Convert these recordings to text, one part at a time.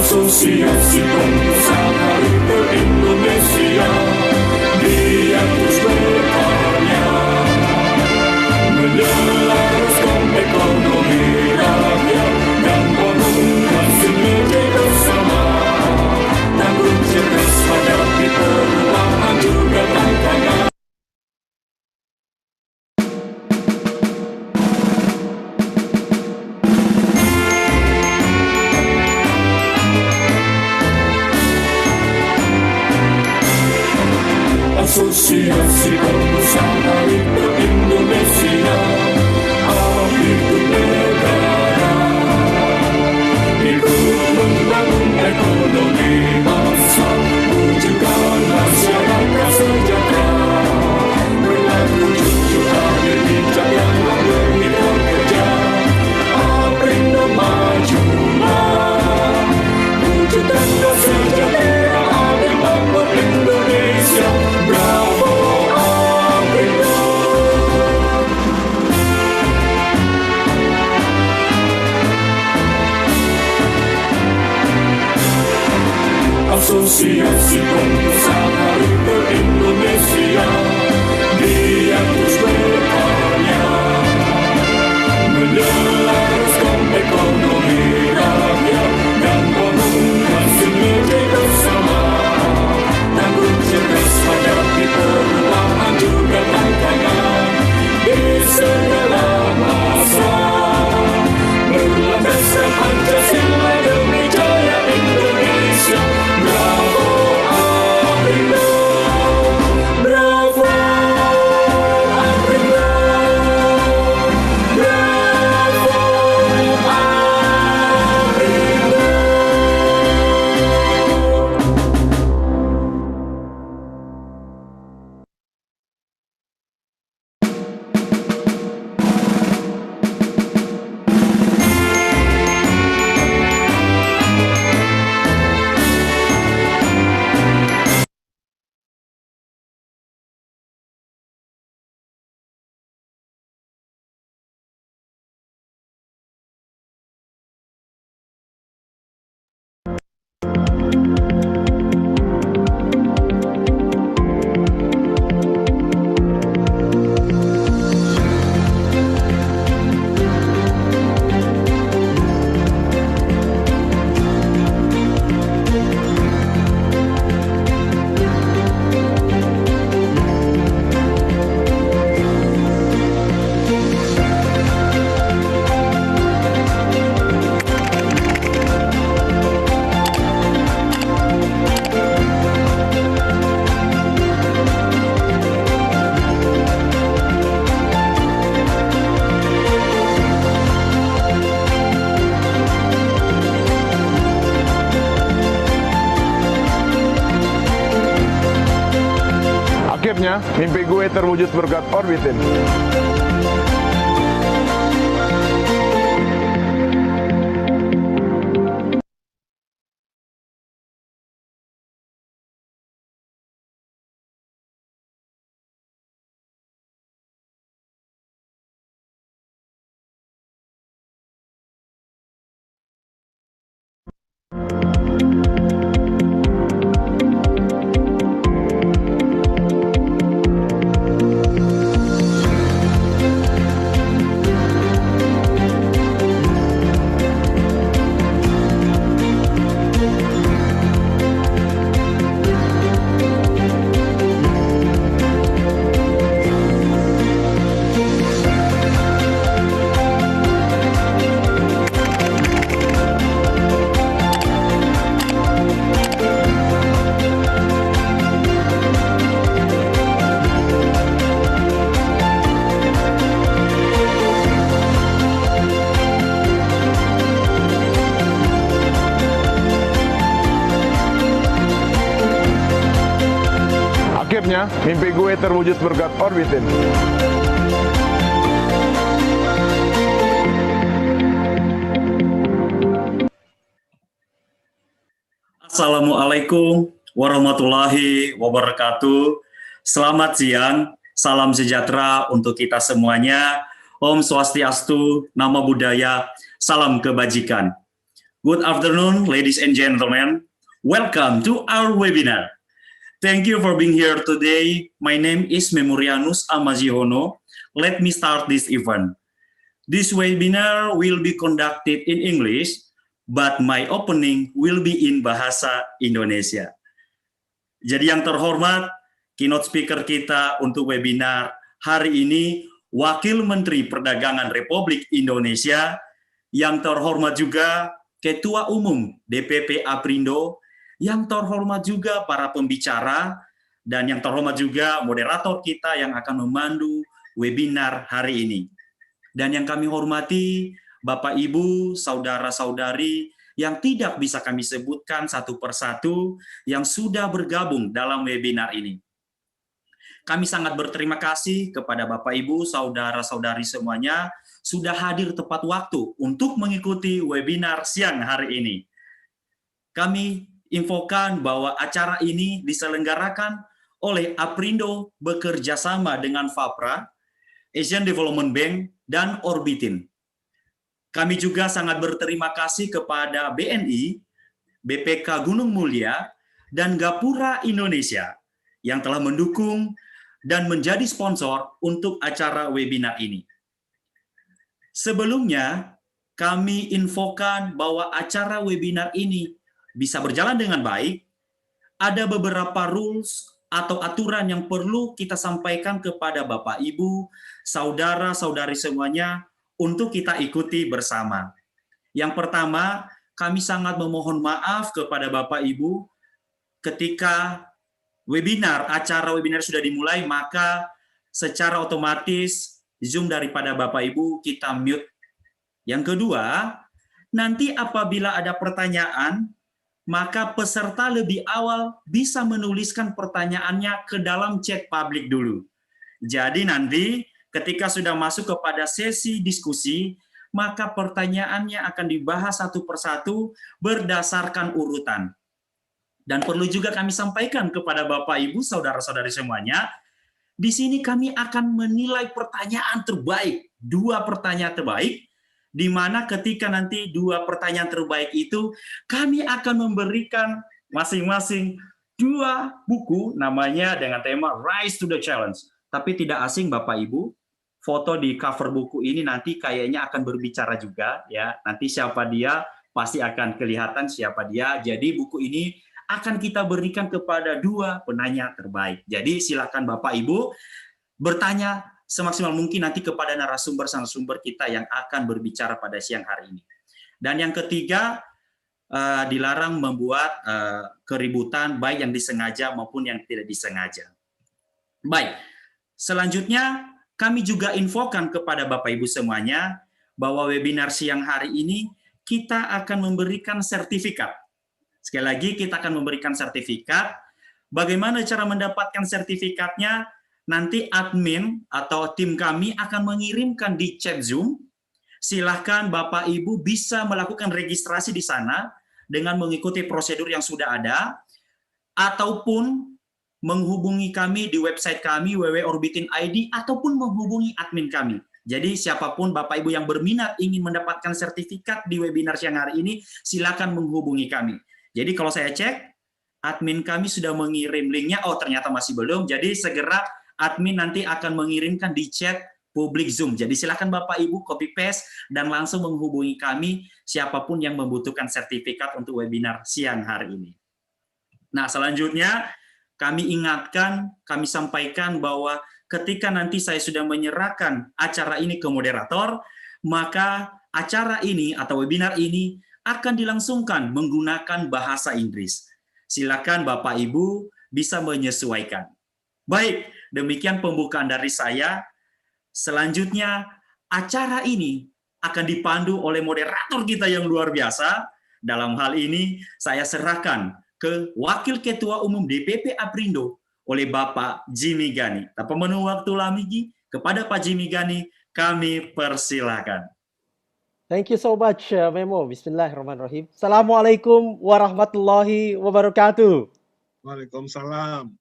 Asosiasi Pengusaha Retail Indonesia giat terus berkarya menyelaraskan ekonomi rakyat dan bangun sinergi bersama, tanggung cerdas hadapi perubahan juga tantangan. Asosiasi Pengusaha Retail Indonesia, APRINDO negara, ikut membangun ekonomi bangsa, wujudkan masyarakat sejahtera, berlaku jujur adil bijak yang memberi pekerja. APRINDO majulah, wujudkan kesejahteraan adil makmur Indonesia. Bravo APRINDO. Asosiasi Pengusaha Retail Indonesia giat terus berkarya menyelaraskan ekonomi rakyat dan bangun sinergi bersama, tanggung cerdas hadapi perubahan juga tantangan di segala masa, berlandaskan Pancasila demi jaya Indonesia. Bravo APRINDO, bravo APRINDO, bravo APRINDO. Akhirnya, mimpi gue terwujud berkat orbitin. Akhirnya, mimpi gue terwujud berkat orbitin. Assalamualaikum warahmatullahi wabarakatuh. Selamat siang, salam sejahtera untuk kita semuanya. Om Swastiastu, Namo Buddhaya, salam kebajikan. Good afternoon, ladies and gentlemen. Welcome to our webinar. Thank you for being here today. My name is Memorianus Amazihono. Let me start this event. This webinar will be conducted in English, but my opening will be in Bahasa Indonesia. Jadi yang terhormat, keynote speaker kita untuk webinar hari ini, Wakil Menteri Perdagangan Republik Indonesia, yang terhormat juga Ketua Umum DPP APRINDO, yang terhormat juga para pembicara, dan yang terhormat juga moderator kita yang akan memandu webinar hari ini. Dan yang kami hormati, Bapak, Ibu, saudara-saudari, yang tidak bisa kami sebutkan satu persatu, yang sudah bergabung dalam webinar ini. Kami sangat berterima kasih kepada Bapak, Ibu, saudara-saudari semuanya, sudah hadir tepat waktu untuk mengikuti webinar siang hari ini. Kami infokan bahwa acara ini diselenggarakan oleh APRINDO bekerja sama dengan FAPRA, Asian Development Bank, dan Orbitin. Kami juga sangat berterima kasih kepada BNI, BPK Gunung Mulia, dan Gapura Indonesia yang telah mendukung dan menjadi sponsor untuk acara webinar ini. Sebelumnya, kami infokan bahwa acara webinar ini bisa berjalan dengan baik. Ada beberapa rules atau aturan yang perlu kita sampaikan kepada Bapak, Ibu, saudara-saudari semuanya untuk kita ikuti bersama. Yang pertama, kami sangat memohon maaf kepada Bapak, Ibu, ketika acara webinar sudah dimulai, maka secara otomatis Zoom daripada Bapak Ibu kita mute. Yang kedua, nanti apabila ada pertanyaan, maka peserta lebih awal bisa menuliskan pertanyaannya ke dalam chat publik dulu. Jadi nanti ketika sudah masuk kepada sesi diskusi, maka pertanyaannya akan dibahas satu persatu berdasarkan urutan. Dan perlu juga kami sampaikan kepada Bapak, Ibu, saudara-saudari semuanya, di sini kami akan menilai pertanyaan terbaik, 2 pertanyaan terbaik, di mana ketika nanti 2 pertanyaan terbaik itu, kami akan memberikan masing-masing 2 buku, namanya dengan tema Rise to the Challenge. Tapi tidak asing Bapak Ibu, foto di cover buku ini nanti kayaknya akan berbicara juga, ya. Nanti siapa dia, pasti akan kelihatan siapa dia. Jadi buku ini akan kita berikan kepada 2 penanya terbaik. Jadi silakan Bapak Ibu bertanya semaksimal mungkin nanti kepada narasumber kita yang akan berbicara pada siang hari ini. Dan yang ketiga, dilarang membuat keributan baik yang disengaja maupun yang tidak disengaja. Baik, selanjutnya kami juga infokan kepada Bapak Ibu semuanya bahwa webinar siang hari ini kita akan memberikan sertifikat. Sekali lagi, kita akan memberikan sertifikat. Bagaimana cara mendapatkan sertifikatnya? Nanti admin atau tim kami akan mengirimkan di chat Zoom. Silahkan Bapak Ibu bisa melakukan registrasi di sana dengan mengikuti prosedur yang sudah ada, ataupun menghubungi kami di website kami www.orbitin.id, ataupun menghubungi admin kami. Jadi siapapun Bapak Ibu yang berminat ingin mendapatkan sertifikat di webinar siang hari ini, silakan menghubungi kami. Jadi kalau saya cek, admin kami sudah mengirim linknya, oh ternyata masih belum, jadi segera admin nanti akan mengirimkan di chat publik Zoom. Jadi silakan Bapak Ibu copy paste dan langsung menghubungi kami, siapapun yang membutuhkan sertifikat untuk webinar siang hari ini. Nah selanjutnya, kami ingatkan, kami sampaikan bahwa ketika nanti saya sudah menyerahkan acara ini ke moderator, maka acara ini atau webinar ini akan dilangsungkan menggunakan bahasa Inggris. Silakan Bapak Ibu bisa menyesuaikan. Baik, demikian pembukaan dari saya. Selanjutnya, acara ini akan dipandu oleh moderator kita yang luar biasa. Dalam hal ini, saya serahkan ke Wakil Ketua Umum DPP APRINDO oleh Bapak Jimmy Gani. Tanpa menunggu waktu lagi, kepada Pak Jimmy Gani, kami persilakan. Thank you so much, Memo. Bismillahirrahmanirrahim. Assalamualaikum warahmatullahi wabarakatuh. Waalaikumsalam.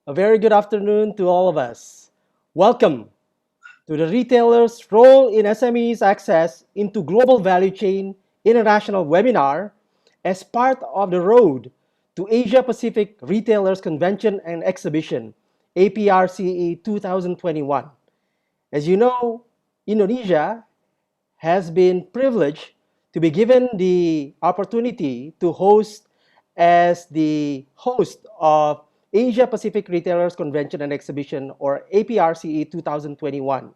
A very good afternoon to all of us. Welcome to the retailer's role in SMEs access into global value chain international webinar as part of the Road to Asia Pacific Retailers Convention and Exhibition, APRCE 2021. As you know, Indonesia has been privileged to be given the opportunity to host as the host of Asia Pacific Retailers Convention and Exhibition, or APRCE 2021,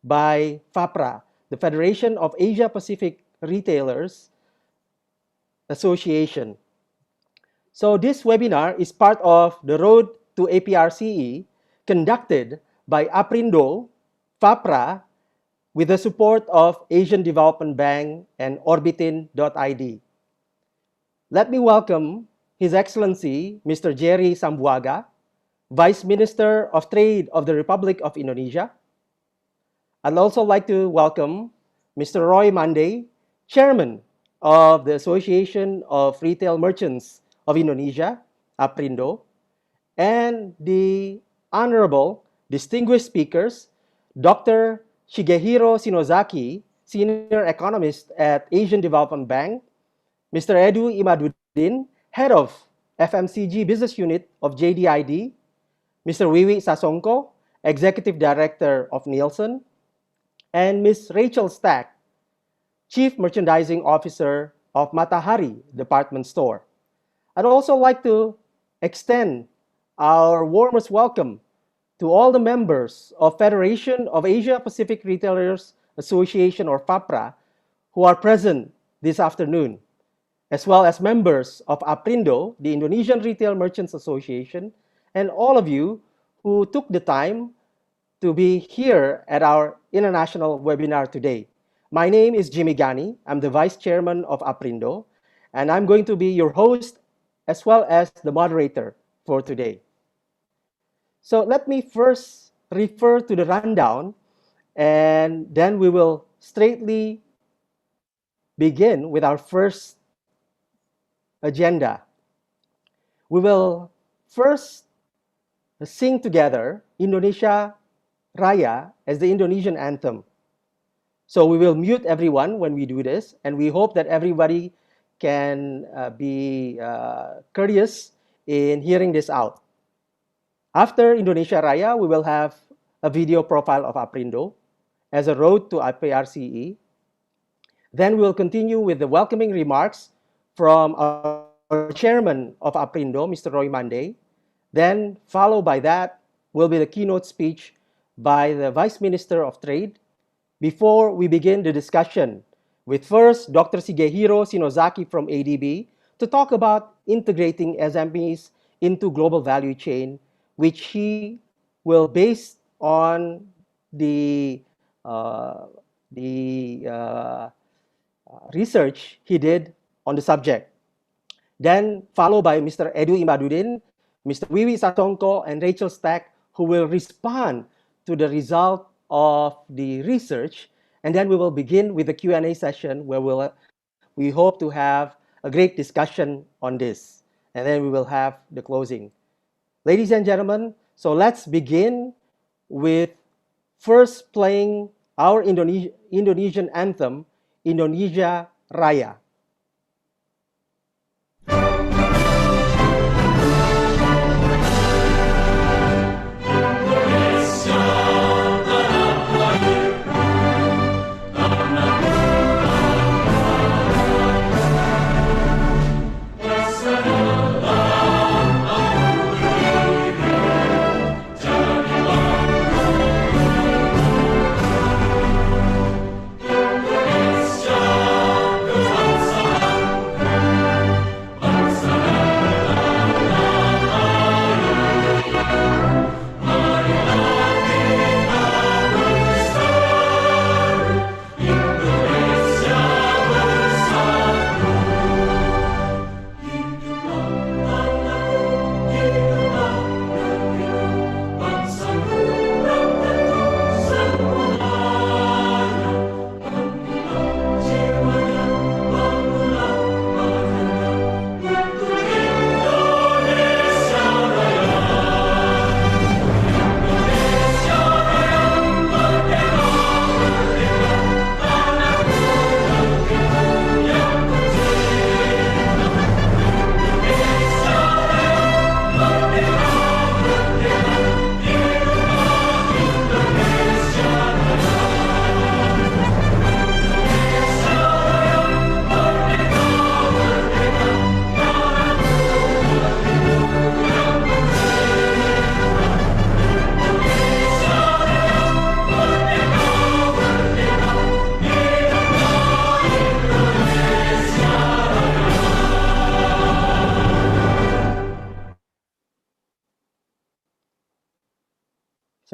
by FAPRA, the Federation of Asia Pacific Retailers Association. So this webinar is part of the Road to APRCE conducted by APRINDO, FAPRA, with the support of Asian Development Bank and Orbitin.id. Let me welcome His Excellency Mr. Jerry Sambuaga, Vice Minister of Trade of the Republic of Indonesia. I'd also like to welcome Mr. Roy Mande, Chairman of the Association of Retail Merchants of Indonesia, APRINDO, and the honorable distinguished speakers, Dr. Shigehiro Shinozaki, Senior Economist at Asian Development Bank, Mr. Edu Imaduddin, Head of FMCG Business Unit of JDID, Mr. Wiwi Sasongko, Executive Director of Nielsen, and Ms. Rachel Stack, Chief Merchandising Officer of Matahari Department Store. I'd also like to extend our warmest welcome to all the members of Federation of Asia Pacific Retailers Association, or FAPRA, who are present this afternoon, as well as members of APRINDO, the Indonesian Retail Merchants Association, and all of you who took the time to be here at our international webinar today. My name is Jimmy Gani. I'm the Vice Chairman of APRINDO, and I'm going to be your host as well as the moderator for today. So let me first refer to the rundown, and then we will straightly begin with our first agenda. We will first sing together Indonesia Raya as the Indonesian anthem. So we will mute everyone when we do this, and we hope that everybody can be courteous in hearing this out. After Indonesia Raya, we will have a video profile of APRINDO as a road to APRCE. Then we will continue with the welcoming remarks from our chairman of APRINDO, Mr. Roy Mande. Then, followed by that, will be the keynote speech by the Vice Minister of Trade before we begin the discussion with first Dr. Shigehiro Shinozaki from ADB to talk about integrating SMEs into global value chain, which he will base on the research he did on the subject. Then followed by Mr. Edu Imaduddin, Mr. Wiwi Sasongko, and Rachel Stack, who will respond to the result of the research. And then we will begin with the Q&A session where we hope to have a great discussion on this. And then we will have the closing. Ladies and gentlemen, so let's begin with first playing our Indonesian anthem, Indonesia Raya. Indonesia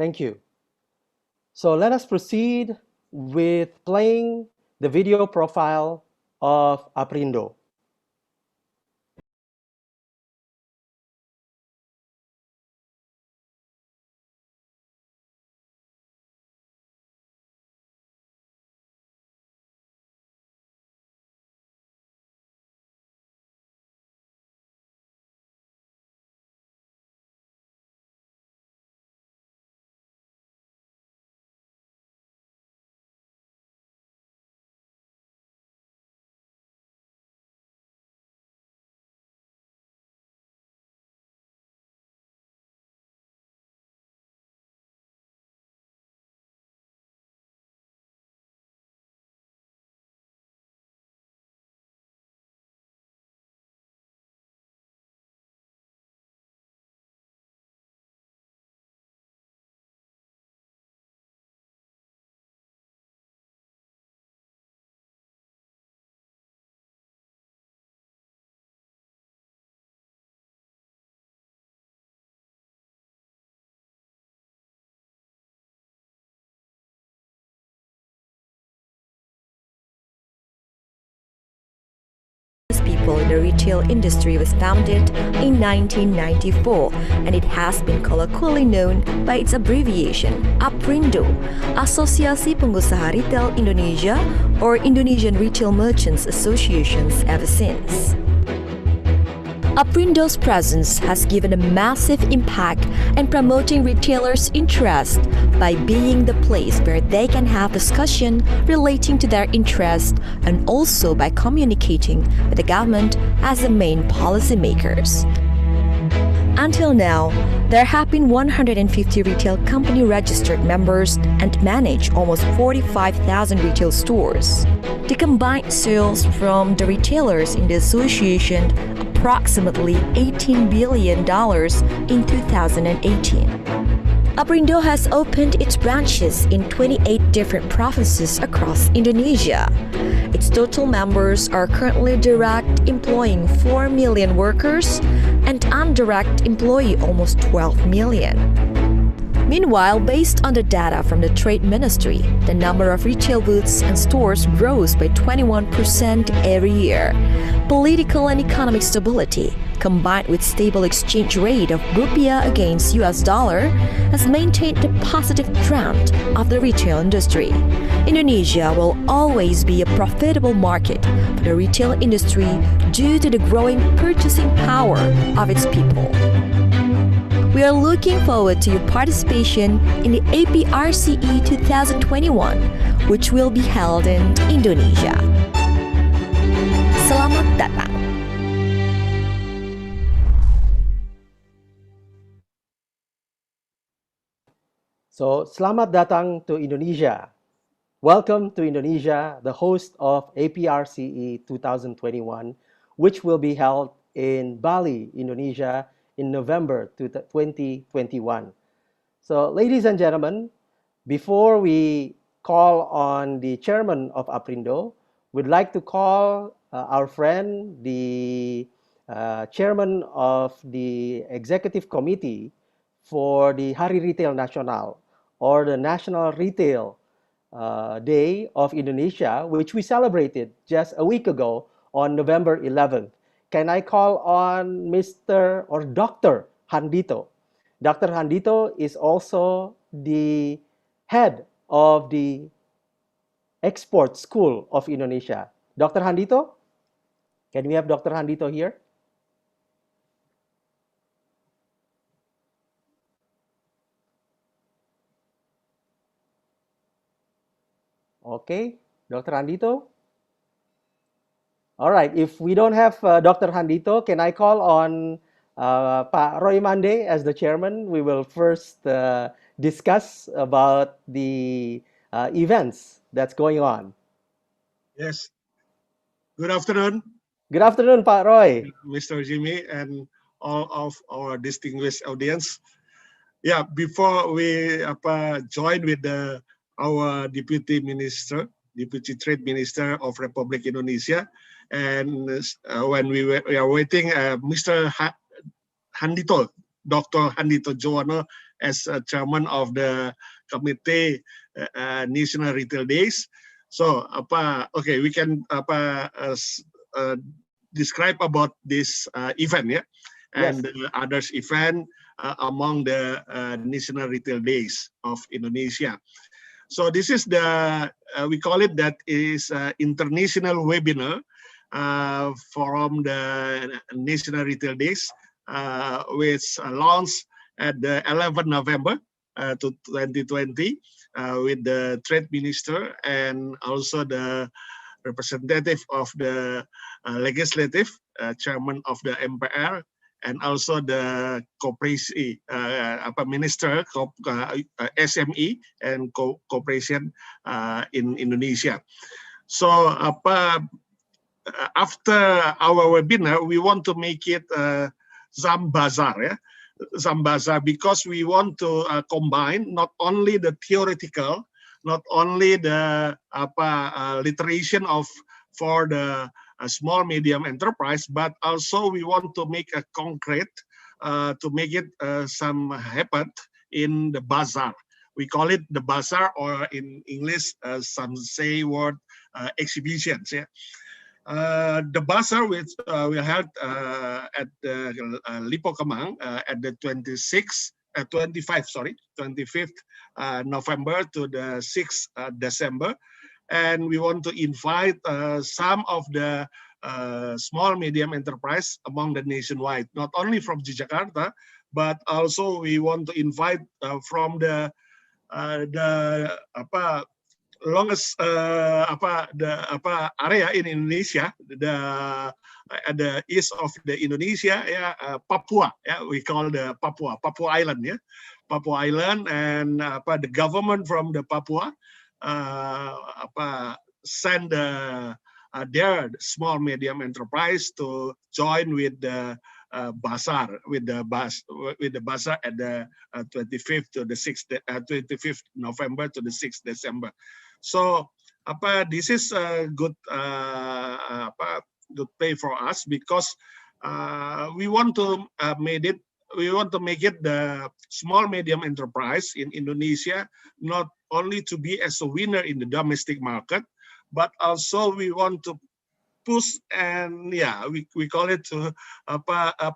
Thank you. So let us proceed with playing the video profile of APRINDO. People in the retail industry was founded in 1994, and it has been colloquially known by its abbreviation APRINDO, Asosiasi Pengusaha Retail Indonesia, or Indonesian Retail Merchants Associations, ever since. APRINDO's presence has given a massive impact in promoting retailers' interest by being the place where they can have discussion relating to their interest, and also by communicating with the government as the main policymakers. Until now, there have been 150 retail company registered members and manage almost 45,000 retail stores. The combined sales from the retailers in the association approximately $18 billion in 2018. APRINDO has opened its branches in 28 different provinces across Indonesia. Its total members are currently direct, employing 4 million workers, and indirect employ almost 12 million. Meanwhile, based on the data from the Trade Ministry, the number of retail booths and stores grows by 21% every year. Political and economic stability, combined with stable exchange rate of rupiah against US dollar, has maintained the positive trend of the retail industry. Indonesia will always be a profitable market for the retail industry due to the growing purchasing power of its people. We are looking forward to your participation in the APRCE 2021, which will be held in Indonesia. Selamat datang. So, selamat datang to Indonesia. Welcome to Indonesia, the host of APRCE 2021, which will be held in Bali, Indonesia, in November 2021. So, ladies and gentlemen, before we call on the chairman of APRINDO, we'd like to call our friend, the chairman of the executive committee for the Hari Retail Nasional, or the National Retail Day of Indonesia, which we celebrated just a week ago on November 11th. Can I call on Mr. or Dr. Handito? Dr. Handito is also the head of the Export School of Indonesia. Dr. Handito? Can we have Dr. Handito here? Okay, Dr. Handito? All right, if we don't have Dr. Handito, can I call on Pak Roy Mande as the chairman? We will first discuss about the events that's going on. Yes. Good afternoon, Good afternoon, Pak Roy. Mr. Jimmy, and all of our distinguished audience. Yeah, before we join with our Deputy Trade Minister of Republic Indonesia, and when we are waiting, Mr. Handito, Dr. Handito Jowono, as chairman of the committee National Retail Days. So okay, we can describe about this event, yeah, and others event among the National Retail Days of Indonesia. So this is the we call it that is international webinar from the National Retail Days, which launched at the 11th November to 2020 with the Trade Minister and also the representative of the legislative, chairman of the MPR, and also the cooperation minister, SME and cooperation in Indonesia. So after our webinar, we want to make it Zambazar, yeah, Zambazar, because we want to combine not only the theoretical, not only the literation for the small medium enterprise, but also we want to make a concrete to make it some happen in the bazaar. We call it the bazaar, or in English some say word exhibitions. Yeah. The bazaar which we held at the Lipo Kemang at the 25th November to the 6th December. And we want to invite some of the small medium enterprise among the nationwide, not only from Jakarta, but also we want to invite from the longest area in Indonesia, at the east of the Indonesia, yeah, Papua, yeah, we call the Papua Island, yeah, Papua Island, and the government from the Papua send their small medium enterprise to join with the bazaar, with the bazaar at the 25th to the 6th 25th November to the 6th December. So this is a good good pay for us, because we want to make it the small medium enterprise in Indonesia not only to be as a winner in the domestic market, but also we want to push, and yeah, we call it to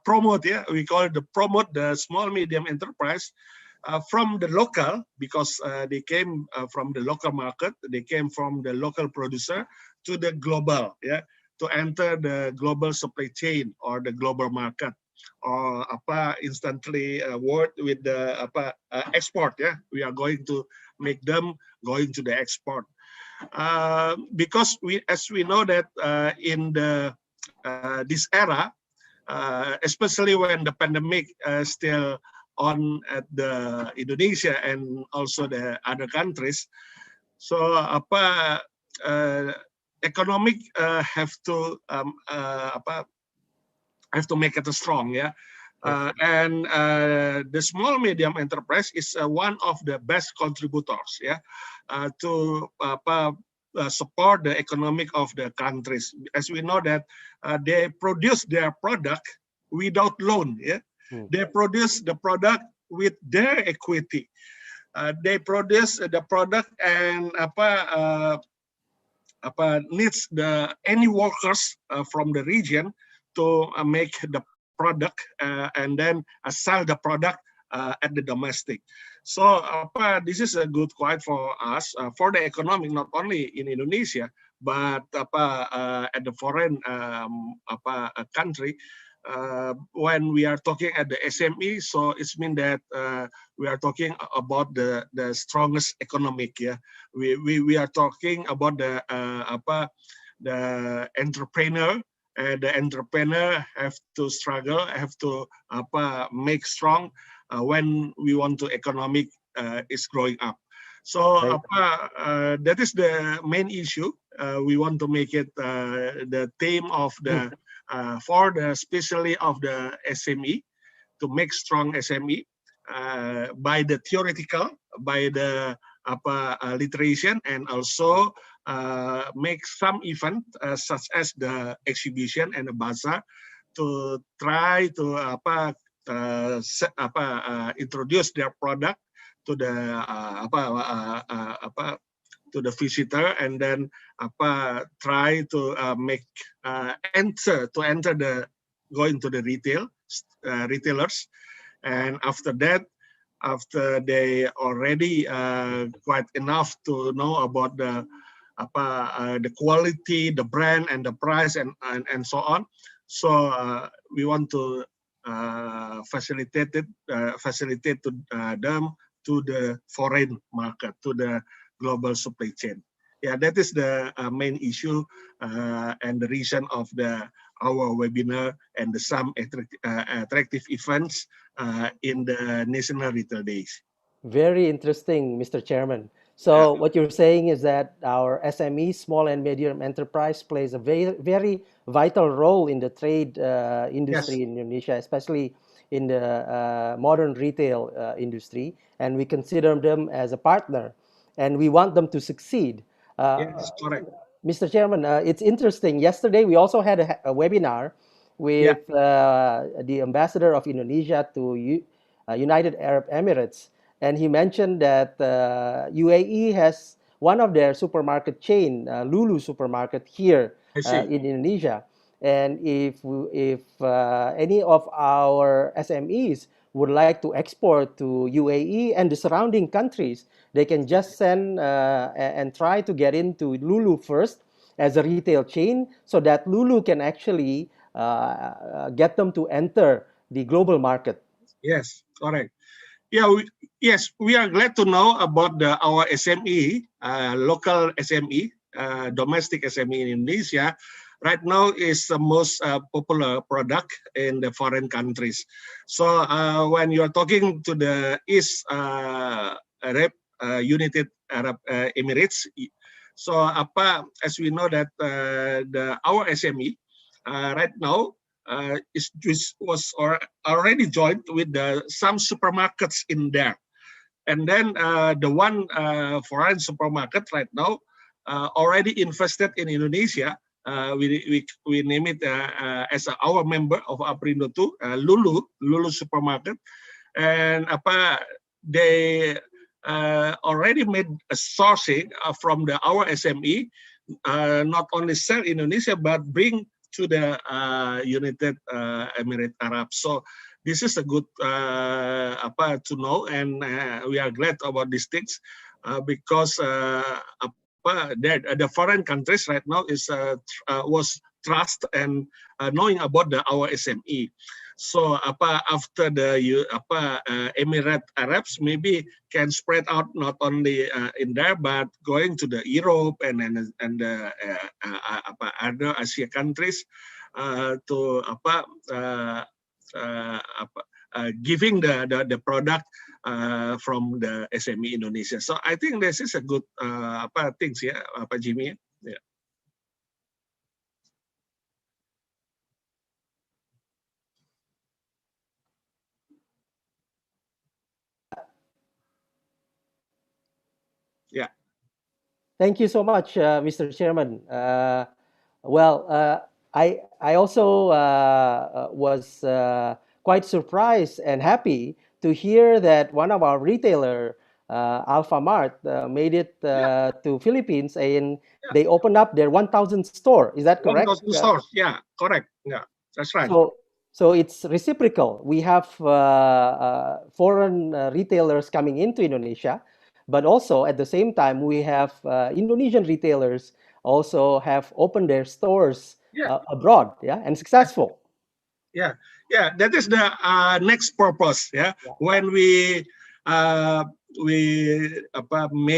promote, yeah, we call it to promote the small medium enterprise from the local, because they came from the local market, they came from the local producer to the global, yeah, to enter the global supply chain or the global market, or instantly work with the export, yeah, we are going to make them going to the export. Because as we know that in this era, especially when the pandemic still on at the Indonesia and also the other countries, so economic have to make it strong, yeah. And the small medium enterprise is one of the best contributors, yeah, to support the economic of the countries. As we know that they produce their product without loan, yeah. They produce the product with their equity. They produce the product and needs any workers from the region to make the product and then sell the product at the domestic. So this is a good quite for us for the economic, not only in Indonesia, but at the foreign country. When we are talking at the SME, so it's mean that we are talking about the strongest economic. Yeah, we are talking about the entrepreneur. The entrepreneur have to struggle, have to make strong when we want to economic is growing up. So that is the main issue. We want to make it the theme of the for the especially of the SME, to make strong SME by the theoretical, by the literation, and also make some event such as the exhibition and the bazaar to try to introduce their product to the to the visitor, and then try to enter the going to the retailers, and after that, after they already quite enough to know about the quality, the brand, and the price, and so on. So we want to facilitate to them to the foreign market, to the global supply chain. Yeah, that is the main issue and the reason of our webinar and some attractive events in the National Retail Days. Very interesting, Mr. Chairman. So what you're saying is that our SME, small and medium enterprise, plays a very vital role in the trade industry in Indonesia, especially in the modern retail industry, and we consider them as a partner, and we want them to succeed. Yes, correct. Mr. Chairman, it's interesting. Yesterday, we also had a webinar with the ambassador of Indonesia to United Arab Emirates. And he mentioned that UAE has one of their supermarket chain, Lulu supermarket here in Indonesia. And if any of our SMEs would like to export to UAE and the surrounding countries, they can just send and try to get into Lulu first as a retail chain, so that Lulu can actually get them to enter the global market. Yes, correct. Yeah, we are glad to know about our SME, local SME, domestic SME in Indonesia. Right now is the most popular product in the foreign countries. So when you are talking to the East United Arab Emirates, so as we know that our SME right now was already joined with some supermarkets in there, and then the one foreign supermarket right now already invested in Indonesia. We name it as our member of APRINDO too, Lulu supermarket, and they already made a sourcing from our SME, not only sell Indonesia but bring to the United Emirates Arab. So this is a good to know, and we are glad about these things because the foreign countries right now was trust and knowing about our SME. So after the Emirate Arabs maybe can spread out not only in there but going to the Europe and other Asia countries to giving the product from the SME Indonesia. So I think this is a good things, yeah, Pak Jimmy. Yeah. Yeah. Thank you so much, Mr. Chairman. I also was quite surprised and happy to hear that one of our retailer, Alfamart, made it to Philippines, and they opened up their 1,000th store. Is that correct? 1,000 stores. Yeah, correct. Yeah, that's right. So it's reciprocal. We have foreign retailers coming into Indonesia, but also at the same time we have Indonesian retailers also have opened their stores abroad, and successful. Yeah, that is the next purpose. Yeah, when we made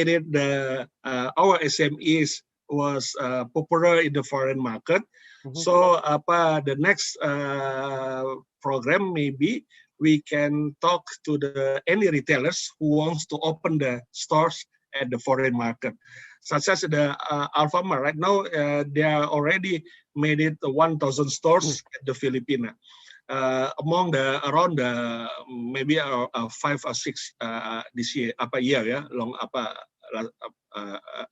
it our SMEs was popular in the foreign market. So the next program maybe we can talk to any retailers who wants to open the stores at the foreign market, such as the Alfamart. Right now, they are already made it 1,000 stores at the Philippines. Among around maybe 5 or 6 this year, long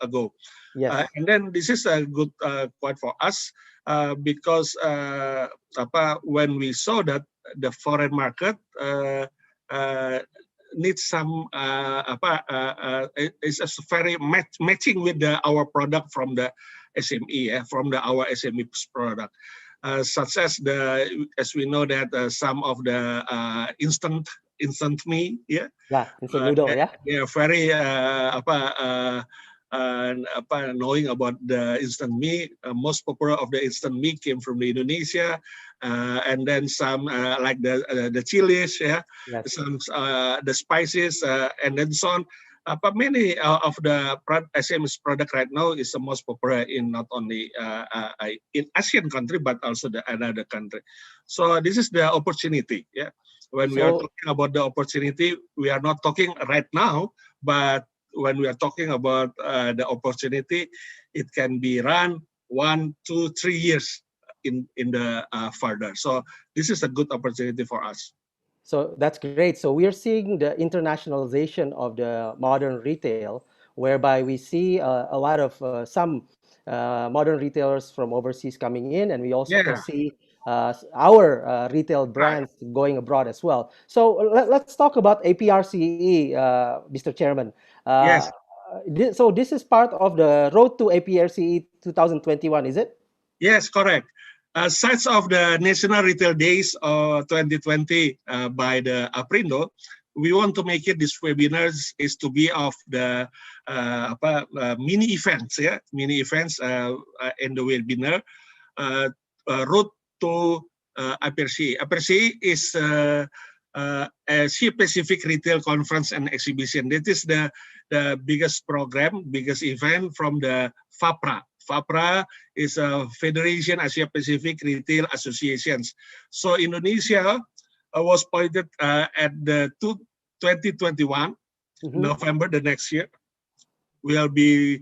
ago. Yes. And then this is a good point for us because when we saw that the foreign market needs some is very matching with our product from the SME, from our SME product, such as as we know that some of the instant me, Yeah, instant noodle, yeah. they are very knowing about the instant meat. Most popular of the instant meat came from the Indonesia, and then some like the chilies, yeah, Yes. some the spices, and then so on. But many of the SMEs product right now is the most popular in not only in Asian country but also the another country. So this is the opportunity, yeah. When we are talking about the opportunity, we are not talking right now, but when we are talking about the opportunity, it can be run 1, 2, 3 years in the further. So this is a good opportunity for us. So that's great. So we are seeing the internationalization of the modern retail, whereby we see a lot of some modern retailers from overseas coming in, and we also see our retail brands going abroad as well. So let's talk about APRCE, Mr. Chairman. Yes. So this is part of the road to APRCE 2021, is it? Yes, correct. Such of the National Retail Days 2020 by the APRINDO, we want to make it this webinars is to be of the mini events, yeah, mini events in the webinar road to APRCE. APRCE is Asia Pacific Retail Conference and Exhibition. That is the biggest program, biggest event from the FAPRA. FAPRA is a Federation Asia Pacific Retail Associations. So Indonesia was pointed at the 2021, November the next year, will be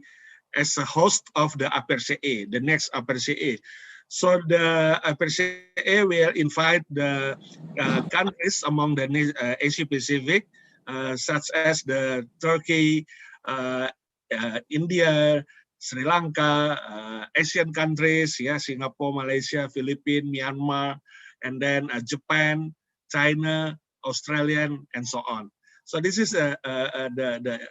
as a host of the APRCE, the next APRCE. So the APRCE will invite the countries among the Asia Pacific, such as the Turkey, India, Sri Lanka, Asian countries, yeah, Singapore, Malaysia, Philippines, Myanmar, and then Japan, China, Australian, and so on. So this is the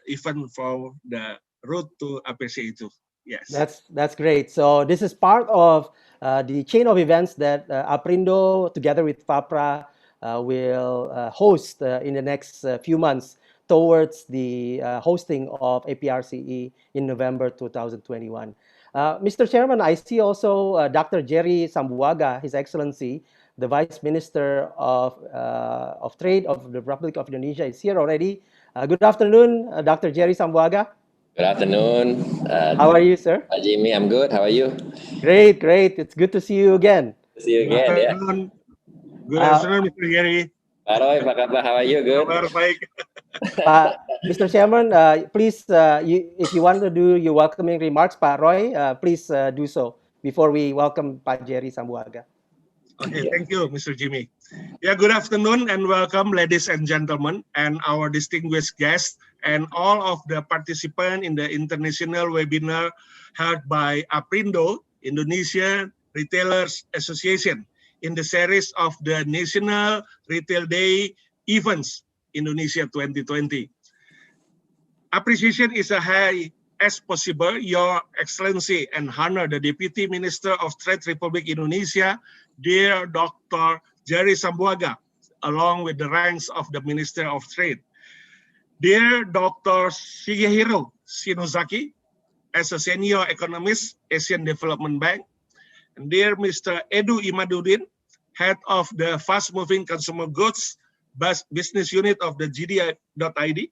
event for the road to APRCE too. Yes. That's great. So this is part of the chain of events that APRINDO, together with FAPRA, will host in the next few months towards the hosting of APRCE in November 2021. Mr. Chairman, I see also Dr. Jerry Sambuaga, His Excellency, the Vice Minister of Trade of the Republic of Indonesia, is here already. Good afternoon, Dr. Jerry Sambuaga. Good afternoon. How are you, sir? Jimmy, I'm good. How are you? Great, great. It's good to see you again. See you again, ya. Good afternoon, Mr. Gary. Pak Roy, apa kabar? How are you? Good. Kabar baik. Mr. Chairman, please, if you want to do your welcoming remarks, Pak Roy, please do so before we welcome Pak Jerry Sambuaga. Okay, thank you, Mr. Jimmy. Yeah, good afternoon and welcome, ladies and gentlemen, and our distinguished guests, and all of the participants in the international webinar held by APRINDO, Indonesia Retailers Association, in the series of the National Retail Day events, Indonesia 2020. Appreciation is as high as possible, Your Excellency, and honor the Deputy Minister of Trade Republic Indonesia, dear Dr. Jerry Sambuaga, along with the ranks of the Minister of Trade. Dear Dr. Shigehiro Shinozaki, as a senior economist, Asian Development Bank, and dear Mr. Edu Imaduddin, head of the fast-moving consumer goods business unit of the GDI.id,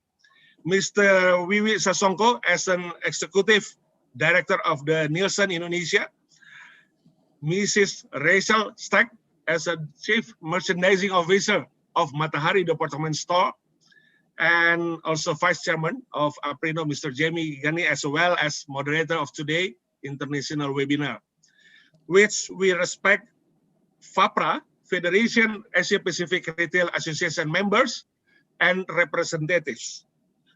Mr. Wiwi Sasongko, as an executive director of the Nielsen Indonesia, Mrs. Rachel Stack, as a chief merchandising officer of Matahari Department Store, and also Vice Chairman of APRINDO, Mr. Jamie Gani, as well as moderator of today international webinar, which we respect FAPRA, Federation Asia Pacific Retail Association members and representatives,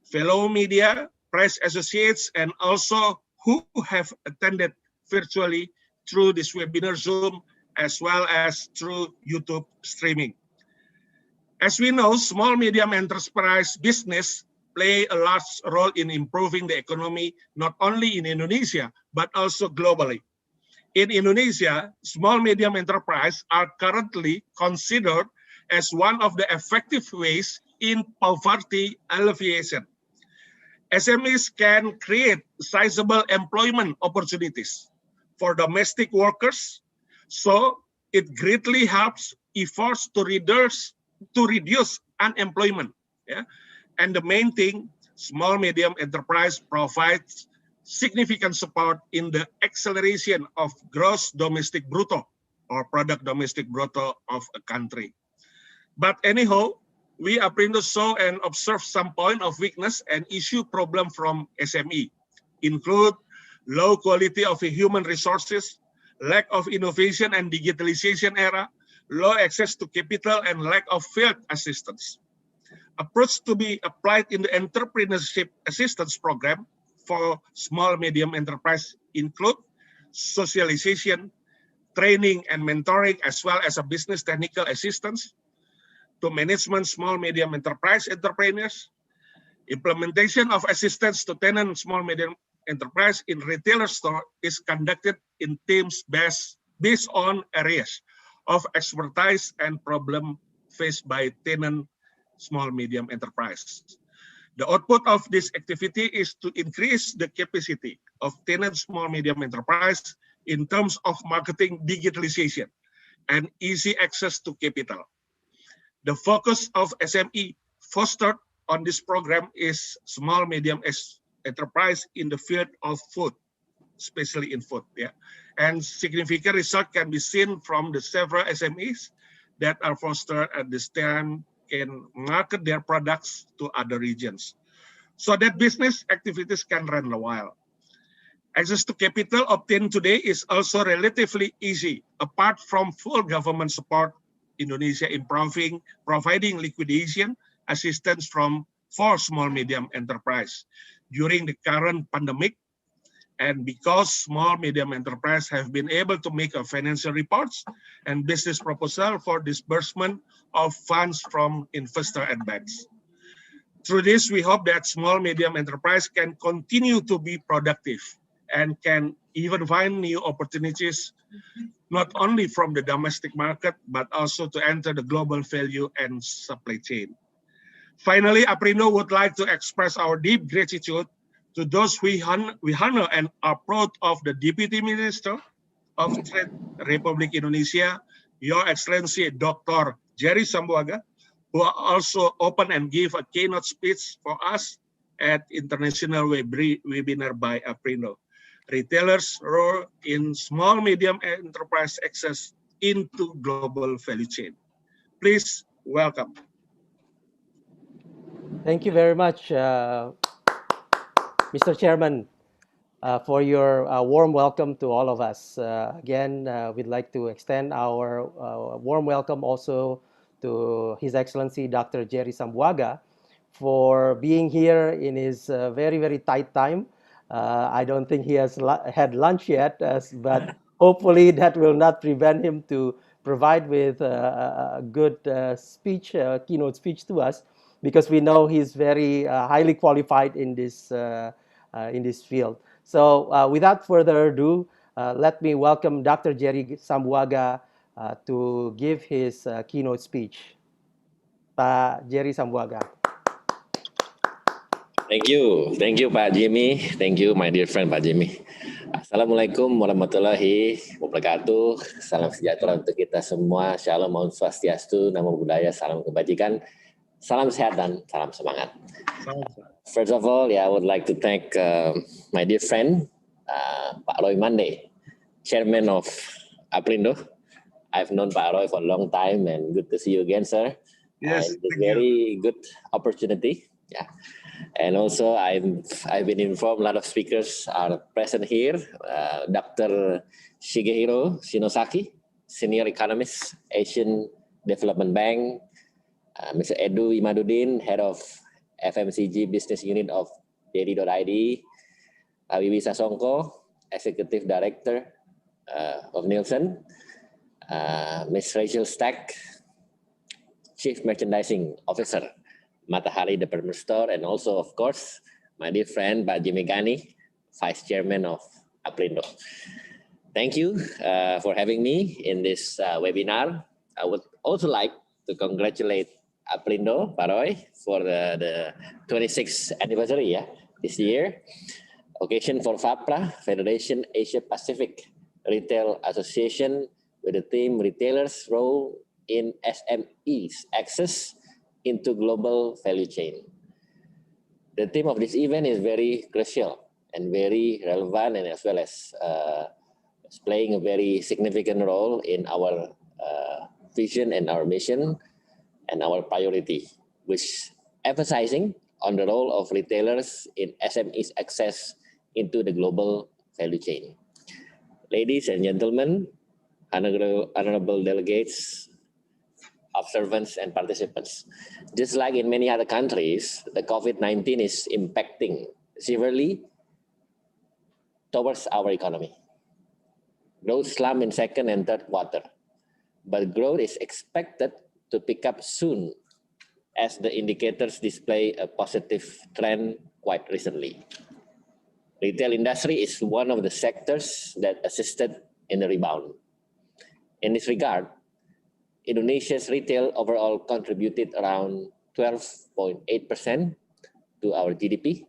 fellow media, press associates, and also who have attended virtually through this webinar Zoom, as well as through YouTube streaming. As we know, small medium enterprise business play a large role in improving the economy, not only in Indonesia, but also globally. In Indonesia, small medium enterprise are currently considered as one of the effective ways in poverty alleviation. SMEs can create sizable employment opportunities for domestic workers, so it greatly helps efforts to reduce unemployment. Yeah? And the main thing, small medium enterprise provides significant support in the acceleration of gross domestic brutto or product domestic brutto of a country. But anyhow, we APRINDO saw and observed some point of weakness and issue problem from SME, include low quality of human resources, lack of innovation and digitalization era, low access to capital, and lack of field assistance. Approach to be applied in the entrepreneurship assistance program for small medium enterprise include socialization, training and mentoring, as well as a business technical assistance to management small medium enterprise entrepreneurs, implementation of assistance to tenant small medium enterprise in retailer store is conducted in teams based on areas of expertise and problem faced by tenant small medium enterprise. The output of this activity is to increase the capacity of tenant small medium enterprise in terms of marketing digitalization and easy access to capital. The focus of SME fostered on this program is small medium enterprise in the field of food, especially in food. Yeah, and significant result can be seen from the several SMEs that are fostered at this time can market their products to other regions, so that business activities can run a while. Access to capital obtained today is also relatively easy, apart from full government support. Indonesia providing liquidation assistance for small medium enterprise during the current pandemic, and because small medium enterprise have been able to make a financial reports and business proposal for disbursement of funds from investor and banks. Through this, we hope that small medium enterprise can continue to be productive and can even find new opportunities, not only from the domestic market, but also to enter the global value and supply chain. Finally, APRINDO would like to express our deep gratitude to those we honor and are proud of the Deputy Minister of Trade Republic Indonesia, Your Excellency Dr. Jerry Sambuaga, who also open and give a keynote speech for us at International Webinar by APRINDO. Retailers' role in small medium enterprise access into global value chain. Please welcome. Thank you very much, Mr. Chairman, for your warm welcome to all of us. Again, we'd like to extend our warm welcome also to His Excellency Dr. Jerry Sambuaga for being here in his very, very tight time. I don't think he has had lunch yet, but hopefully that will not prevent him to provide with a good speech, keynote speech to us, because we know he's very highly qualified in this field. So without further ado, let me welcome Dr. Jerry Sambuaga to give his keynote speech. Pak Jerry Sambuaga. Thank you Pak Jimmy, thank you my dear friend Pak Jimmy. Assalamualaikum warahmatullahi wabarakatuh. Salam sejahtera untuk kita semua. Shalom, Om Swastiastu, Namo Buddhaya, salam kebajikan, salam sehat dan salam semangat. First of all, I would like to thank my dear friend Pak Roy Mande, Chairman of APRINDO. I've known Pak Roy for a long time, and good to see you again, sir. Yes, it's a very good opportunity. Yeah. And also, I've been informed a lot of speakers are present here. Dr. Shigehiro Shinosaki, Senior Economist, Asian Development Bank. Mr. Edu Imaduddin, Head of FMCG Business Unit of Dairy.id. Wiwi Sasongko, Executive Director of Nielsen. Ms. Rachel Stack, Chief Merchandising Officer, Matahari Department Store, and also, of course, my dear friend, Pak Jimmy Gani, Vice Chairman of APRINDO. Thank you for having me in this webinar. I would also like to congratulate APRINDO, Pak Roy, for the 26th anniversary this year. Occasion for FAPRA, Federation Asia Pacific Retail Association, with the theme Retailers' Role in SMEs Access into Global Value Chain. The theme of this event is very crucial and very relevant, and as well as playing a very significant role in our vision and our mission and our priority, which emphasizing on the role of retailers in SMEs access into the global value chain. Ladies and gentlemen, honorable delegates, observants, and participants. Just like in many other countries, the COVID-19 is impacting severely towards our economy. Growth slump in second and third quarter, but growth is expected to pick up soon as the indicators display a positive trend quite recently. Retail industry is one of the sectors that assisted in the rebound. In this regard, Indonesia's retail overall contributed around 12.8% to our GDP,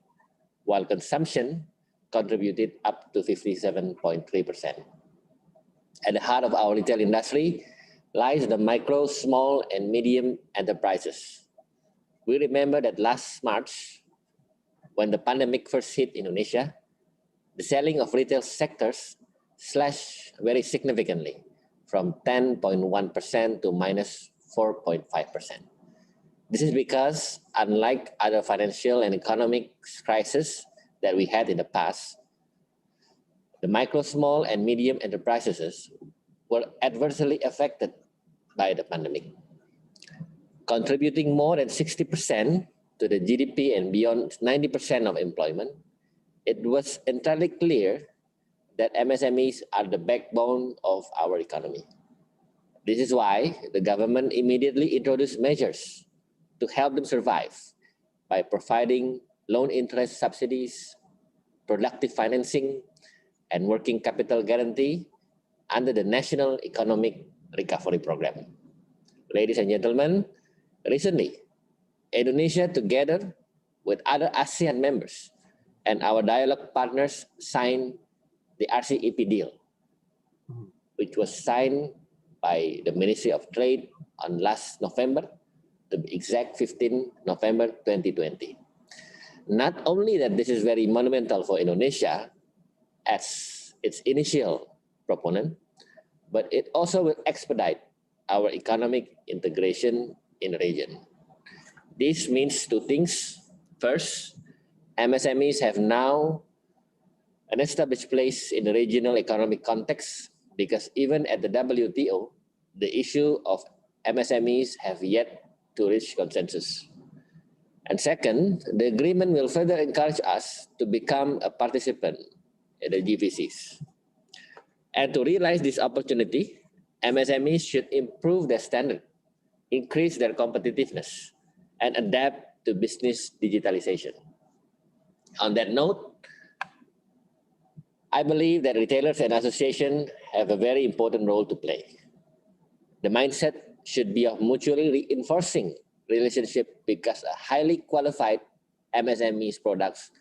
while consumption contributed up to 57.3%. At the heart of our retail industry lies the micro, small, and medium enterprises. We remember that last March, when the pandemic first hit Indonesia, the selling of retail sectors slashed very significantly from 10.1% to minus 4.5%. This is because, unlike other financial and economic crises that we had in the past, the micro, small, and medium enterprises were adversely affected by the pandemic, contributing more than 60% to the GDP and beyond 90% of employment. It was entirely clear that MSMEs are the backbone of our economy. This is why the government immediately introduced measures to help them survive by providing loan interest subsidies, productive financing, and working capital guarantee under the National Economic Recovery Program. Ladies and gentlemen, recently, Indonesia, together with other ASEAN members and our dialogue partners, signed the RCEP deal, which was signed by the Ministry of Trade on last November, to be exact 15 November 2020. Not only that this is very monumental for Indonesia as its initial proponent, but it also will expedite our economic integration in the region. This means two things. First, MSMEs have now an established place in the regional economic context, because even at the WTO, the issue of MSMEs have yet to reach consensus. And second, the agreement will further encourage us to become a participant in the GVCs. And to realize this opportunity, MSMEs should improve their standard, increase their competitiveness, and adapt to business digitalization. On that note, I believe that retailers and associations have a very important role to play. The mindset should be of mutually reinforcing relationship, because a highly qualified MSMEs products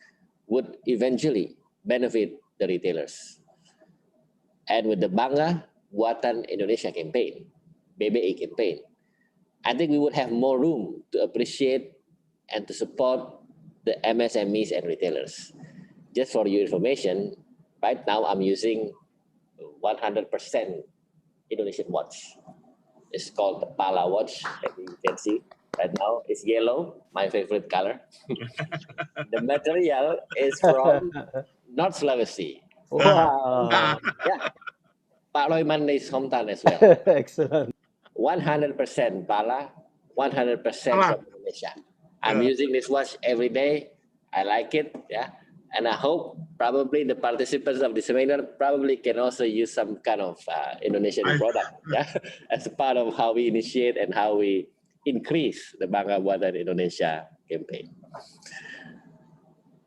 would eventually benefit the retailers. And with the Bangga Buatan Indonesia campaign, BBI campaign, I think we would have more room to appreciate and to support the MSMEs and retailers. Just for your information, right now I'm using 100% Indonesian watch. It's called the Pala watch, as you can see. Right now it's yellow, my favorite color. The material is from North Sulawesi. Wow. Yeah, Pak Roy Mandai's hometown as well. Excellent. 100% Pala, 100% Pala. from Indonesia. I'm using this watch every day. I like it, yeah. And I hope probably the participants of this seminar probably can also use some kind of Indonesian product, yeah, as a part of how we initiate and how we increase the Bangga Buatan Indonesia campaign.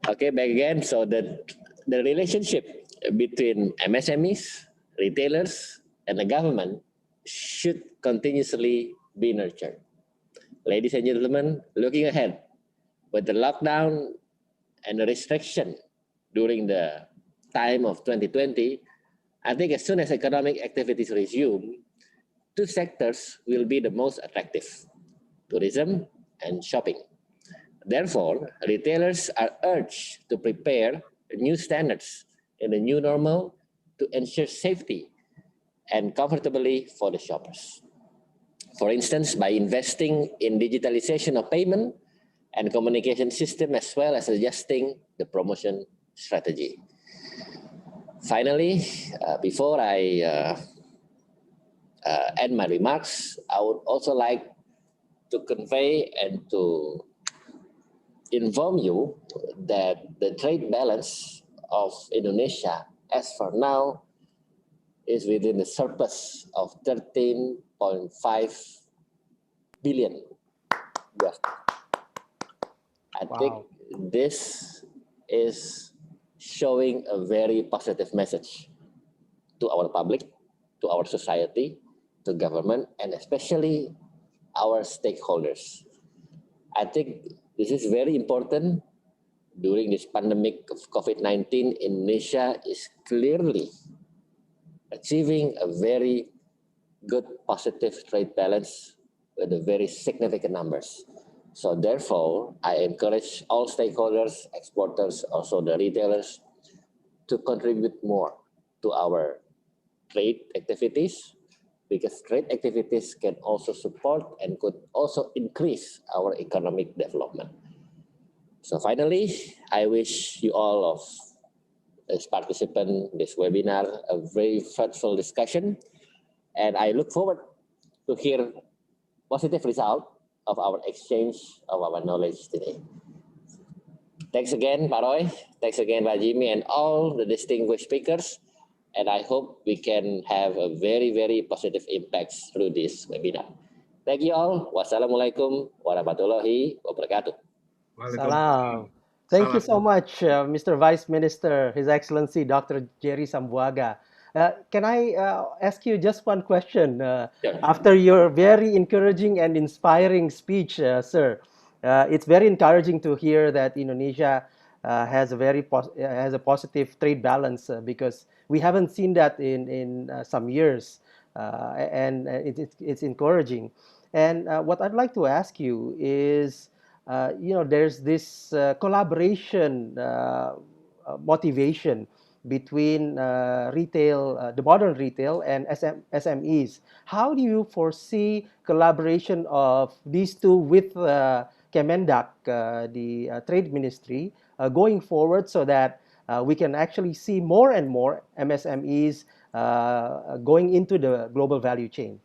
Okay, back again. So the relationship between MSMEs, retailers, and the government should continuously be nurtured. Ladies and gentlemen, looking ahead, with the lockdown and the restriction during the time of 2020, I think as soon as economic activities resume, two sectors will be the most attractive: tourism and shopping. Therefore, retailers are urged to prepare new standards in the new normal to ensure safety and comfortability for the shoppers. For instance, by investing in digitalization of payment and communication system, as well as adjusting the promotion strategy. Finally, before I end my remarks, I would also like to convey and to inform you that the trade balance of Indonesia, as for now, is within the surplus of 13.5 billion US. I think this is showing a very positive message to our public, to our society, to government, and especially our stakeholders. I think this is very important. During this pandemic of COVID-19, Indonesia is clearly achieving a very good positive trade balance with a very significant numbers. So therefore, I encourage all stakeholders, exporters, also the retailers, to contribute more to our trade activities, because trade activities can also support and could also increase our economic development. So finally, I wish you all of as participants in this webinar a very fruitful discussion, and I look forward to hear positive result of our exchange of our knowledge today. Thanks again, Pak Roy. Thanks again, Pak Jimmy, and all the distinguished speakers. And I hope we can have a very, very positive impact through this webinar. Thank you all. Wassalamualaikum warahmatullahi wabarakatuh. Salam. Thank you so much, Mr. Vice Minister, His Excellency Dr. Jerry Sambuaga. Can I ask you just one question? Sure. After your very encouraging and inspiring speech, sir, it's very encouraging to hear that Indonesia has a positive trade balance because we haven't seen that in some years, and it's encouraging. And what I'd like to ask you is, there's this collaboration motivation between retail, the modern retail, and SMEs. How do you foresee collaboration of these two with Kemendak, the Trade Ministry, going forward, so that we can actually see more and more MSMEs going into the global value chain?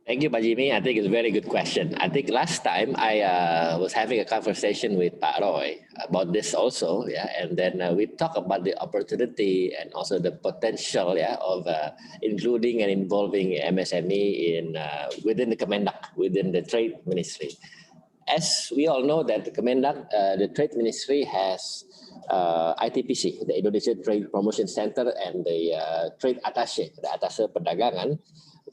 Thank you, Pak Jimmy. I think it's a very good question. I think last time I was having a conversation with Pak Roy about this also, and then we talk about the opportunity and also the potential, of including and involving MSME in within the Kemendak, within the Trade Ministry. As we all know that the Kemendak, the Trade Ministry has ITPC, the Indonesian Trade Promotion Center, and the Trade Attaché, the Attaché Perdagangan,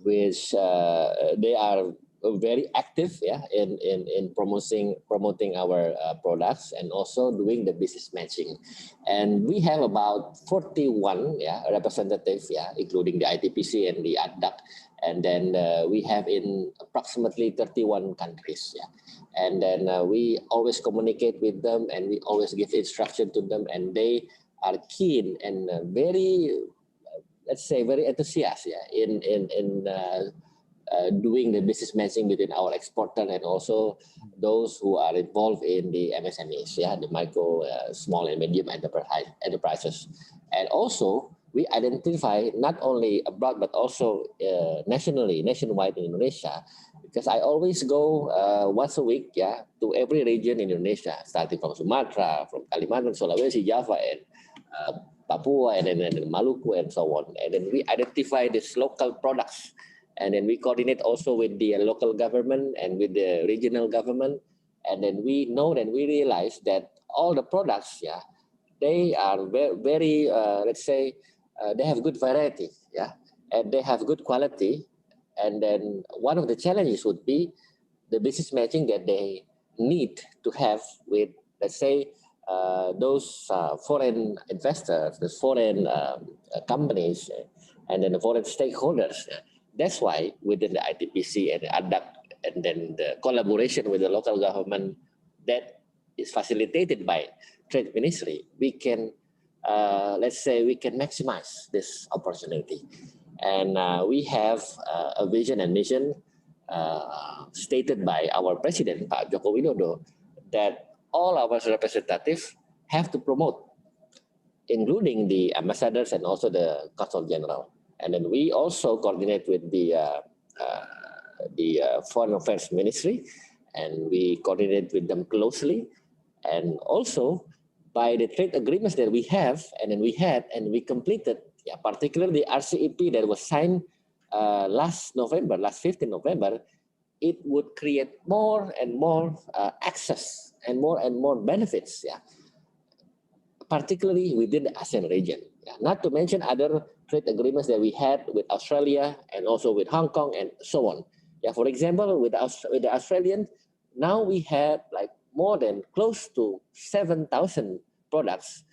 which they are very active in promoting our products and also doing the business matching. And we have about 41 representatives, including the ITPC and the ADDAC. And then we have in approximately 31 countries. And then we always communicate with them, and we always give instruction to them, and they are keen and very, let's say, very enthusiastic in doing the business matching between our exporter and also those who are involved in the MSMEs, the micro, small and medium enterprises. And also, we identify not only abroad but also nationwide in Indonesia, because I always go once a week, to every region in Indonesia, starting from Sumatra, from Kalimantan, Sulawesi, Java, and Papua, and then Maluku, and so on. And then we identify these local products and then we coordinate also with the local government and with the regional government, and then we know and we realize that all the products, yeah, they are very let's say they have good variety, yeah, and they have good quality, and then one of the challenges would be the business matching that they need to have with, let's say, those foreign investors, the foreign companies, and then the foreign stakeholders. That's why within the ITPC and the ADAC, and then the collaboration with the local government that is facilitated by Trade Ministry, we can, let's say, we can maximize this opportunity. And we have a vision and mission stated by our President, Pak Joko Widodo, that all our representatives have to promote, including the ambassadors and also the Consul General. And then we also coordinate with the Foreign Affairs Ministry, and we coordinate with them closely. And also by the trade agreements that we have, and then we had, and we completed, yeah, particularly the RCEP that was signed last 15 November, it would create more and more access and more benefits, yeah, particularly within the ASEAN region. Yeah. Not to mention other trade agreements that we had with Australia and also with Hong Kong and so on. Yeah, for example, with the Australians, now we have like more than close to 7,000 products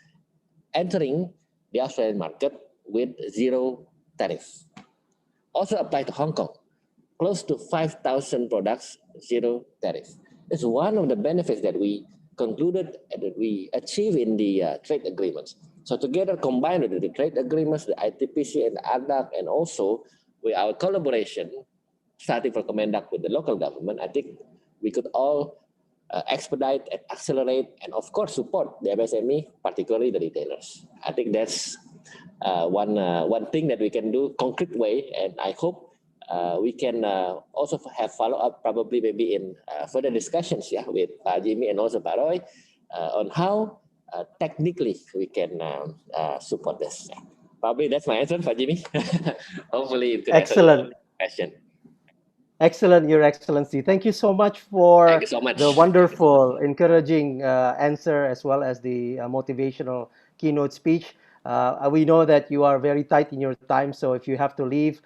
entering the Australian market with zero tariff. Also apply to Hong Kong, close to 5,000 products, zero tariff. It's one of the benefits that we concluded and that we achieved in the trade agreements. So together, combined with the trade agreements, the ITPC and the ADAC, and also with our collaboration, starting from Kemendak with the local government, I think we could all expedite and accelerate, and of course support the MSME, particularly the retailers. I think that's one thing that we can do concrete way, and I hope we can also have follow up, probably maybe in further discussions, yeah, with Pak Jimmy and also Pak Roy on how technically we can support this. Yeah. Probably that's my answer, Pak Jimmy. Hopefully it could Excellent. answer the question. Excellent, Your Excellency. Thank you so much for Thank you so much. the wonderful, encouraging answer, as well as the motivational keynote speech. We know that you are very tight in your time, so if you have to leave,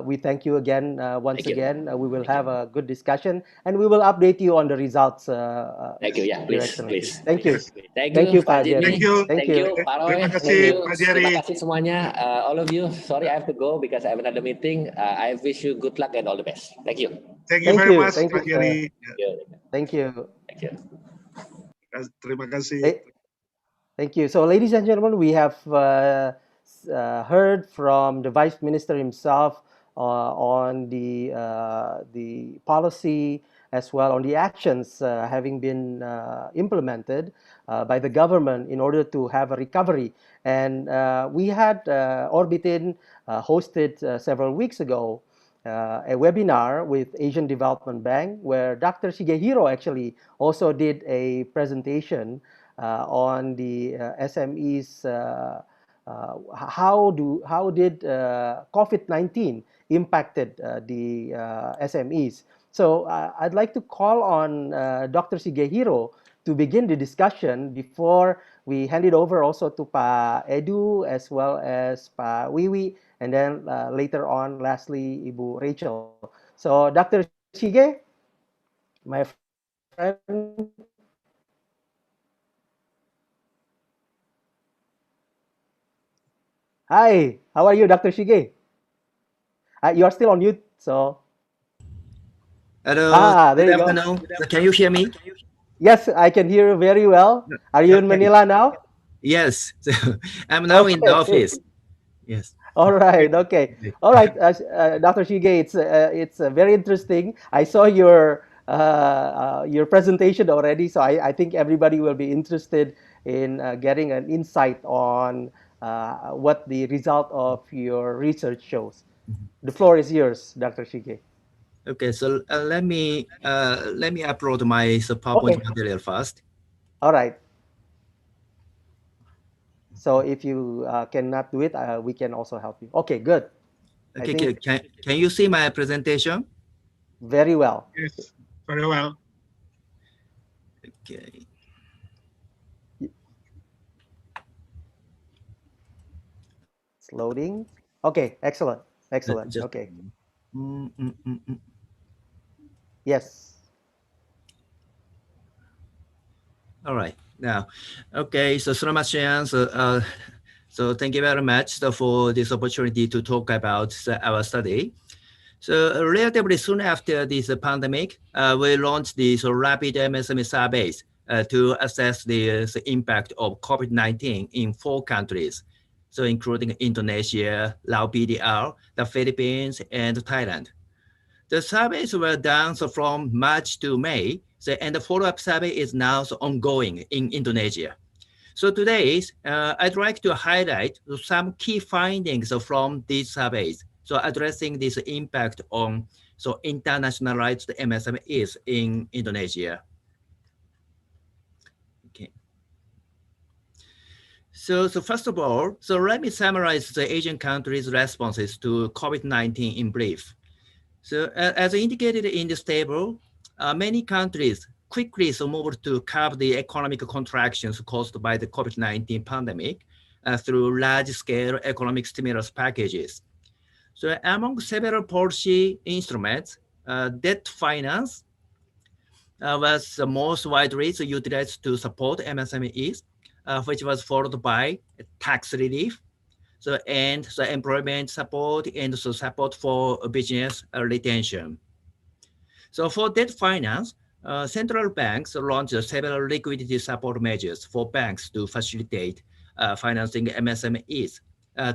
we thank you again. Once Thank you. again, we will have a good discussion, and we will update you on the results. Thank you. Yeah, Your please, Excellency. please. Thank you. Thank Thank you, you, Pak Pak Jimmy. Jerry. Thank you, Pak Roy. Terima Thank kasih, you. Pak Jerry. Terima kasih semuanya. All of you. Sorry, I have to go because I have another meeting. I wish you good luck and all the best. Thank you. Thank you Thank very you. much, Thank you, Pak Jerry. Thank you. Thank you. Thank you. Terima kasih. Thank you. So, ladies and gentlemen, we have heard from the Vice Minister himself on the policy, as well on the actions having been implemented by the government in order to have a recovery. And we had Orbitin hosted several weeks ago a webinar with Asian Development Bank, where Dr. Shigehiro actually also did a presentation on the SMEs. How did COVID-19 impacted the SMEs? So I'd like to call on Dr. Shigehiro to begin the discussion before we hand it over also to Pa Edu as well as Pa Wiwi, and then later on, lastly, Ibu Rachel. So Dr. Shige, my friend. Hi, how are you, Dr. Shige? You are still on mute, so. Hello, There good you go. afternoon. Can you hear me? Yes, I can hear you very well. Are you in Okay. Manila now? Yes, so I'm now in the office. Yes. All right. Okay. All right, Dr. Shige, it's very interesting. I saw your presentation already, so I think everybody will be interested in getting an insight on what the result of your research shows. The floor is yours, Dr. Shige. Okay, so let me upload my PowerPoint Okay. material first. All right. So if you cannot do it, we can also help you. Okay, good. I Okay, think can you see my presentation? very well. Yes, very well. Okay. It's loading. Okay, excellent. Excellent. Just, Okay. mm, mm, mm, mm. Yes. All right. Now, okay. So selamat siang. So thank you very much for this opportunity to talk about our study. So relatively soon after this pandemic, we launched these rapid MSME surveys to assess the impact of COVID-19 in 4 countries. So including Indonesia, Laos PDR, the Philippines, and Thailand. The surveys were done from March to May, and the follow-up survey is now ongoing in Indonesia. So today, I'd like to highlight some key findings from these surveys. So addressing this impact on internationalized MSMEs in Indonesia. Okay. So first of all, let me summarize the Asian countries' responses to COVID-19 in brief. So as indicated in this table, many countries quickly moved to curb the economic contractions caused by the COVID-19 pandemic through large-scale economic stimulus packages. So among several policy instruments, debt finance was the most widely utilized to support MSMEs, which was followed by tax relief, and employment support and support for business retention. So for debt finance, central banks launched several liquidity support measures for banks to facilitate financing MSMEs,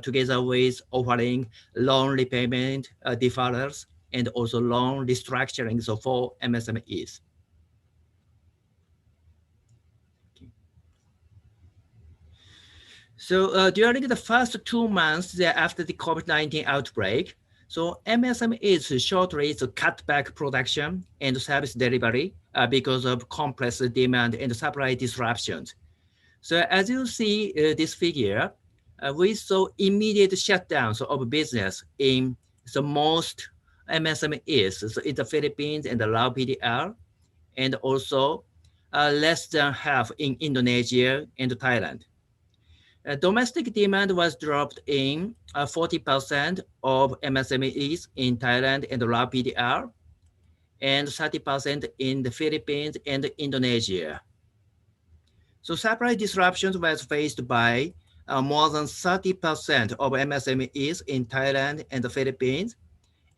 together with offering loan repayment deferrals and also loan restructuring for MSMEs. So during the first 2 months after the COVID-19 outbreak, so MSMEs shortly cut back production and service delivery because of compressed demand and supply disruptions. So as you see this figure, we saw immediate shutdowns of business in most MSMEs in the Philippines and the Laos PDR, and also less than half in Indonesia and Thailand. Domestic demand was dropped in 40% of MSMEs in Thailand and Laos PDR, and 30% in the Philippines and Indonesia. So supply disruptions was faced by more than 30% of MSMEs in Thailand and the Philippines,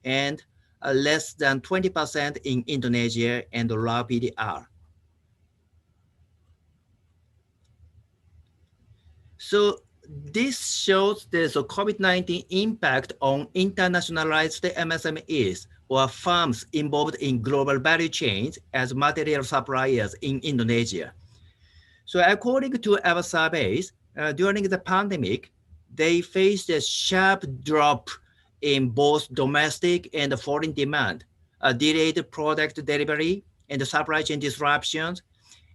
and less than 20% in Indonesia and Laos PDR. So this shows the COVID-19 impact on internationalized MSMEs or firms involved in global value chains as material suppliers in Indonesia. So according to our surveys, during the pandemic, they faced a sharp drop in both domestic and foreign demand, delayed product delivery and supply chain disruptions,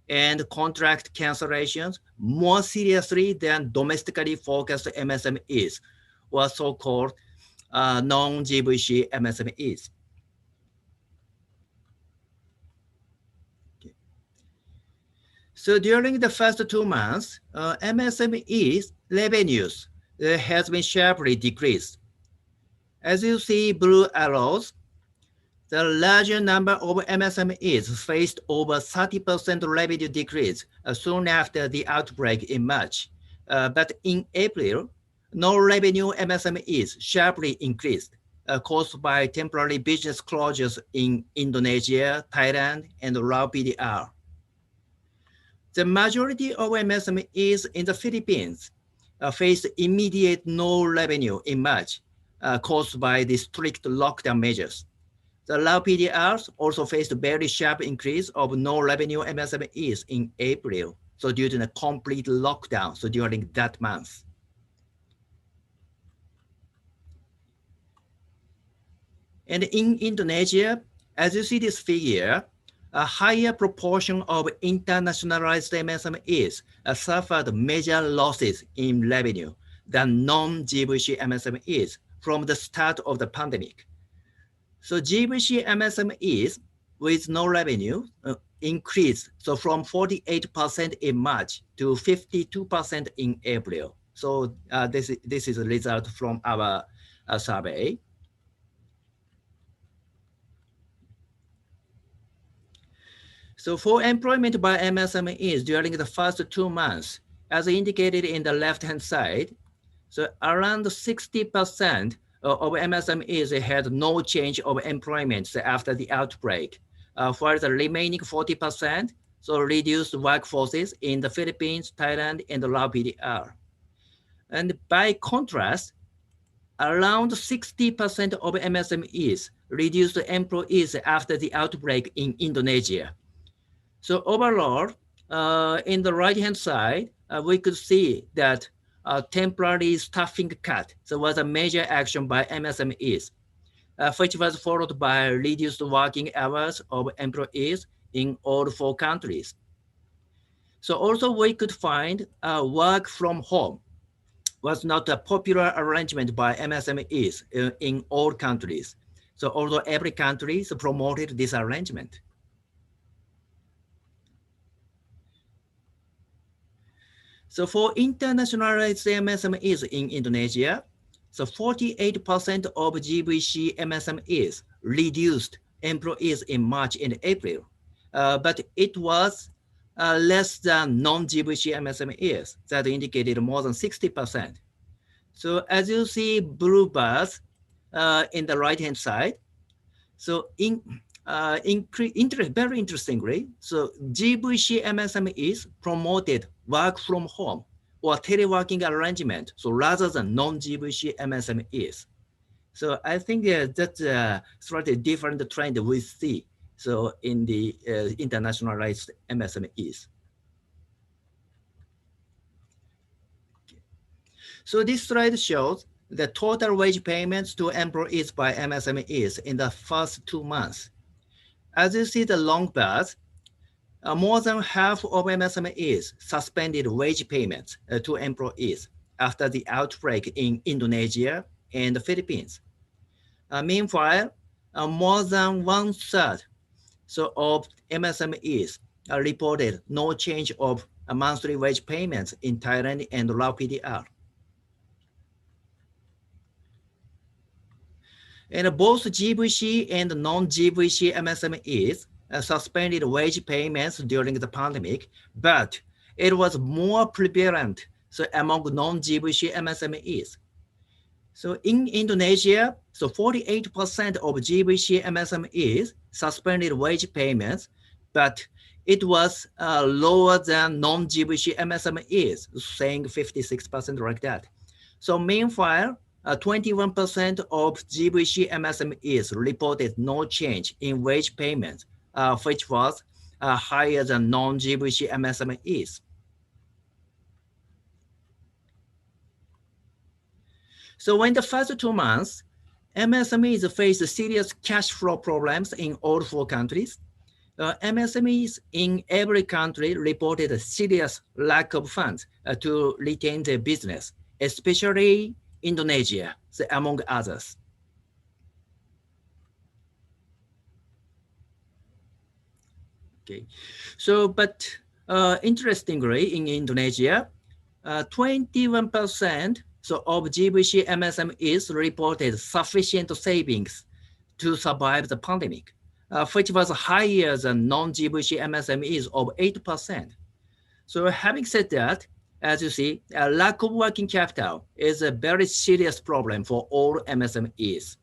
and contract cancellations more seriously than domestically focused MSMEs, or so-called non-GVC MSMEs. Okay. So during the first 2 months, MSMEs revenues has been sharply decreased. As you see blue arrows, the larger number of MSMEs faced over 30% revenue decrease soon after the outbreak in March. But in April, no revenue MSMEs sharply increased, caused by temporary business closures in Indonesia, Thailand, and Laos PDR. The majority of MSMEs in the Philippines faced immediate no revenue in March, caused by the strict lockdown measures. The Laos PDRs also faced a very sharp increase of no revenue MSMEs in April, so due to the complete lockdown, so during that month. And in Indonesia, as you see this figure, a higher proportion of internationalized MSMEs suffered major losses in revenue than non-GVC MSMEs, from the start of the pandemic. So GVC MSMEs with no revenue increased from 48% in March to 52% in April. So this is a result from our survey. So for employment by MSMEs during the first 2 months, as indicated in the left-hand side, so around 60% of MSMEs had no change of employment after the outbreak. For the remaining 40%, so reduced workforces in the Philippines, Thailand, and Lao PDR. And by contrast, around 60% of MSMEs reduced employees after the outbreak in Indonesia. So overall, in the right-hand side, we could see that temporary staffing cut was a major action by MSMEs, which was followed by reduced working hours of employees in all 4 countries. So also we could find work from home was not a popular arrangement by MSMEs in all countries. So although every country promoted this arrangement. So for internationalized MSMEs in Indonesia, so 48% of GVC MSMEs reduced employees in March and April, but it was less than non-GVC MSMEs that indicated more than 60%. So as you see blue bars in the right-hand side, so very interestingly, so GVC MSMEs promoted work from home or teleworking arrangement, so rather than non-GVC MSMEs. So I think that's a slightly different trend we see so in the internationalized MSMEs. So this slide shows the total wage payments to employees by MSMEs in the first 2 months. As you see the long bars, more than half of MSMEs suspended wage payments to employees after the outbreak in Indonesia and the Philippines. Meanwhile, more than 1/3 of MSMEs reported no change of monthly wage payments in Thailand and Lao PDR. And both GVC and non-GVC MSMEs suspended wage payments during the pandemic, but it was more prevalent among non-GVC MSMEs. So in Indonesia, 48% of GVC MSMEs suspended wage payments, but it was lower than non-GVC MSMEs, saying 56% like that. So meanwhile, 21% of GVC MSMEs reported no change in wage payments, which was higher than non-GVC MSMEs. So in the first 2 months, MSMEs faced serious cash flow problems in all 4 countries. MSMEs in every country reported a serious lack of funds to retain their business, especially Indonesia, among others. Okay, so but interestingly, in Indonesia, 21% of GVC MSMEs reported sufficient savings to survive the pandemic, which was higher than non-GVC MSMEs of 8%. So having said that, as you see, a lack of working capital is a very serious problem for all MSMEs.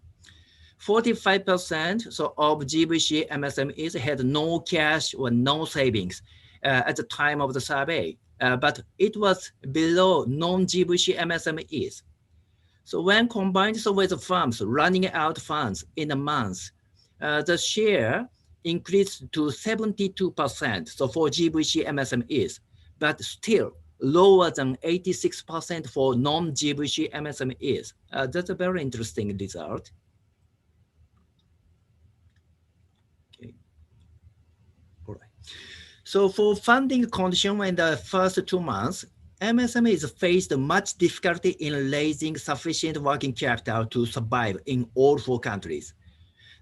45% of GVC MSMEs had no cash or no savings at the time of the survey, but it was below non-GVC MSMEs. So when combined with firms running out funds in a month, the share increased to 72%, so for GVC MSMEs, but still lower than 86% for non-GVC MSMEs. That's a very interesting result. Okay. All right. So for funding condition in the first 2 months, MSMEs faced much difficulty in raising sufficient working capital to survive in all 4 countries.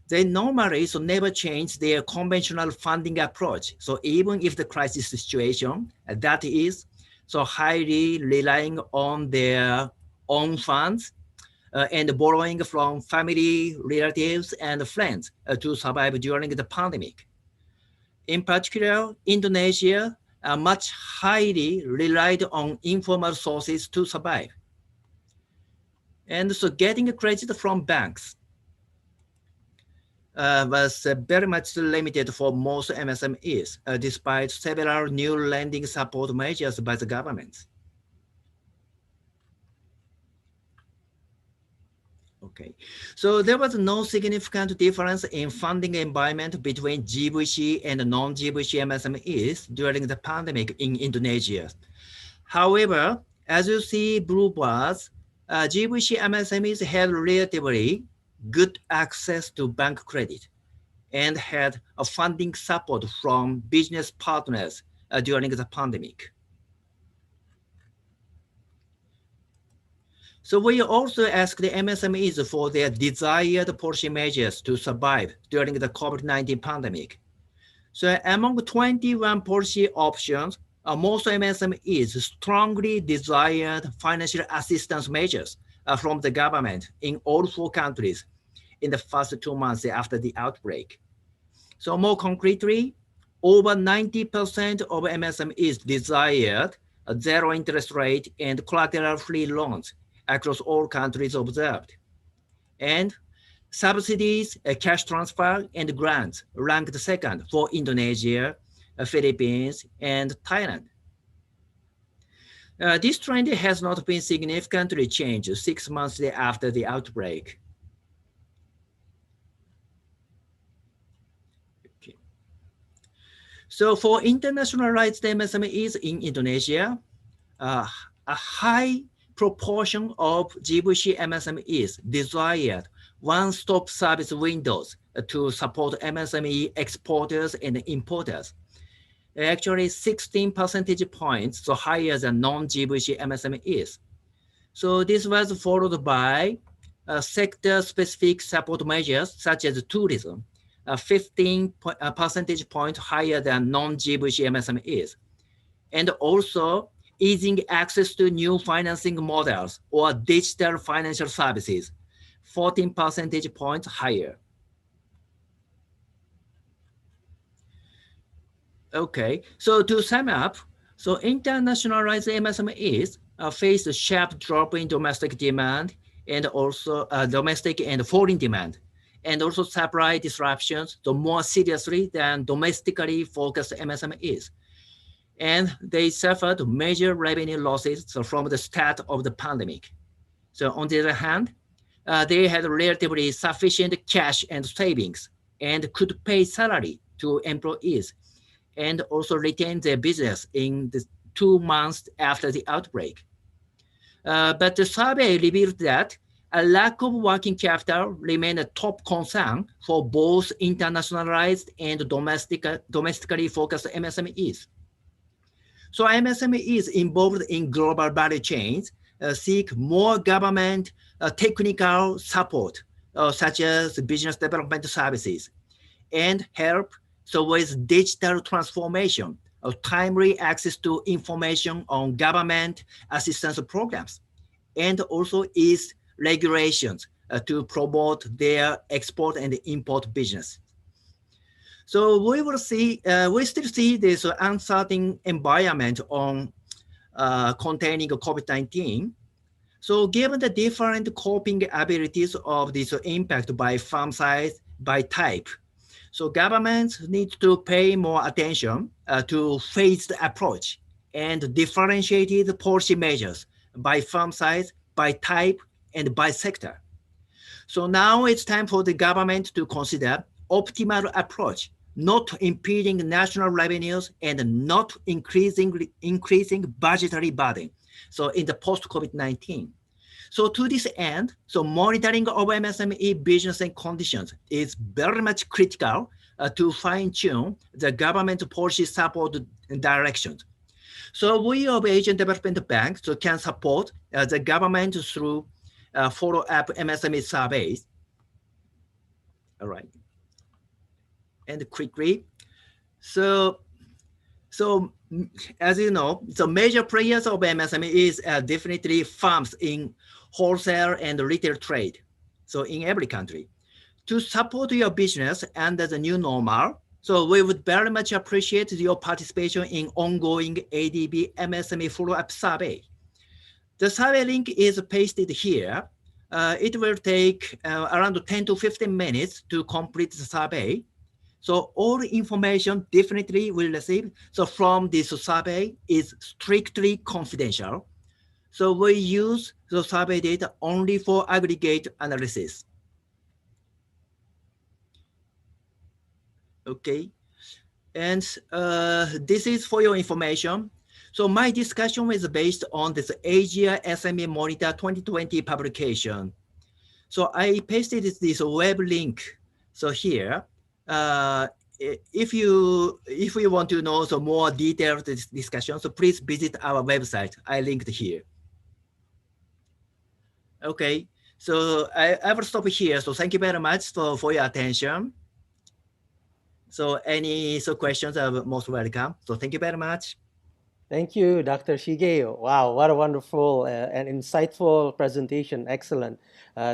They normally never change their conventional funding approach. So even if the crisis situation, that is, highly relying on their own funds and borrowing from family, relatives, and friends to survive during the pandemic. In particular, Indonesia much highly relied on informal sources to survive. And so getting credit from banks was very much limited for most MSMEs, despite several new lending support measures by the government. Okay, so there was no significant difference in funding environment between GVC and non-GVC MSMEs during the pandemic in Indonesia. However, as you see blue bars, GVC MSMEs had relatively good access to bank credit and had a funding support from business partners during the pandemic. So we also asked the MSMEs for their desired policy measures to survive during the COVID-19 pandemic. So among 21 policy options, most MSMEs strongly desired financial assistance measures from the government in all 4 countries in the first 2 months after the outbreak. So more concretely, over 90% of MSMEs desired a zero interest rate and collateral-free loans across all countries observed. And subsidies, cash transfer, and grants ranked second for Indonesia, Philippines, and Thailand. This trend has not been significantly changed 6 months after the outbreak. Okay. So for internationalized MSMEs in Indonesia, a high proportion of GVC MSMEs desired one-stop service windows to support MSME exporters and importers. Actually 16 percentage points higher than non-GVC MSMEs. So this was followed by sector-specific support measures such as tourism, 15 percentage points higher than non-GVC MSMEs. And also easing access to new financing models or digital financial services, 14 percentage points higher. Okay, so to sum up, so internationalized MSMEs face a sharp drop in domestic demand and also domestic and foreign demand, and also supply disruptions more seriously than domestically focused MSMEs. And they suffered major revenue losses from the start of the pandemic. So on the other hand, they had relatively sufficient cash and savings and could pay salary to employees and also retain their business in the 2 months after the outbreak. But the survey revealed that a lack of working capital remained a top concern for both internationalized and domestically focused MSMEs. So MSMEs involved in global value chains seek more government technical support, such as business development services, and help with digital transformation, timely access to information on government assistance programs, and also ease regulations to promote their export and import business. So we will see, we still see this uncertain environment on containing COVID-19. So given the different coping abilities of this impact by firm size, by type, so governments need to pay more attention to phased approach and differentiated policy measures by firm size, by type, and by sector. So now it's time for the government to consider optimal approach, not impeding national revenues and not increasing budgetary burden. So in the post-COVID-19. So to this end, so monitoring of MSME business and conditions is very much critical to fine-tune the government policy support directions. So we of Asian Development Bank can support the government through follow-up MSME surveys. All right. And quickly, so as you know, the major players of MSME is definitely firms in wholesale and retail trade. So in every country, to support your business under the new normal, so we would very much appreciate your participation in ongoing ADB MSME follow-up survey. The survey link is pasted here. It will take around 10 to 15 minutes to complete the survey. So all information definitely will receive. So from this survey is strictly confidential. So we use the survey data only for aggregate analysis. Okay, and this is for your information. So my discussion is based on this Asia SME Monitor 2020 publication. So I pasted this web link. So here, if you want to know some more detailed discussion, so please visit our website. I linked here. Okay, so I will stop here. So thank you very much for your attention. So any questions are most welcome. So thank you very much. Thank you, Dr. Shige. Wow, what a wonderful and insightful presentation. Excellent.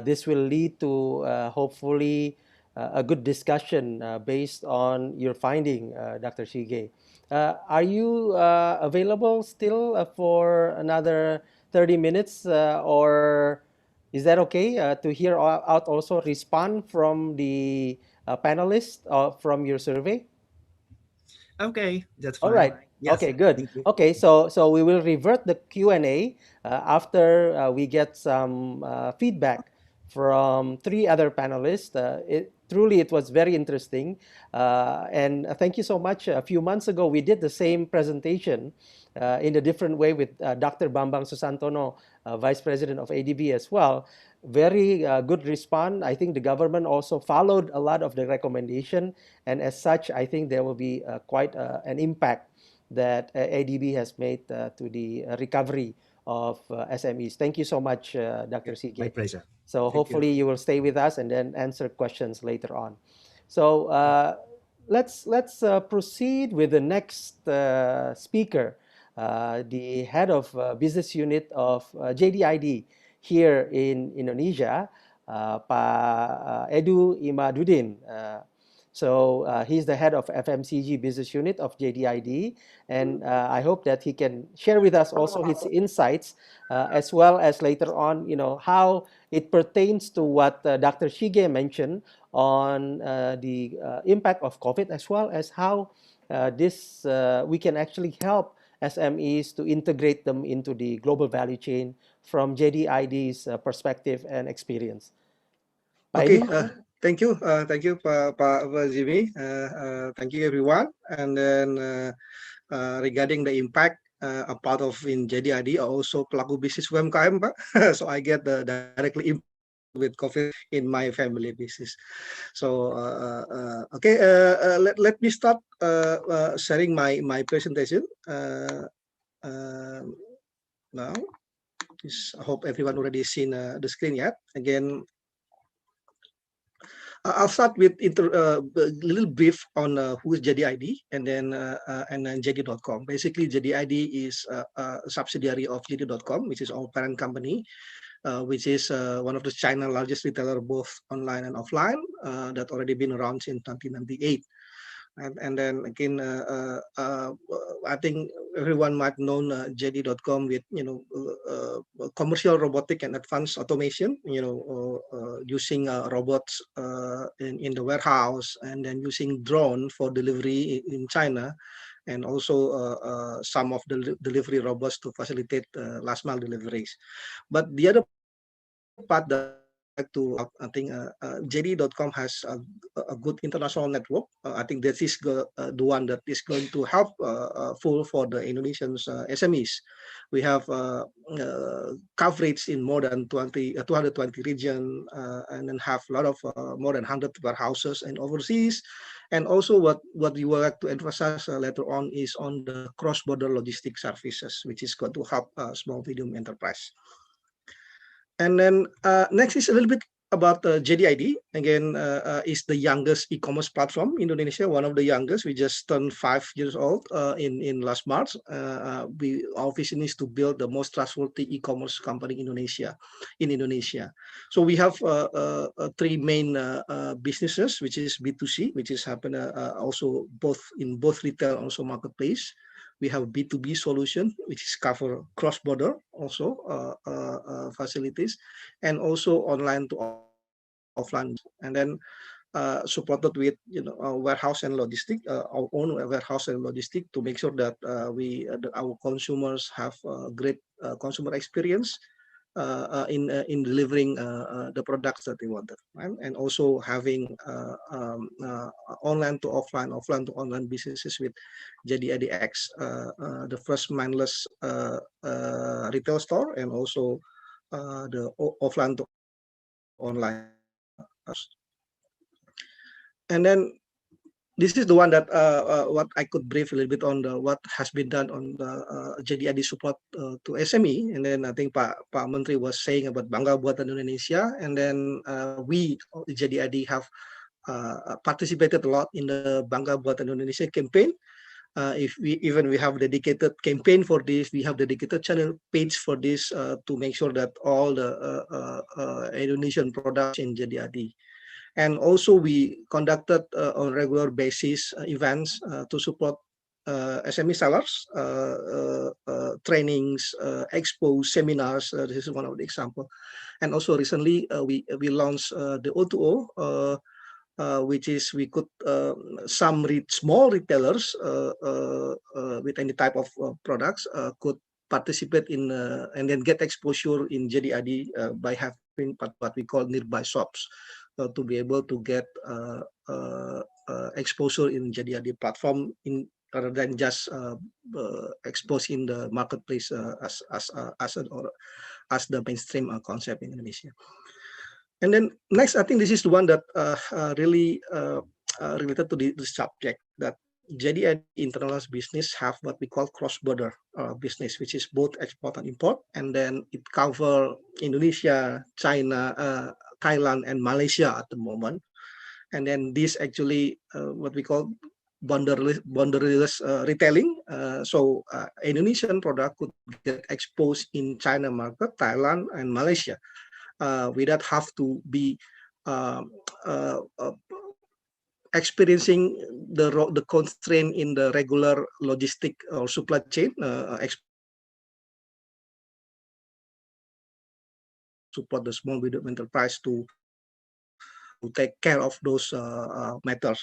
This will lead to hopefully a good discussion based on your finding, Dr. Shige. Are you available still for another 30 minutes or is that okay to hear out also respond from the panelists from your survey? Okay, that's fine. All right. Yes. Okay, good. Okay, so we will revert the Q&A after we get some feedback from 3 other panelists. Truly, it was very interesting. And thank you so much. A few months ago, we did the same presentation in a different way with Dr. Bambang Susantono, Vice President of ADB as well. Very good response. I think the government also followed a lot of the recommendation. And as such, I think there will be quite an impact that ADB has made to the recovery of SMEs. Thank you so much, Dr. Sige. My pleasure. So hopefully you will stay with us and then answer questions later on. So let's proceed with the next speaker, the head of business unit of JDID here in Indonesia, Pak Edu Imaduddin. So he's the head of FMCG business unit of JDID, and I hope that he can share with us also his insights, as well as later on, how it pertains to what Dr. Shige mentioned on the impact of COVID, as well as how we can actually help SMEs to integrate them into the global value chain from JDID's perspective and experience. Okay, thank you, Pak Jimmy. Thank you, everyone. And then regarding the impact, a part of in JDID, also pelaku bisnis UMKM, Pak. So I get the directly impact with COVID in my family business. So okay, let me start sharing my presentation now. I hope everyone already seen the screen yet. Again, I'll start with a little brief on who is JDID and then JD.com. Basically, JDID is a subsidiary of JD.com, which is our parent company, which is one of the China's largest retailer, both online and offline, that already been around since 1998. And then again, I think everyone might know JD.com with commercial robotic and advanced automation. Using robots in the warehouse, and then using drone for delivery in China, and also some of the delivery robots to facilitate last mile deliveries. But the other part that I think JD.com has a good international network. I think that is the one that is going to help full for the Indonesian SMEs. We have coverage in more than 220 regions, and then have a lot of more than 100 warehouses and overseas, And also what we would like to emphasize later on is on the cross-border logistic services, which is going to help small medium enterprise. And then next is a little bit about JDID. Again, is the youngest e-commerce platform in Indonesia, one of the youngest. We just turned 5 years old in last March. Our vision is to build the most trustworthy e-commerce company in Indonesia. So we have 3 main businesses, which is B2C, which is happen also in both retail and also marketplace. We have B2B solution, which is cover cross-border also facilities, and also online to offline, and then supported with warehouse and logistic, our own warehouse and logistic, to make sure that our consumers have great consumer experience in delivering the products that they wanted, right? And also having online to offline to online businesses with JDIDX, the first mindless retail store, and also the offline to online. And then this is the one that what I could brief a little bit on what has been done on the JDID support to SME. And then I think Pak Menteri was saying about Bangga Buatan Indonesia. And then we, JDID, have participated a lot in the Bangga Buatan Indonesia campaign. If we have dedicated campaign for this, we have dedicated channel page for this to make sure that all the Indonesian products in JDID. And also we conducted on regular basis events to support SME sellers, trainings, expos, seminars. This is one of the example. And also recently we launched the O2O, which is we could some small retailers with any type of products could participate in and then get exposure in JDID by having what we call nearby shops. To be able to get exposure in JDID platform rather than just expose in the marketplace as the mainstream concept in Indonesia. And then next, I think this is the one that really related to this subject, that JDID internal business have what we call cross-border business, which is both export and import, and then it cover Indonesia, China, Thailand, and Malaysia at the moment. And then this actually what we call borderless retailing. So Indonesian product could get exposed in China market, Thailand, and Malaysia without have to be experiencing the constraint in the regular logistic or supply chain support the small medium enterprise to take care of those matters.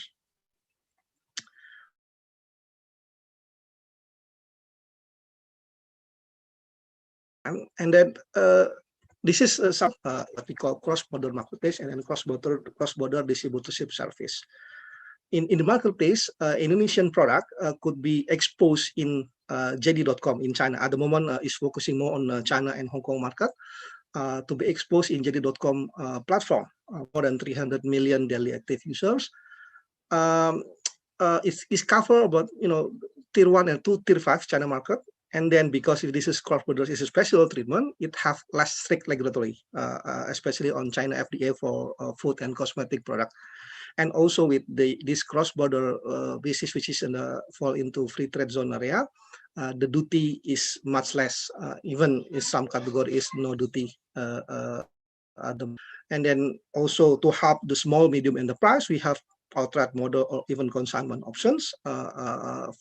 And then this is some what we call cross-border marketplace and then cross-border distributorship service. In the marketplace, Indonesian product could be exposed in JD.com in China. At the moment, is focusing more on China and Hong Kong market. To be exposed in JD.com platform, more than 300 million daily active users. It's cover about tier 1 and 2, tier 5 China market. And then because if this is cross-border, is a special treatment, it have less strict regulatory, especially on China FDA for food and cosmetic product. And also with this cross-border basis, which is fall into free trade zone area, the duty is much less. Even in some categories, no duty. And then also to help the small medium enterprise, we have outright model or even consignment options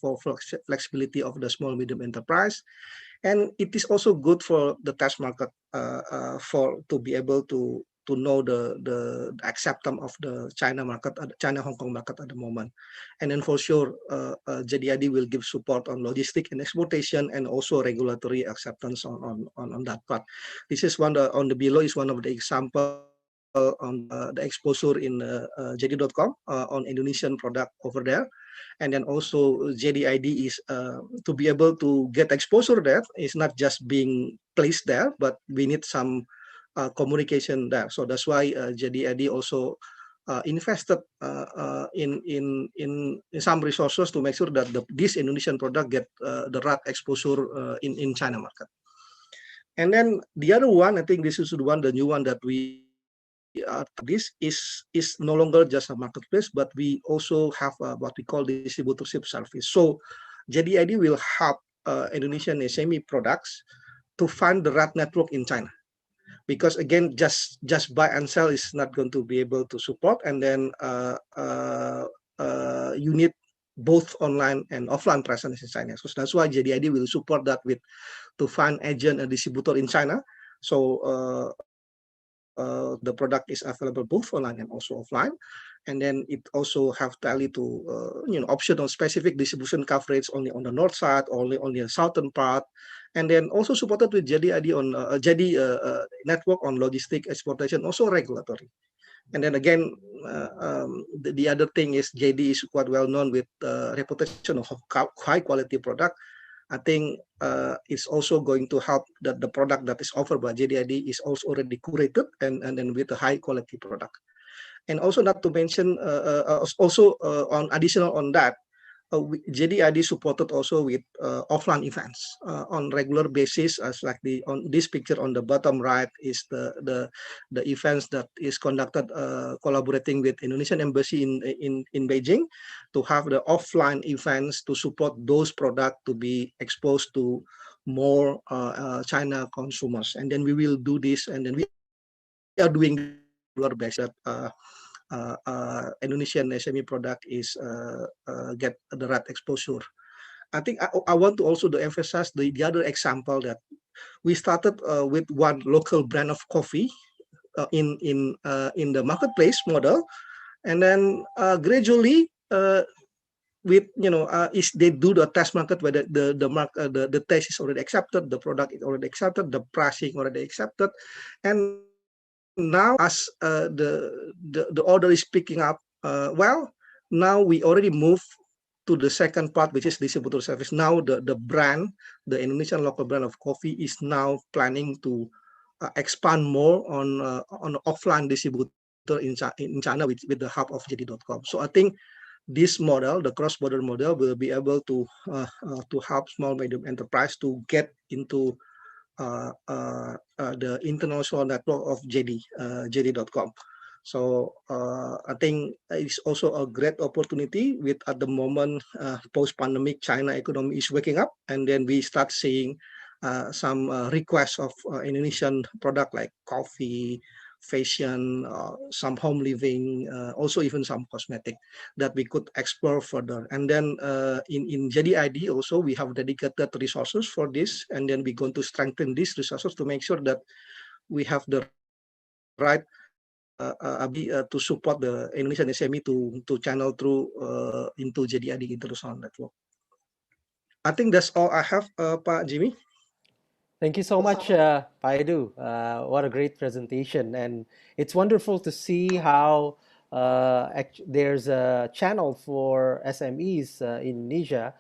for flexibility of the small medium enterprise. And it is also good for the test market to be able to know the acceptance of the China market, China Hong Kong market at the moment. And then for sure, JDID will give support on logistic and exportation and also regulatory acceptance on that part. This is on the below is one of the example on the exposure in JD.com on Indonesian product over there. And then also JDID is to be able to get exposure there is not just being placed there, but we need some communication there. So that's why JDID also invested in some resources to make sure that this Indonesian product get the right exposure in China market. And then the other one, I think this is the new one that we this is no longer just a marketplace, but we also have what we call distributorship service. So JDID will help Indonesian SME products to find the right network in China. Because again, just buy and sell is not going to be able to support, and then you need both online and offline presence in China. So that's why JDID will support that with to find agent and distributor in China. So the product is available both online and also offline, and then it also have tally to optional specific distribution coverage only on the north side, only on the southern part, and then also supported with JDID on JD network on logistic exportation, also regulatory. And then again, the other thing is JD is quite well known with reputation of high quality product. I think it's also going to help that the product that is offered by JDID is also already curated and then with a high quality product. And also not to mention also on additional on that, JDID supported also with offline events on regular basis, as like on this picture on the bottom right is the events that is conducted collaborating with Indonesian Embassy in Beijing to have the offline events to support those products to be exposed to more China consumers. And then we will do this, and then we are doing regular basis Indonesian SME product is get the right exposure. I think I want to also emphasize the other example that we started with one local brand of coffee in the marketplace model, and then gradually with is they do the test market whether the taste is already accepted, the product is already accepted, the pricing already accepted, and now as the order is picking up well, now we already move to the second part, which is distributor service. Now the brand, the Indonesian local brand of coffee, is now planning to expand more on offline distributor in China with the help of JD.com. So I think this model, the cross-border model, will be able to help small medium enterprise to get into the international network of JD.com. So I think it's also a great opportunity with at the moment post-pandemic China economy is waking up, and then we start seeing some requests of Indonesian product like coffee, fashion, some home living, also even some cosmetic that we could explore further. And then in JDID also we have dedicated resources for this, and then we're going to strengthen these resources to make sure that we have the right to support the Indonesian SME to channel through into JDID international network. I think that's all I have, Pak Jimmy. Thank you so much, Pak Edu. What a great presentation. And it's wonderful to see how there's a channel for SMEs in Indonesia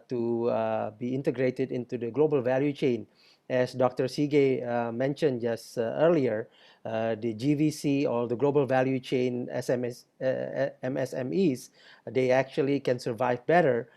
to be integrated into the global value chain. As Dr. Sige mentioned just earlier, the GVC or the global value chain MSMEs, they actually can survive better.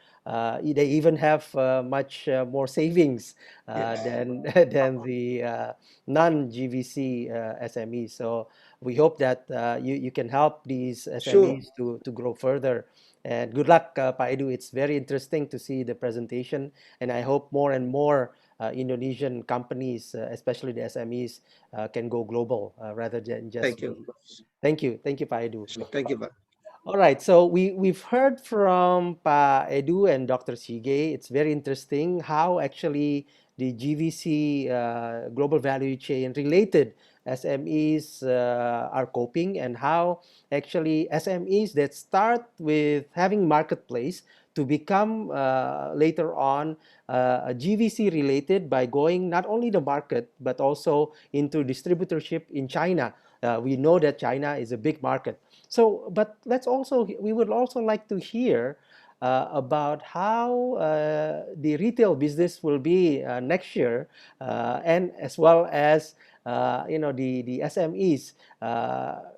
They even have much more savings than the non-GVC SMEs. So we hope that you can help these SMEs to grow further. And good luck, Pak Edu. It's very interesting to see the presentation, and I hope more and more Indonesian companies, especially the SMEs, can go global rather than just. Thank you. Thank you, Pak Edu. Thank you, Pak. All right, so we've heard from Pa Edu and Dr. Sige. It's very interesting how actually the GVC global value chain related SMEs are coping, and how actually SMEs that start with having marketplace to become later on a GVC related by going not only the market but also into distributorship in China. We know that China is a big market. So, but we would also like to hear about how the retail business will be next year, and as well as the SMEs.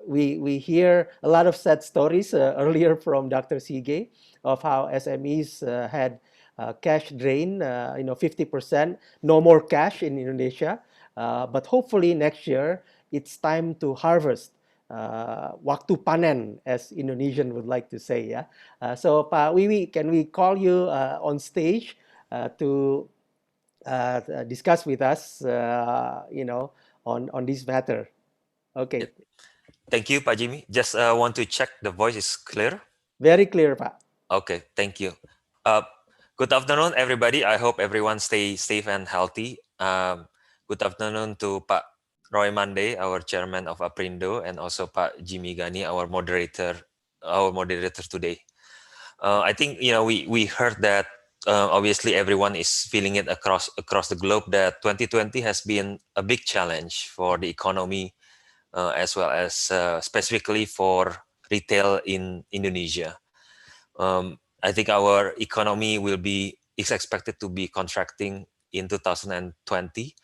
We hear a lot of sad stories earlier from Dr. Sige of how SMEs had cash drain, 50%, no more cash in Indonesia. But hopefully next year, it's time to harvest. Waktu panen, as Indonesian would like to say. Yeah. So Pak Wiwi, can we call you on stage to discuss with us, on this matter? Okay. Thank you, Pak Jimmy. Just want to check the voice is clear. Very clear, Pak. Okay, thank you. Good afternoon, everybody. I hope everyone stay safe and healthy. Good afternoon to Pak Roy Mande, our chairman of APRINDO, and also Pak Jimmy Gani, our moderator today. I think we heard that obviously everyone is feeling it across the globe that 2020 has been a big challenge for the economy, as well as specifically for retail in Indonesia. I think our economy is expected to be contracting in 2020,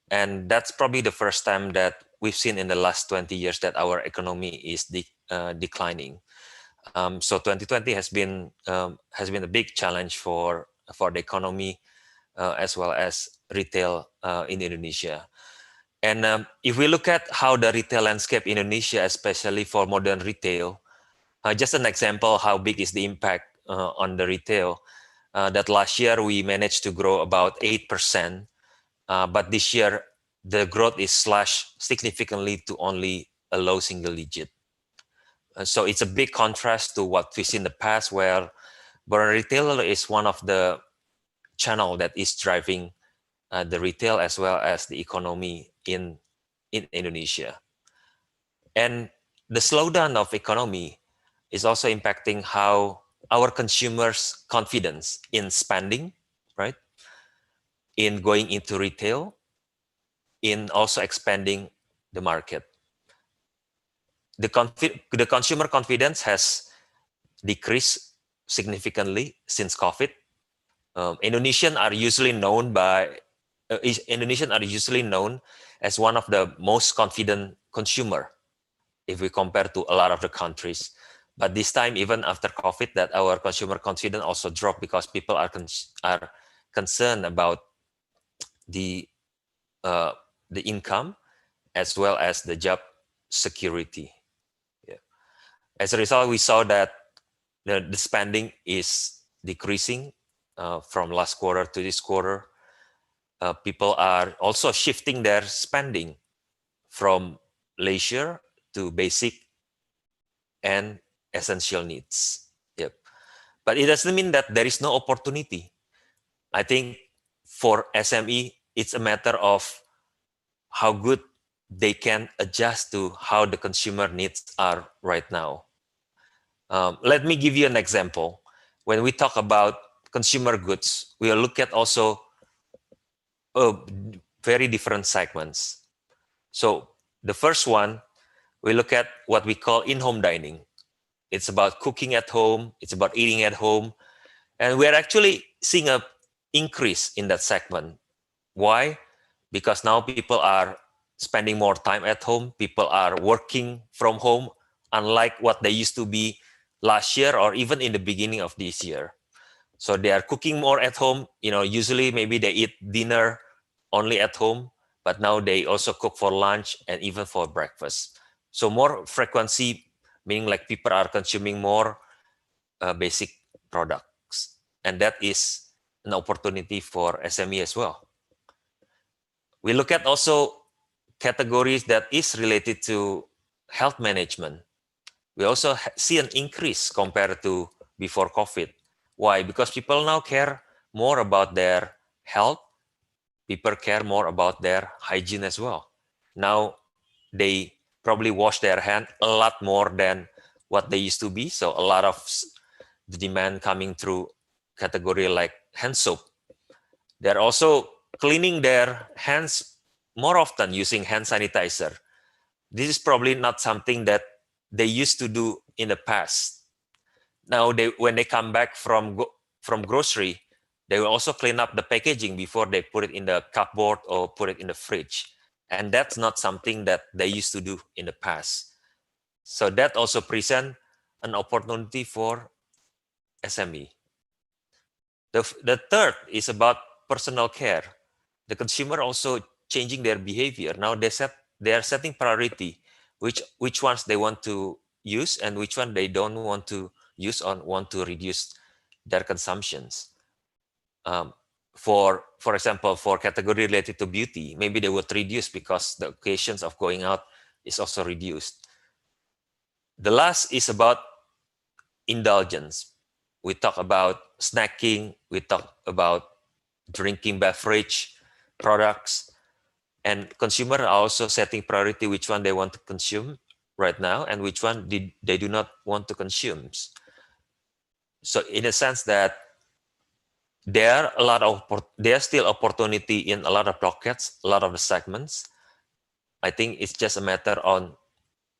and that's probably the first time that we've seen in the last 20 years that our economy is declining. So 2020 has been a big challenge for the economy, as well as retail in Indonesia. And if we look at how the retail landscape in Indonesia, especially for modern retail, just an example how big is the impact on the retail, that last year we managed to grow about 8%, but this year the growth is slashed significantly to only a low single digit. So it's a big contrast to what we've seen in the past, where retailer is one of the channel that is driving the retail as well as the economy in Indonesia. And the slowdown of economy is also impacting how our consumers' confidence in spending, right? In going into retail, in also expanding the market. The consumer confidence has decreased significantly since COVID. Indonesians are usually known as one of the most confident consumer if we compare to a lot of the countries. But this time, even after COVID, that our consumer confidence also dropped because people are concerned about the income as well as the job security. Yeah. As a result, we saw that the spending is decreasing from last quarter to this quarter. People are also shifting their spending from leisure to basic and essential needs. Yep. But it doesn't mean that there is no opportunity. I think for SME, it's a matter of how good they can adjust to how the consumer needs are right now. Let me give you an example. When we talk about consumer goods, we will look at also very different segments. So the first one, we look at what we call in-home dining. It's about cooking at home, it's about eating at home, and we're actually seeing an increase in that segment. Why? Because now people are spending more time at home, people are working from home, unlike what they used to be last year or even in the beginning of this year. So they are cooking more at home. Usually maybe they eat dinner only at home, but now they also cook for lunch and even for breakfast. So more frequency, meaning like people are consuming more basic products. And that is an opportunity for SME as well. We look at also categories that is related to health management. We also see an increase compared to before COVID. Why? Because people now care more about their health. People care more about their hygiene as well. Now they probably wash their hand a lot more than what they used to be. So a lot of the demand coming through category like hand soap. They're also cleaning their hands more often using hand sanitizer. This is probably not something that they used to do in the past. Now, when they come back from grocery, they will also clean up the packaging before they put it in the cupboard or put it in the fridge. And that's not something that they used to do in the past. So that also present an opportunity for SME. The third is about personal care. The consumer also changing their behavior. Now they are setting priority, which ones they want to use and which one they don't want to use or want to reduce their consumptions. For example, for category related to beauty, maybe they would reduce because the occasions of going out is also reduced. The last is about indulgence. We talk about snacking, we talk about drinking beverage products, and consumer are also setting priority which one they want to consume right now and which one they do not want to consume. So in a sense that there are still opportunity in a lot of pockets, a lot of the segments. I think it's just a matter on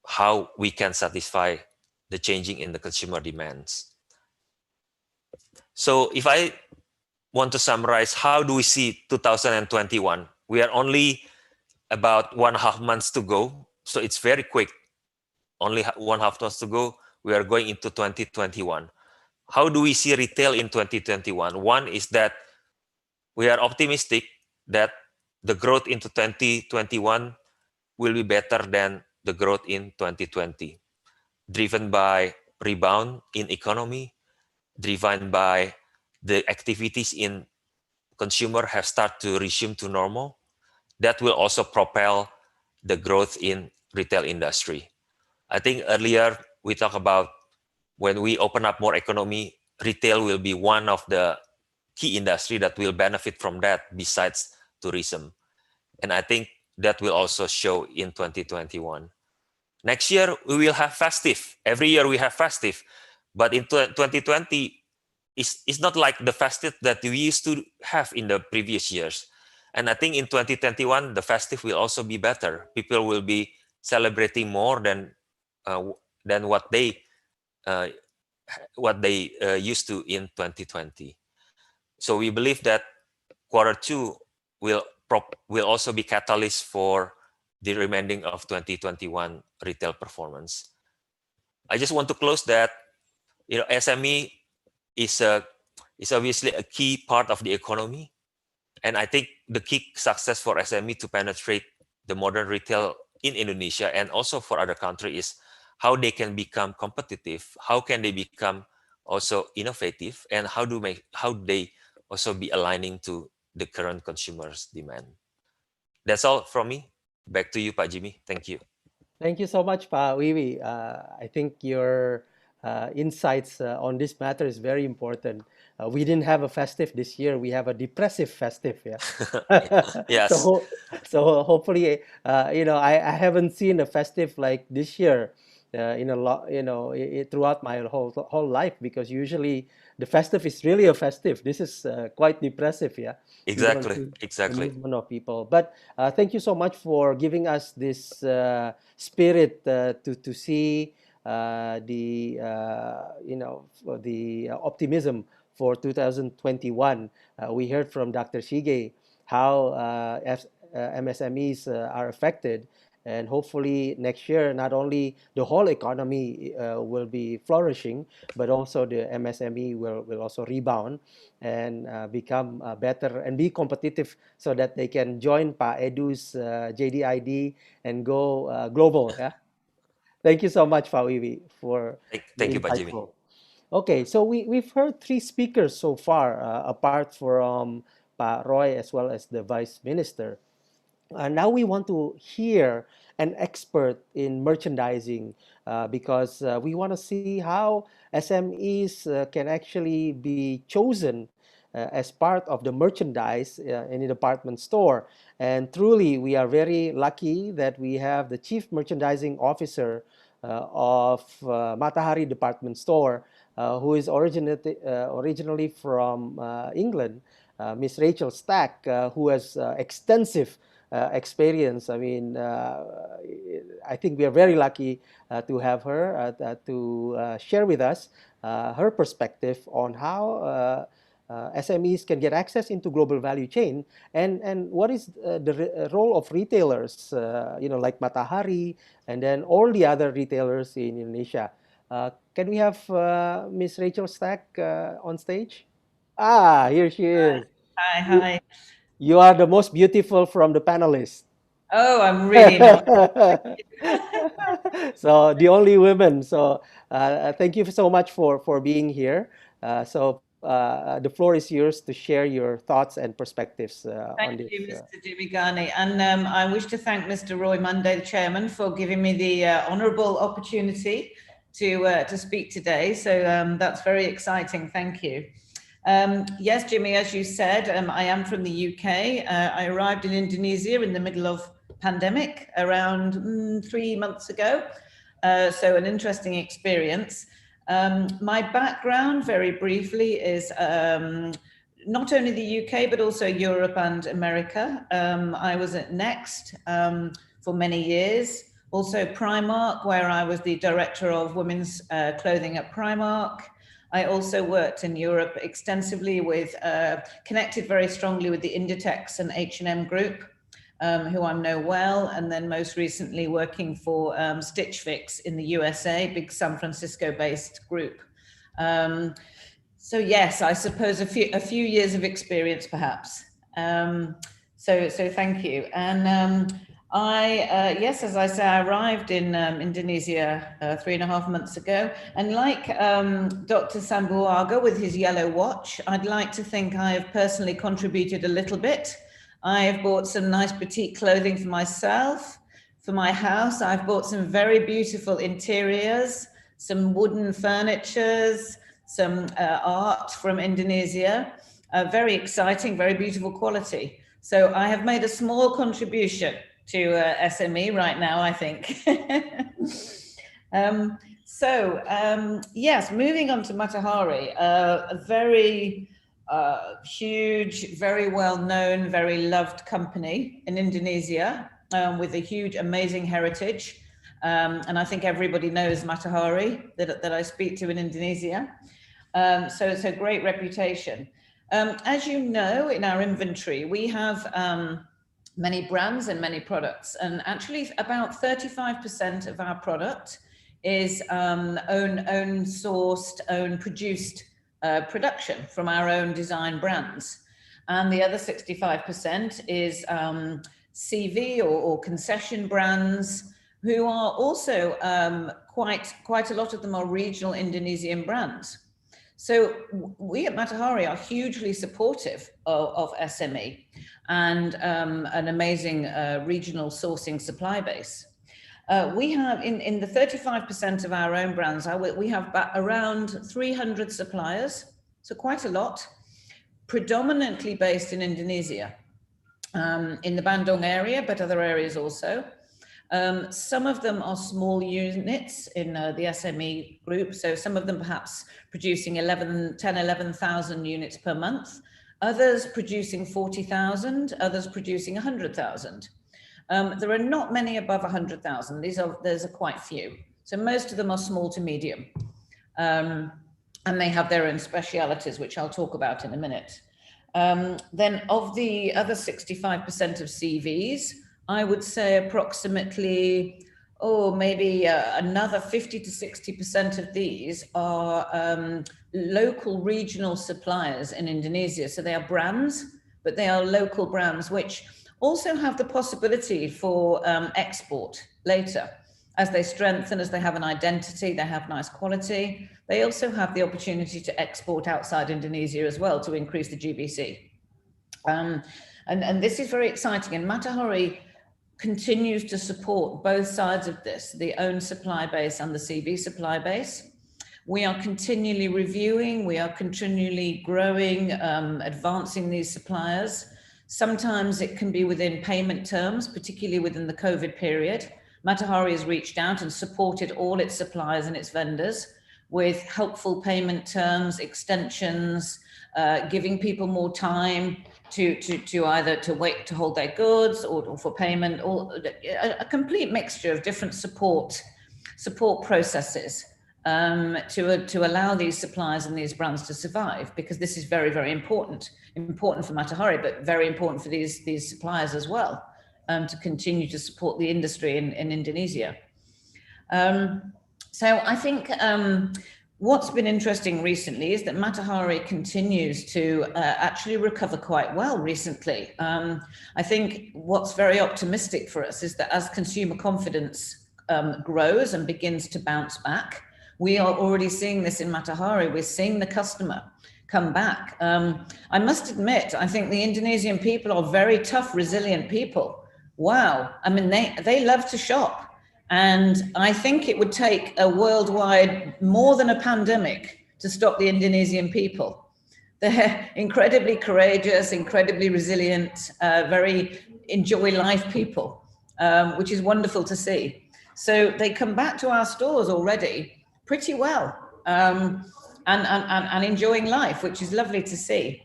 how we can satisfy the changing in the consumer demands. So if I want to summarize, how do we see 2021? We are only about 1.5 months to go, so it's very quick. Only 1.5 months to go. We are going into 2021. How do we see retail in 2021? One is that we are optimistic that the growth into 2021 will be better than the growth in 2020, driven by rebound in economy, driven by the activities in consumer have started to resume to normal. That will also propel the growth in retail industry. I think earlier we talked about when we open up more economy, retail will be one of the key industry that will benefit from that besides tourism. And I think that will also show in 2021. Next year, we will have festive. Every year we have festive. But in 2020, it's not like the festive that we used to have in the previous years. And I think in 2021, the festive will also be better. People will be celebrating more than what they used to in 2020. So we believe that Q2 will also be catalyst for the remaining of 2021 retail performance. I just want to close that SME is obviously a key part of the economy, and I think the key success for SME to penetrate the modern retail in Indonesia and also for other countries is how they can become competitive, how can they become also innovative, and how they also be aligning to the current consumers' demand. That's all from me. Back to you, Pak Jimmy. Thank you. Thank you so much, Pa Wiwi. I think your insights on this matter is very important. We didn't have a festive this year. We have a depressive festive, yeah. Yes. So hopefully, I haven't seen a festive like this year in a lot, throughout my whole life, because usually the festive is really a festive. This is quite depressive, yeah. Exactly. The Exactly. movement of people. But thank you so much for giving us this spirit to see the optimism for 2021. We heard from Dr. Shige how MSMEs are affected, and hopefully next year not only the whole economy will be flourishing, but also the MSME will also rebound and become better and be competitive, so that they can join Pa Edu's JDID and go global. Yeah. Thank you so much, Pa Wiwi, for Thank the you, Pak Jimmy. insightful. Okay, so we've heard three speakers so far, apart from Pa Roy as well as the Vice Minister. Now we want to hear an expert in merchandising, because we want to see how SMEs can actually be chosen as part of the merchandise in a department store. And truly, we are very lucky that we have the Chief Merchandising Officer of Matahari Department Store, who is originally from England, Miss Rachel Stack, who has extensive experience. I mean, I think we are very lucky to have her to share with us her perspective on how SMEs can get access into global value chain, and what is the role of retailers, like Matahari and then all the other retailers in Indonesia. Can we have Miss Rachel Stack on stage? Ah, here she is. Hi. You are the most beautiful from the panelists. Oh, I'm really not. So the only women. So thank you so much for being here. The floor is yours to share your thoughts and perspectives on this. Thank you, Mr. Jimmy Ghani. And I wish to thank Mr. Roy Monday, the chairman, for giving me the honorable opportunity to speak today. So that's very exciting. Thank you. Yes, Jimmy, as you said, I am from the UK. I arrived in Indonesia in the middle of pandemic around 3 months ago. So an interesting experience. My background, very briefly, is not only the UK, but also Europe and America. I was at Next for many years. Also Primark, where I was the director of women's clothing at Primark. I also worked in Europe extensively with, connected very strongly with the Inditex and H&M group, who I know well, and then most recently working for Stitch Fix in the USA, big San Francisco-based group. So yes, I suppose a few years of experience, perhaps. So thank you. And yes, as I say, I arrived in Indonesia 3.5 months ago. And like Dr. Sambuaga with his yellow watch, I'd like to think I have personally contributed a little bit. I have bought some nice boutique clothing for myself, for my house. I've bought some very beautiful interiors, some wooden furnitures, some art from Indonesia. Very exciting, very beautiful quality. So I have made a small contribution to SME right now, I think. Yes, moving on to Matahari, a very huge, very well-known, very loved company in Indonesia with a huge, amazing heritage. And I think everybody knows Matahari that I speak to in Indonesia. So it's a great reputation. As you know, in our inventory, we have many brands and many products. And actually about 35% of our product is own sourced, own produced production from our own design brands. And the other 65% is CV or concession brands, who are also quite a lot of them are regional Indonesian brands. So we at Matahari are hugely supportive of SME and an amazing regional sourcing supply base. We have in the 35% of our own brands, we have around 300 suppliers, so quite a lot, predominantly based in Indonesia, in the Bandung area, but other areas also. Some of them are small units in the SME group. So some of them perhaps producing 11,000 units per month, others producing 40,000, others producing 100,000. There are not many above 100,000. There's quite few. So most of them are small to medium. And they have their own specialities, which I'll talk about in a minute. Then of the other 65% of CVs, I would say approximately, maybe another 50 to 60% of these are local regional suppliers in Indonesia. So they are brands, but they are local brands, which also have the possibility for export later. As they strengthen, as they have an identity, they have nice quality. They also have the opportunity to export outside Indonesia as well to increase the GBC. And this is very exciting. And Matahari continues to support both sides of this, the own supply base and the CV supply base. We are continually reviewing, we are continually growing, advancing these suppliers. Sometimes it can be within payment terms, particularly within the COVID period. Matahari has reached out and supported all its suppliers and its vendors with helpful payment terms, extensions, giving people more time to either to wait to hold their goods or for payment, or a complete mixture of different support processes to allow these suppliers and these brands to survive, because this is very, very important for Matahari, but very important for these suppliers as well, to continue to support the industry in Indonesia. So I think what's been interesting recently is that Matahari continues to actually recover quite well recently. I think what's very optimistic for us is that as consumer confidence grows and begins to bounce back, we are already seeing this in Matahari. We're seeing the customer come back. I must admit, I think the Indonesian people are very tough, resilient people. Wow. I mean, they love to shop. And I think it would take a worldwide, more than a pandemic, to stop the Indonesian people. They're incredibly courageous, incredibly resilient, very enjoy life people, which is wonderful to see. So they come back to our stores already pretty well, and enjoying life, which is lovely to see.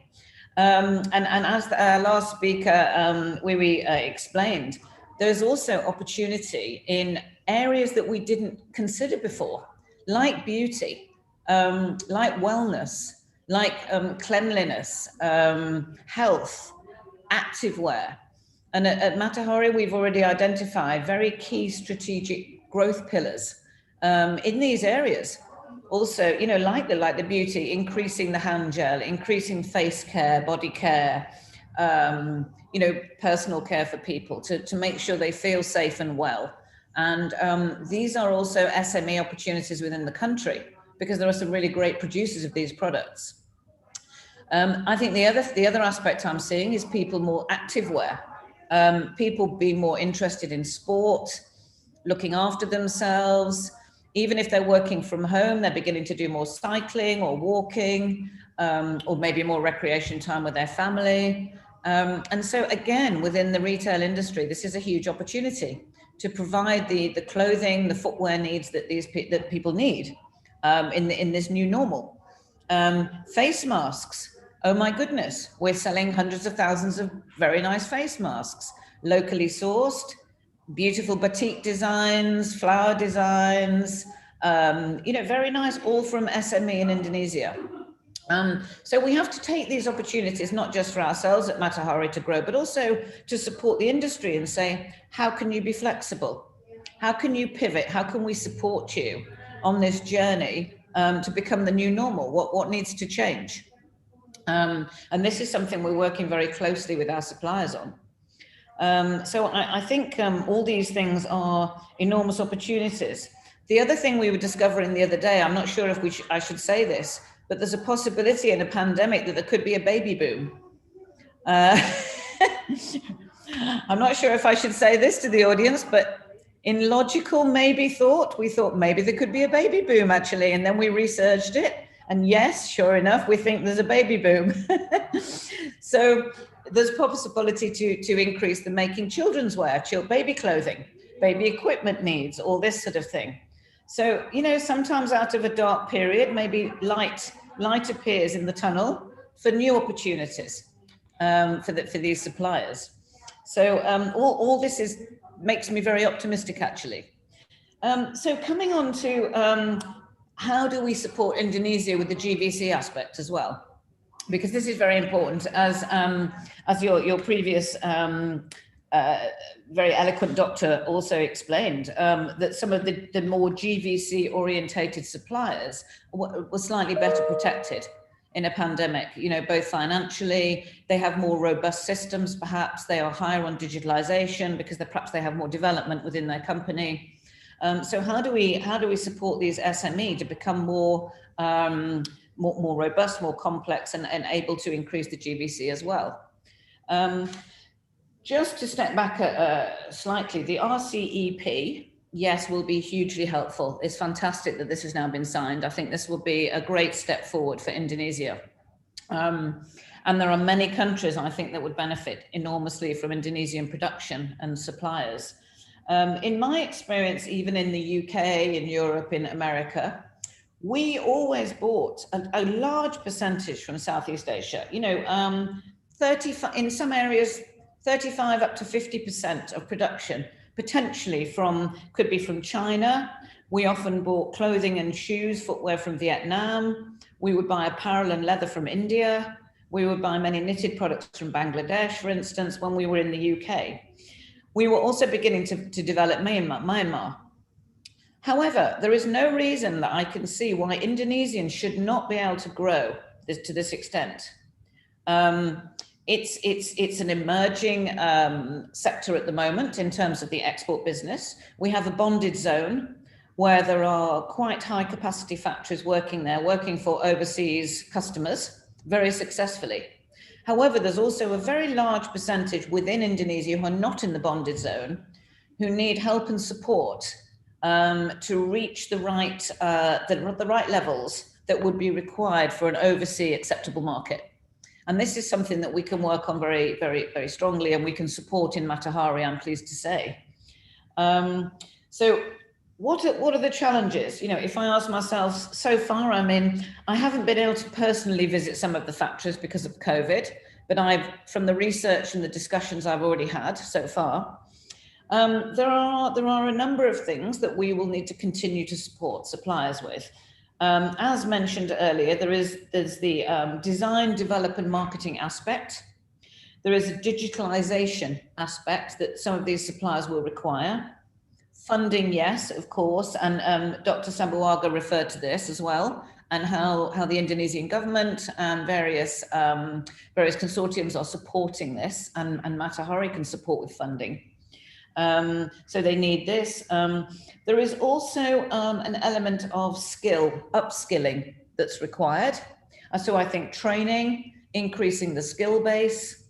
And as our last speaker, we explained, there's also opportunity in areas that we didn't consider before, like beauty, like wellness, like cleanliness, health, activewear. And at Matahari, we've already identified very key strategic growth pillars in these areas. Also, you know, like the beauty, increasing the hand gel, increasing face care, body care, you know, personal care for people to make sure they feel safe and well. And these are also SME opportunities within the country, because there are some really great producers of these products. I think the other aspect I'm seeing is people more activewear, people being more interested in sport, looking after themselves. Even if they're working from home, they're beginning to do more cycling or walking, or maybe more recreation time with their family. And so again, within the retail industry, this is a huge opportunity to provide the clothing, the footwear needs that that people need in this new normal. Face masks. Oh my goodness, we're selling hundreds of thousands of very nice face masks, locally sourced, beautiful batik designs, flower designs, you know, very nice, all from SME in Indonesia. So we have to take these opportunities, not just for ourselves at Matahari to grow, but also to support the industry and say, how can you be flexible? How can you pivot? How can we support you on this journey to become the new normal? What needs to change? And this is something we're working very closely with our suppliers on. So I think all these things are enormous opportunities. The other thing we were discovering the other day, I'm not sure if I should say this, but there's a possibility in a pandemic that there could be a baby boom. I'm not sure if I should say this to the audience, but in logical maybe thought, we thought maybe there could be a baby boom actually, and then we researched it. And yes, sure enough, we think there's a baby boom. So there's possibility to increase the making children's wear, baby clothing, baby equipment needs, all this sort of thing. So, you know, sometimes out of a dark period, maybe light appears in the tunnel for new opportunities for these suppliers. So all this makes me very optimistic, actually. So coming on to how do we support Indonesia with the GVC aspect as well? Because this is very important, as your previous very eloquent doctor also explained, that some of the more GVC orientated suppliers were slightly better protected in a pandemic, you know, both financially, they have more robust systems, perhaps they are higher on digitalization because perhaps they have more development within their company. So how do we support these SME to become more robust, more complex, and able to increase the GVC as well? Just to step back slightly, the RCEP, yes, will be hugely helpful. It's fantastic that this has now been signed. I think this will be a great step forward for Indonesia. And there are many countries, I think, that would benefit enormously from Indonesian production and suppliers. In my experience, even in the UK, in Europe, in America, we always bought a large percentage from Southeast Asia. You know, 35 in some areas, 35 up to 50% of production potentially could be from China, We often bought clothing and shoes, footwear from Vietnam. We would buy apparel and leather from India. We would buy many knitted products from Bangladesh, for instance, when we were in the UK. We were also beginning to develop Myanmar. However, there is no reason that I can see why Indonesians should not be able to grow to this extent. It's an emerging sector at the moment in terms of the export business. We have a bonded zone where there are quite high capacity factories working there, working for overseas customers very successfully. However, there's also a very large percentage within Indonesia who are not in the bonded zone, who need help and support to reach the right levels that would be required for an overseas acceptable market. And this is something that we can work on very, very, very strongly, and we can support in Matahari, I'm pleased to say. So what are the challenges? You know, if I ask myself, so far, I haven't been able to personally visit some of the factories because of COVID, but from the research and the discussions I've already had so far, there are a number of things that we will need to continue to support suppliers with. As mentioned earlier, there's the design, develop and marketing aspect. There is a digitalization aspect that some of these suppliers will require. Funding, yes, of course, and Dr. Sambuaga referred to this as well, and how the Indonesian government and various consortiums are supporting this, and Matahari can support with funding. So they need this. There is also an element of upskilling that's required. So I think training, increasing the skill base,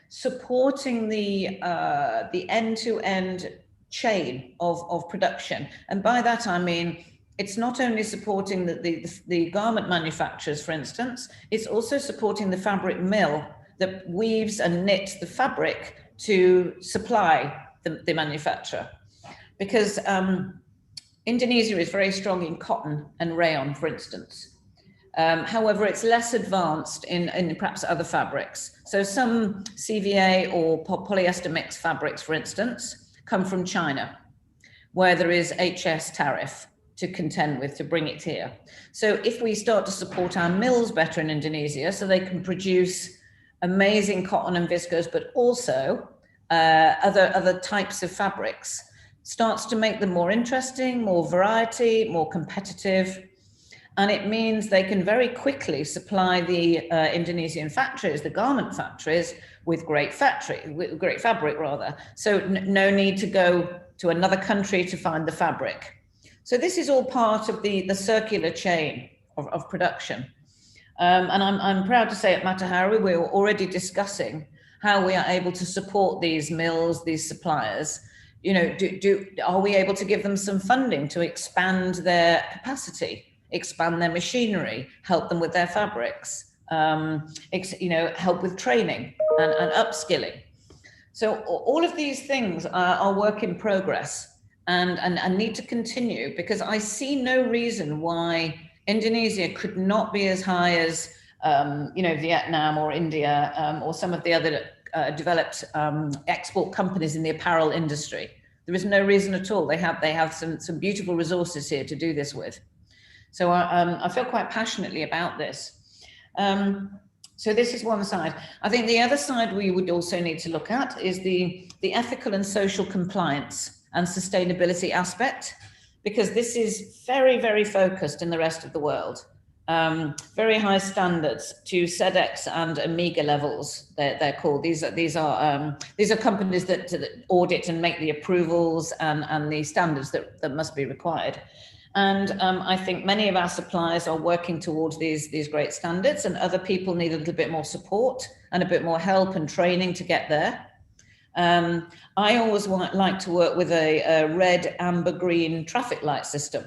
supporting the end-to-end chain of production. And by that, I mean, it's not only supporting the garment manufacturers, for instance, it's also supporting the fabric mill that weaves and knits the fabric to supply the manufacturer. Because Indonesia is very strong in cotton and rayon, for instance. However, it's less advanced in perhaps other fabrics. So some CVA or polyester mixed fabrics, for instance, come from China, where there is HS tariff to contend with to bring it here. So if we start to support our mills better in Indonesia so they can produce amazing cotton and viscose, but also other types of fabrics, starts to make them more interesting, more variety, more competitive. And it means they can very quickly supply the Indonesian factories, the garment factories, with great fabric rather. So no need to go to another country to find the fabric. So this is all part of the circular chain of production. And I'm proud to say at Matahari, we're already discussing how we are able to support these mills, these suppliers. You know, are we able to give them some funding to expand their capacity, expand their machinery, help them with their fabrics, help with training and upskilling. So all of these things are work in progress and need to continue, because I see no reason why Indonesia could not be as high as Vietnam or India or some of the other developed export companies in the apparel industry. There is no reason at all. They have some beautiful resources here to do this with. So I feel quite passionately about this. So this is one side. I think the other side we would also need to look at is the ethical and social compliance and sustainability aspect, because this is very, very focused in the rest of the world. Very high standards to SEDEX and Amiga levels, they're called. These are companies that audit and make the approvals and the standards that must be required. And I think many of our suppliers are working towards these great standards, and other people need a little bit more support and a bit more help and training to get there. I always like to work with a red, amber, green traffic light system.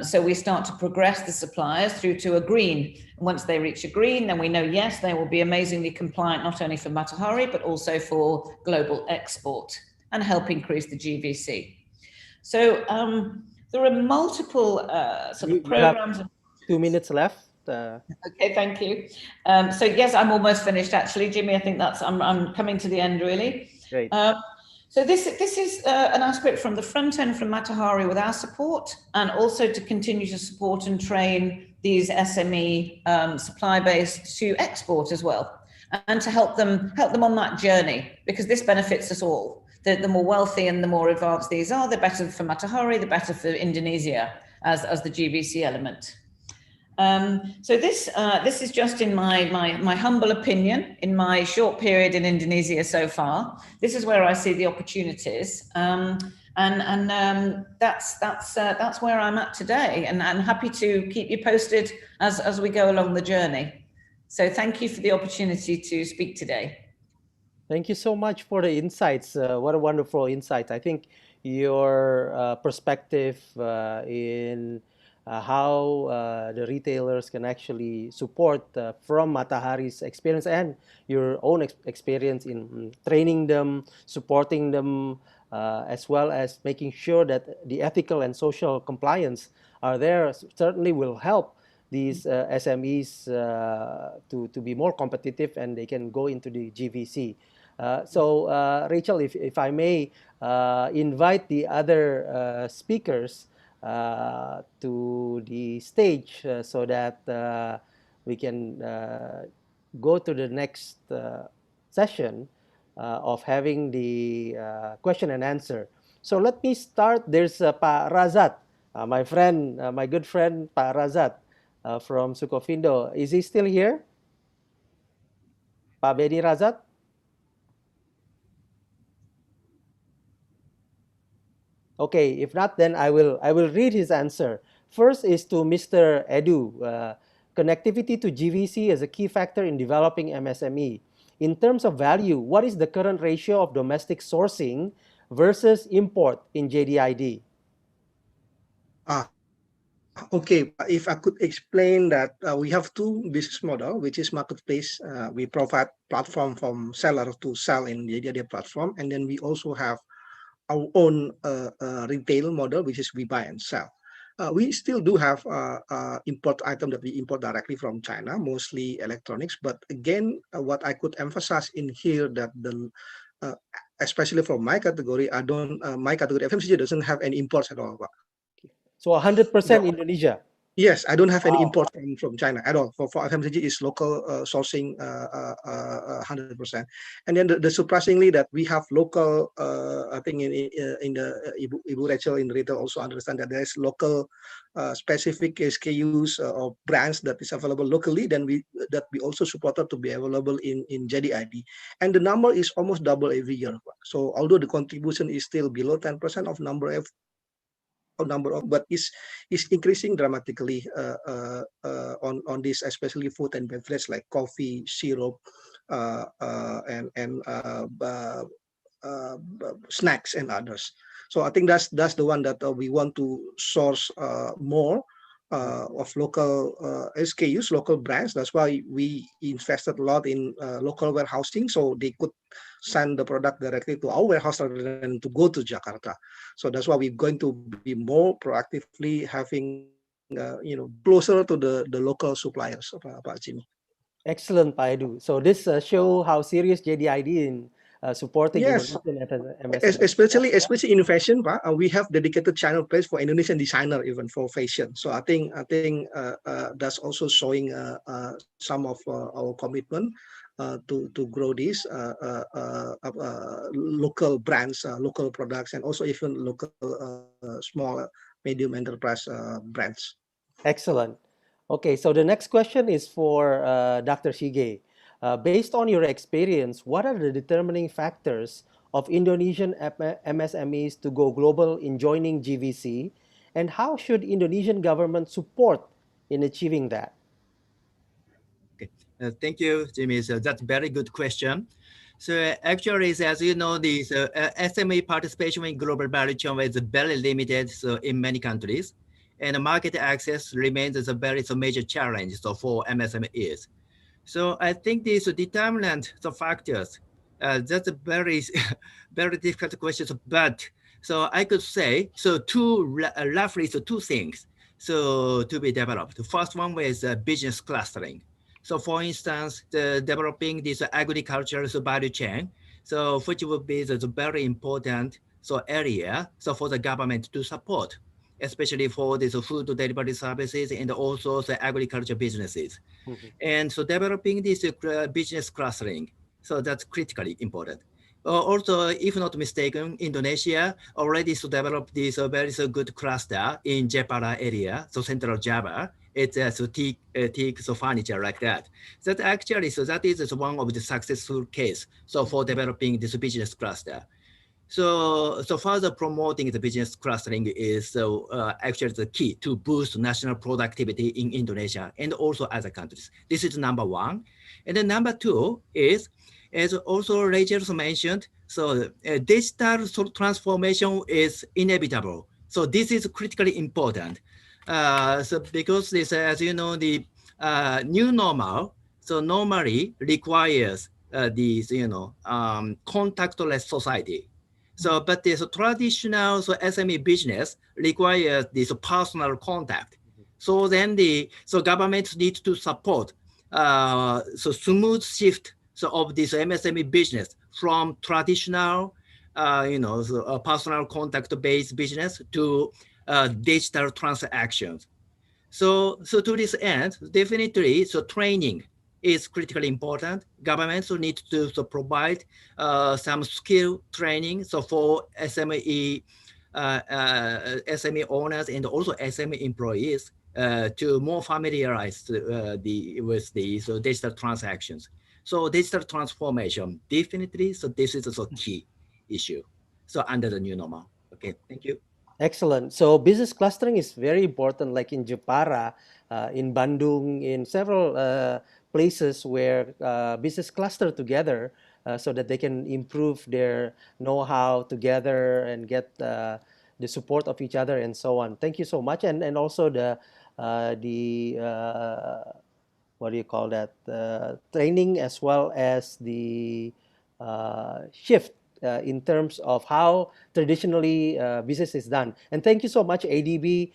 So we start to progress the suppliers through to a green. Once they reach a green, then we know, yes, they will be amazingly compliant, not only for Matahari, but also for global export and help increase the GVC. So there are multiple sort of programs. 2 minutes left. Okay, thank you. So yes, I'm almost finished actually, Jimmy. I think I'm coming to the end really. Great. So this is an aspect from the front end from Matahari with our support, and also to continue to support and train these SME supply base to export as well, and to help them on that journey, because this benefits us all. The more wealthy and the more advanced these are, the better for Matahari, the better for Indonesia as the GBC element. So this is just in my humble opinion, in my short period in Indonesia so far. This is where I see the opportunities, and that's where I'm at today, and I'm happy to keep you posted as we go along the journey. So thank you for the opportunity to speak today. Thank you so much for the insights. What a wonderful insight. I think your perspective in how the retailers can actually support from Matahari's experience and your own experience in training them, supporting them, as well as making sure that the ethical and social compliance are there, certainly will help these SMEs to be more competitive, and they can go into the GVC. So Rachel, if I may invite the other speakers to the stage so that we can go to the next session of having the question and answer. So let me start. There's Pak Razat, my friend, my good friend Pak Razat from Sukovindo. Is he still here? Pak Beni Razat? Okay, if not, then I will read his answer. First is to Mr. Edu. Connectivity to GVC is a key factor in developing MSME. In terms of value, what is the current ratio of domestic sourcing versus import in JDID? Okay, if I could explain that we have two business model, which is marketplace. We provide platform from seller to sell in the JDID platform, and then we also have our own retail model, which is we buy and sell. We still do have import item that we import directly from China, mostly electronics. But again, what I could emphasize in here that the especially for my category, my category FMCG doesn't have any imports at all. So 100% Indonesia. Yes, I don't have any import from China at all. For FMCG is local sourcing 100%. And then the surprisingly that we have local. I think in the Ibu Rachel in retail also understand that there is local specific SKUs or brands that is available locally. Then we also supported to be available in JDID, and the number is almost double every year. So although the contribution is still below 10% of number of, but is increasing dramatically on this, especially food and beverage like coffee, syrup, and snacks and others. So I think that's the one that we want to source more of local SKUs, local brands. That's why we invested a lot in local warehousing, so they could send the product directly to our warehouse rather than to go to Jakarta. So that's why we're going to be more proactively having, closer to the local suppliers, Pak Jimmy. Excellent, Pak Edu. So this show how serious JDID in supporting Indonesian MSME. Especially in fashion, we have dedicated channel place for Indonesian designer even for fashion. So I think that's also showing some of our commitment to grow these local brands, local products, and also even local small medium enterprise brands. Excellent. Okay, so the next question is for Dr. Shige. Based on your experience, what are the determining factors of Indonesian MSMEs to go global in joining GVC, and how should Indonesian government support in achieving that? Okay. Thank you, Jimmy. So that's a very good question. So actually, as you know, the SME participation in global value chain is very limited in many countries, and market access remains a major challenge for MSMEs. So I think these determinant factors, that's a very, very difficult question, but so I could say, roughly two things to be developed. The first one is business clustering. So for instance, developing this agricultural value chain, So which would be the very important area for the government to support, especially for this food delivery services and also the agriculture businesses. And so developing this business clustering, so that's critically important. Also, if not mistaken, Indonesia already developed this very good cluster in Jepara area, so central Java. It's teak, so furniture like that. That actually, so that is one of the successful case. So for developing this business cluster. So further promoting the business clustering is actually the key to boost national productivity in Indonesia and also other countries. This is number one. And then number two is, as also Rachel mentioned, so digital transformation is inevitable. So this is critically important. So because this, as you know, the new normal, so normally requires these, contactless society. So, but this traditional SME business requires this personal contact. So then governments need to support smooth shift of this MSME business from traditional, personal contact-based business to digital transactions. So to this end, definitely, training is critically important. Governments need to provide some skill training for SME owners and also SME employees to more familiarize with the digital transactions. So digital transformation, definitely, so this is a key issue. So under the new normal. Okay, thank you. Excellent. So business clustering is very important, like in Jepara, in Bandung, in several places where business cluster together so that they can improve their know-how together and get the support of each other and so on. Thank you so much. And also the what do you call that? Training as well as the shift in terms of how traditionally business is done. And thank you so much, ADB.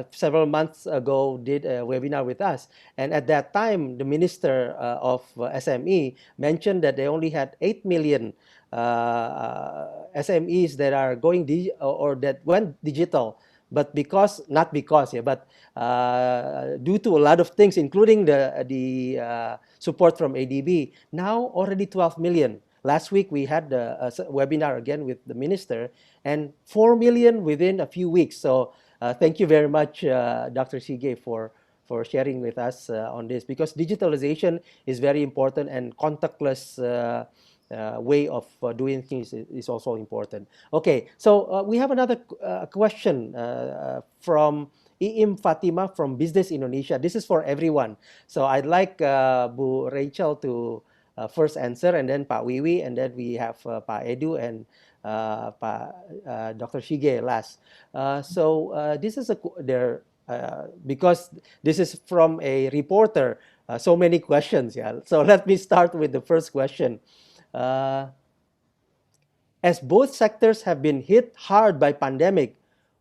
Several months ago did a webinar with us. And at that time, the Minister of SME mentioned that they only had 8 million SMEs that are going or that went digital. But due to a lot of things, including the support from ADB, now already 12 million. Last week, we had a webinar again with the minister, and 4 million within a few weeks. So thank you very much, Dr. Sige, for sharing with us on this, because digitalization is very important, and contactless way of doing things is also important. Okay, so we have another question from Iim Fatima from Business Indonesia. This is for everyone. So I'd like Bu Rachel to first answer, and then Pak Wiwi, and then we have Pak Edu and Dr. Shige last. This is because this is from a reporter, so many questions. Yeah. So let me start with the first question. As both sectors have been hit hard by pandemic,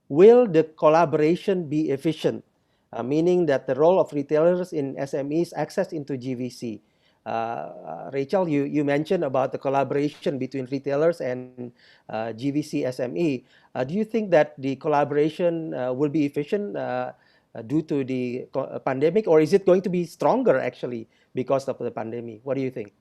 will the collaboration be efficient? Meaning that the role of retailers in SMEs access into GVC. Rachel, you mentioned about the collaboration between retailers and GVC SME. Do you think that the collaboration will be efficient due to the pandemic, or is it going to be stronger actually because of the pandemic? What do you think?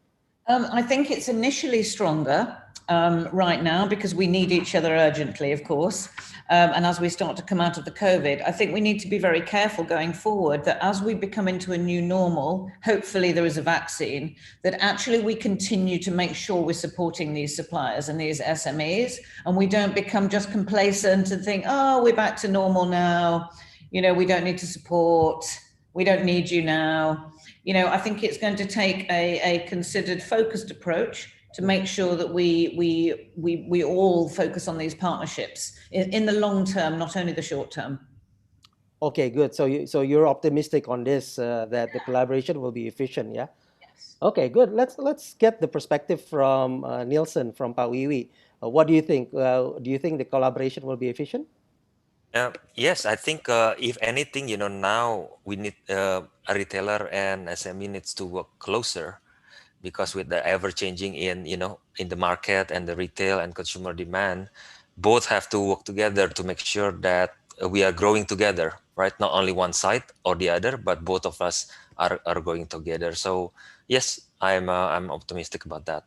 I think it's initially stronger right now because we need each other urgently, of course. And as we start to come out of the COVID, I think we need to be very careful going forward that as we become into a new normal, hopefully there is a vaccine, that actually we continue to make sure we're supporting these suppliers and these SMEs, and we don't become just complacent and think, oh, we're back to normal now. We don't need to support. We don't need you now. I think it's going to take a considered, focused approach to make sure that we all focus on these partnerships in the long term, not only the short term. Okay, good. So you're optimistic on this that the collaboration will be efficient, yeah? Yes. Okay, good. Let's get the perspective from Nielsen from Pak Wiwi. What do you think? Do you think the collaboration will be efficient? Yes, I think if anything, now we need a retailer and SME needs to work closer because with the ever changing in in the market and the retail and consumer demand, both have to work together to make sure that we are growing together, right? Not only one side or the other, but both of us are going together. So yes, I'm optimistic about that.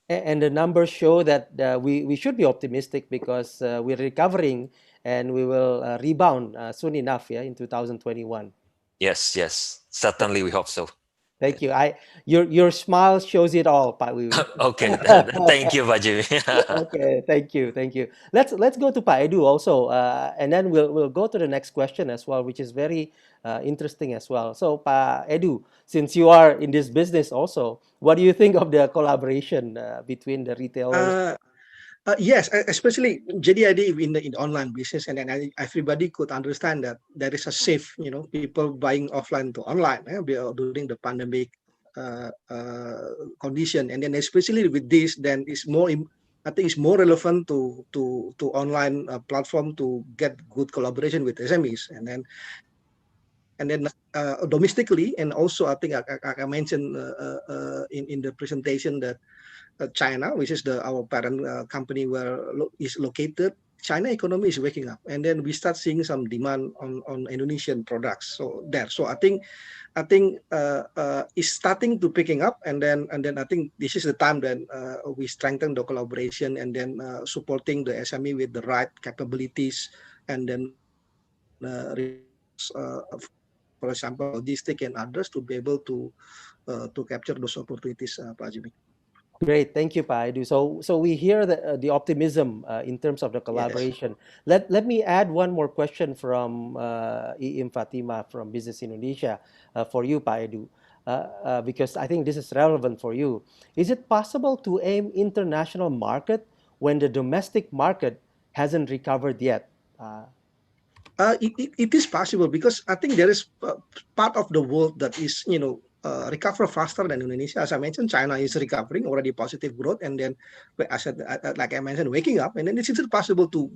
And the numbers show that we should be optimistic because we're recovering and we will rebound soon enough, yeah, in 2021. Yes, certainly we hope so. Thank you. Your smile shows it all, Pak Wiwi. Okay, thank you, Pak Jimmy. Okay, thank you. Let's go to Pak Edu also, and then we'll go to the next question as well, which is very interesting as well. So, Pak Edu, since you are in this business also, what do you think of the collaboration between the retailers? Yes, especially JDID in the online business, and then everybody could understand that there is a shift. People buying offline to online during the pandemic condition, and then especially with this, then it's more. I think it's more relevant to online platform to get good collaboration with SMEs, and then domestically, and also I think I mentioned in the presentation that China, which is our parent company where is located, China economy is waking up, and then we start seeing some demand on Indonesian products. So I think it's starting to picking up, and then I think this is the time then we strengthen the collaboration, and then supporting the SME with the right capabilities, and then for example, logistic and others to be able to capture those opportunities, Pak Jimmy. Great, thank you, Pak Edu. So we hear the optimism in terms of the Yes. collaboration. Let me add one more question from Iim Fatima from Business Indonesia for you, Pak Edu, because I think this is relevant for you. Is it possible to aim international market when the domestic market hasn't recovered yet? It is possible, because I think there is part of the world that is recover faster than Indonesia. As I mentioned, China is recovering, already positive growth, and then I said, like I mentioned, waking up, and then it's still possible to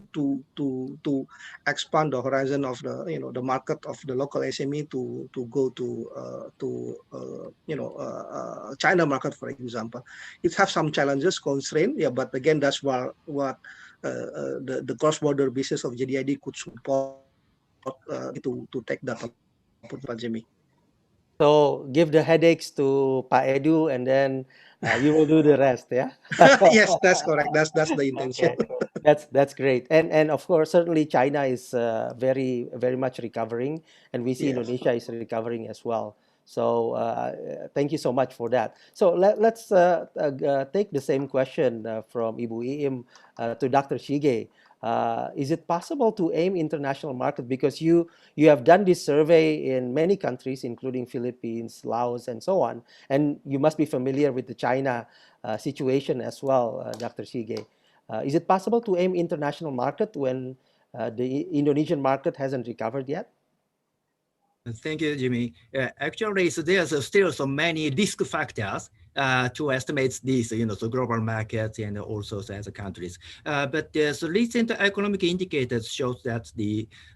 expand the horizon of the market of the local SME to go to China market, for example. It has some challenges, constraint, yeah, but again, that's what the cross-border business of JDID could support to take that opportunity, Jimmy. So give the headaches to Pak Edu, and then you will do the rest, yeah? Yes, that's correct. That's the intention. Okay. That's great. And of course, certainly China is very much recovering, and we see Yes. Indonesia is recovering as well. So thank you so much for that. So let's take the same question from Ibu Iim to Dr. Shige. Is it possible to aim international market, because you have done this survey in many countries, including Philippines, Laos, and so on, and you must be familiar with the China situation as well, Dr. Shige. Is it possible to aim international market when the Indonesian market hasn't recovered yet? Thank you, Jimmy. Actually, so there's still so many risk factors to estimate these, the global markets and also as countries. But there's recent economic indicators shows that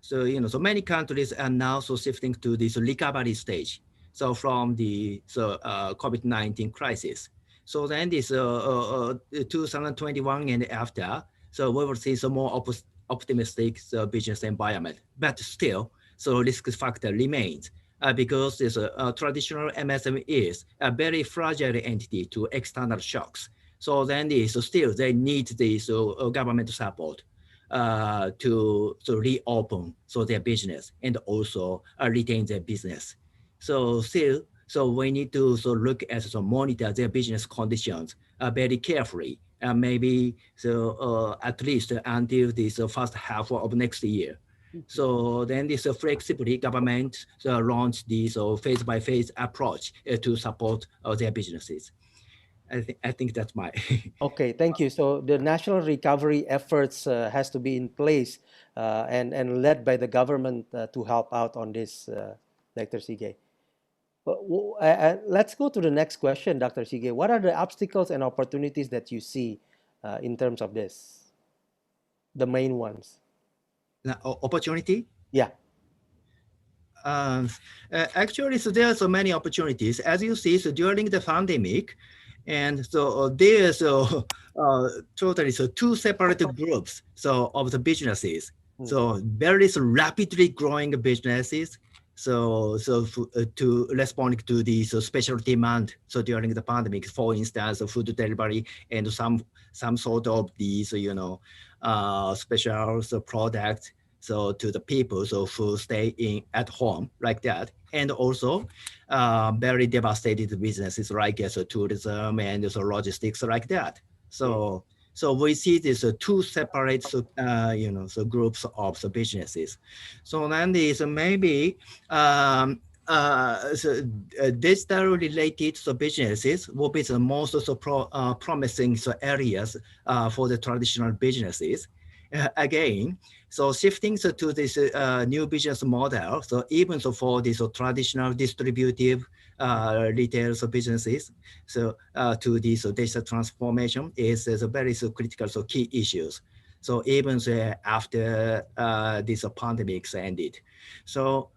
so many countries are now so shifting to this recovery stage. So from the COVID-19 crisis. So then this 2021 and after, so we will see some more optimistic business environment. But still, so risk factor remains because this traditional MSME is a very fragile entity to external shocks. So then still they need this government support to reopen their business and also retain their business. So still, we need to look at monitor their business conditions very carefully, maybe at least until this first half of next year. So then this flexibly government launched this phase by phase approach to support their businesses. I think that's my. Okay, thank you. So the national recovery efforts has to be in place and led by the government to help out on this, Dr. Sige. Let's go to the next question, Dr. Sige. What are the obstacles and opportunities that you see in terms of this? The main ones. Opportunity? Yeah. Actually, so there are so many opportunities. As you see, so during the pandemic, And so there's totally so two separate groups of the businesses. So very rapidly growing businesses. To respond to the special demand. So during the pandemic, for instance, food delivery and some sort of these special product to the people who stay in at home like that. And also very devastated businesses like tourism and logistics like that. So we see these two separate groups of the businesses. So then is maybe digital related businesses will be the most promising areas for the traditional businesses. Again, so shifting to this new business model, so even for this traditional distributive retail businesses, to this digital transformation is a very critical key issues. So even after this pandemic ended, so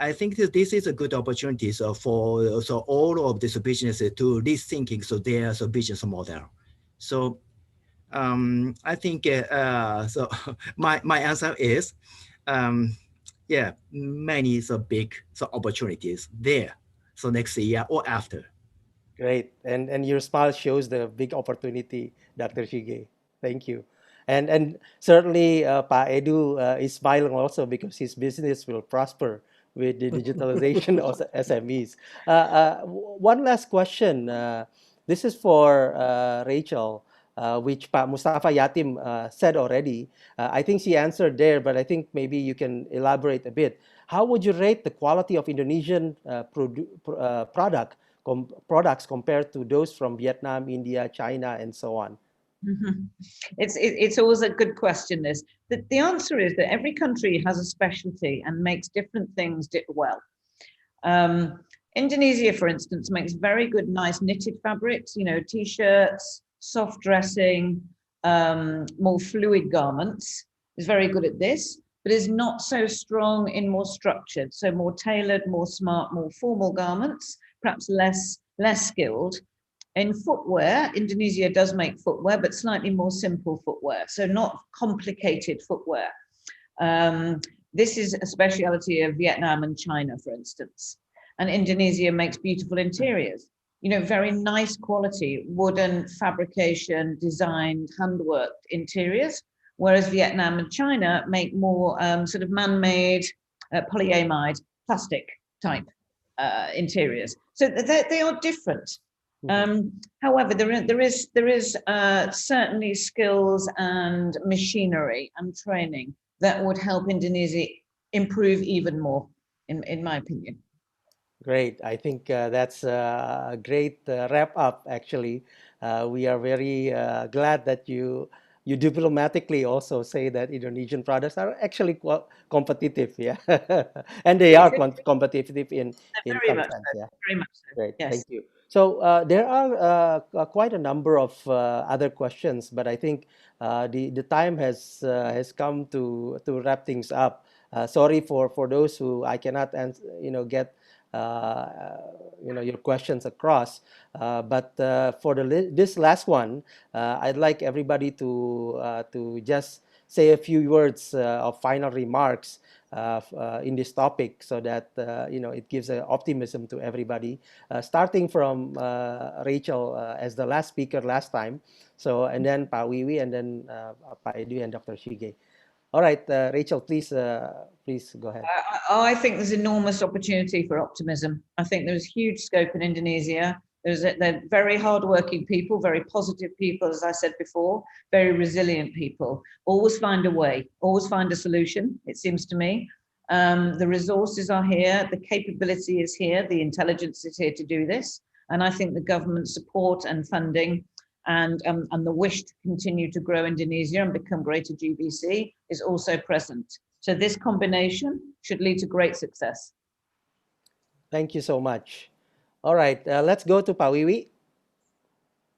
I think that this is a good opportunity for all of these businesses to rethinking their business model. So I think my answer is yeah, many big opportunities there. So next year or after. Great. And your smile shows the big opportunity, Dr. Shige. Thank you. And certainly Pa Edu is smiling also because his business will prosper with the digitalization of the SMEs. One last question. This is for Rachel, which Pa Mustafa Yatim said already. I think she answered there, but I think maybe you can elaborate a bit. How would you rate the quality of Indonesian products compared to those from Vietnam, India, China, and so on? It's always a good question. The answer is that every country has a specialty and makes different things well. Indonesia, for instance, makes very good, nice knitted fabrics. T-shirts, soft dressing, more fluid garments. Is very good at this, but is not so strong in more structured, so more tailored, more smart, more formal garments. Perhaps less skilled. In footwear, Indonesia does make footwear, but slightly more simple footwear, so not complicated footwear. This is a speciality of Vietnam and China, for instance. And Indonesia makes beautiful interiors, very nice quality, wooden fabrication, designed, handworked interiors, whereas Vietnam and China make more sort of man-made polyamide plastic type interiors. So they are different. However, there is certainly skills and machinery and training that would help Indonesia improve even more, in my opinion. Great. I think that's a great wrap up, actually. We are very glad that you diplomatically also say that Indonesian products are actually competitive, yeah, and they are competitive in some sense, yeah. Very much so. Great, yes. thank you. So there are quite a number of other questions, but I think the time has come to wrap things up. Sorry for those who I cannot get your questions across. But for this last one, I'd like everybody to just say a few words of final remarks in this topic, so that it gives optimism to everybody. Starting from Rachel as the last speaker last time, so and then Pa Wiwi, and then Pa Edu and Dr. Shige. All right, Rachel, please go ahead. I think there's enormous opportunity for optimism. I think there's huge scope in Indonesia. They're very hardworking people, very positive people, as I said before, very resilient people. Always find a way, always find a solution, it seems to me. The resources are here, the capability is here, the intelligence is here to do this. And I think the government support and funding and the wish to continue to grow Indonesia and become greater GBC is also present. So this combination should lead to great success. Thank you so much. All right, let's go to Pa Wiwi.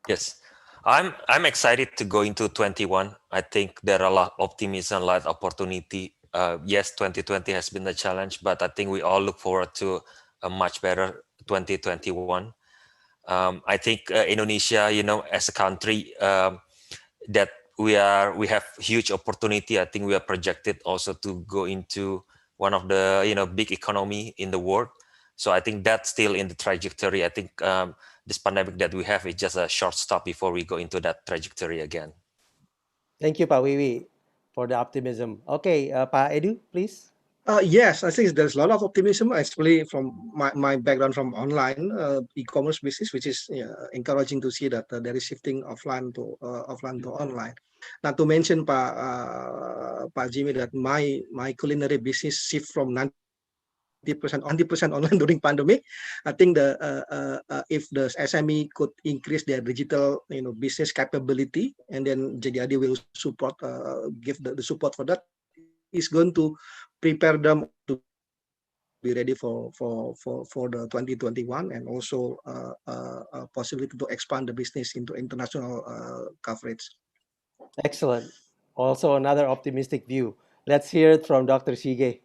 Yes, I'm excited to go into 21. I think there are a lot of optimism, a lot of opportunity. Yes, 2020 has been a challenge, but I think we all look forward to a much better 2021. I think Indonesia, as a country, that we have huge opportunity. I think we are projected also to go into one of the big economy in the world. So I think that's still in the trajectory. I think this pandemic that we have is just a short stop before we go into that trajectory again. Thank you, Pak Wiwi, for the optimism. Okay, Pak Edu, please. Yes, I think there's a lot of optimism, especially from my background from online e-commerce business, which is encouraging to see that there is shifting offline to online. Not to mention, Pak Jimmy, that my culinary business shift from 90% online during pandemic. I think if the SME could increase their digital business capability, and then JDID will support give the support for that, is going to prepare them to be ready for the 2021, and also possibility to expand the business into international coverage. Excellent. Also another optimistic view. Let's hear it from Dr. Shige.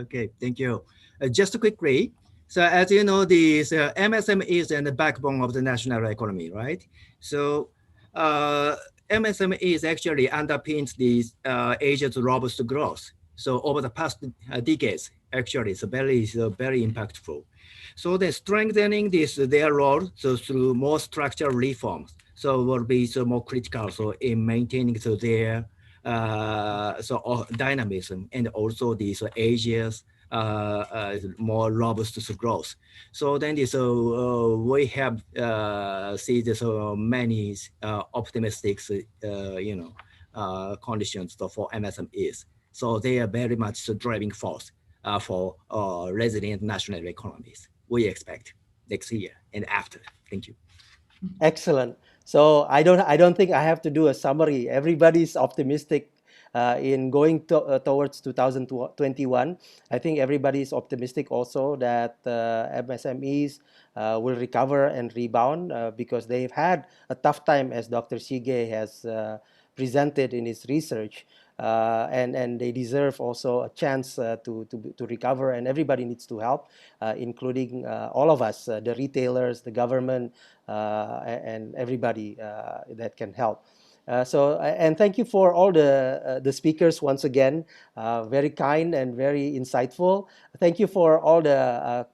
Okay, thank you. Just quickly, so as you know, the MSME is the backbone of the national economy, right? So MSME is actually underpins the Asia's robust growth. So over the past decades, actually, it's very impactful. So they're strengthening their role through more structural reforms. So will be more critical in maintaining their dynamism, and also these Asia's more robust growth. So then we have see this many optimistic conditions for MSMEs. So they are very much the driving force for resilient national economies. We expect next year and after. Thank you. Excellent. So I don't think I have to do a summary. Everybody's optimistic in going towards 2021. I think everybody is optimistic also that MSMEs will recover and rebound because they've had a tough time, as Dr. Shige has presented in his research. And they deserve also a chance to recover, and everybody needs to help, including all of us, the retailers, the government, and everybody that can help. And thank you for all the speakers once again, very kind and very insightful. Thank you for all the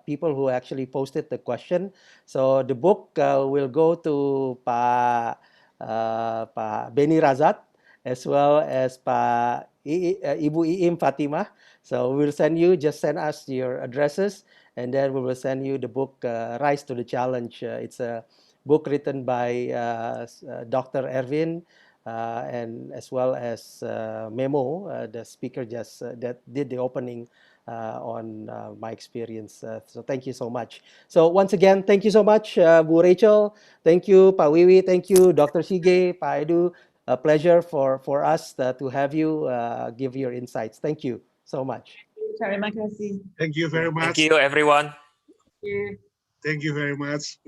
people who actually posted the question. So the book will go to Pak Beni Razat, as well as Ibu Iim Fatimah. So we'll just send us your addresses, and then we will send you the book, Rise to the Challenge. It's a book written by Dr. Erwin, and as well as Memo, the speaker that did the opening on my experience. So thank you so much. So once again, thank you so much, Bu Rachel. Thank you, Pak Wiwi. Thank you, Dr. Shige, Pak Edu. A pleasure for us to have you give your insights. Thank you so much. Terima kasih. Thank you very much. Thank you, everyone. Thank you very much.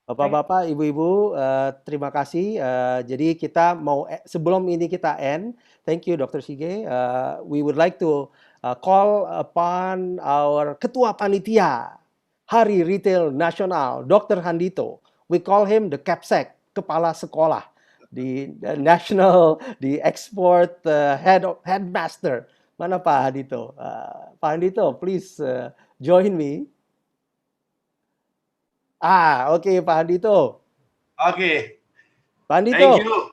Bapak-bapak, ibu-ibu, terima kasih. Jadi kita mau sebelum ini kita end, thank you Dr. Shige. We would like to call upon our Ketua Panitia Hari Retail Nasional, Dr. Handito. We call him the Capsec, Kepala Sekolah, the national, the export headmaster. Mana Pak Handito? Pak Handito, please join me. Okay, Pak Handito. Okay. Pak Handito.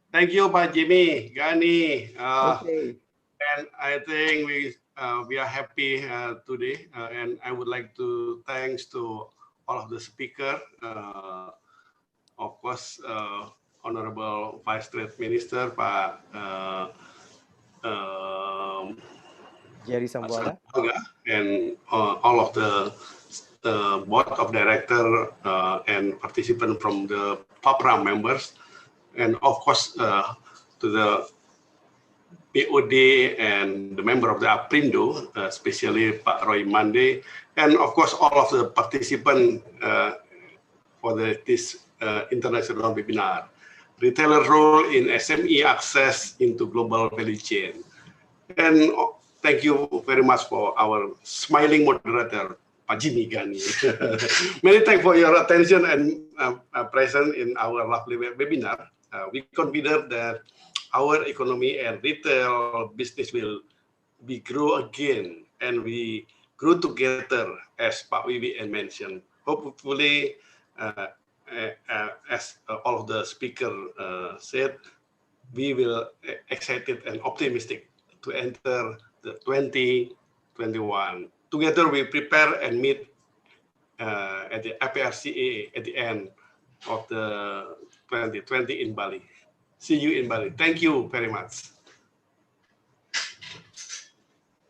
Thank you, Pak Jimmy, Gani. Okay. And I think we are happy today, and I would like to thanks to all of the speaker. Of course, Honorable Vice Trade Minister, Pak Jerry Sambuaga, and all of the board of director and participant from the PAPRA members, and of course to the POD and the member of the APRINDO, especially Pak Roy Mande, and of course all of the participants for this international webinar, retailer role in SME access into global value chain. And thank you very much for our smiling moderator, Pak Jimmy Gani. Many thanks for your attention and presence in our lovely webinar. We consider that our economy and retail business will be grow again, and we grow together, as Pak Wiwi mentioned. Hopefully, as all of the speaker said, we will excited and optimistic to enter the 2021. Together, we prepare and meet at the APRCA at the end of the 2020 in Bali. See you in Bali. Thank you very much.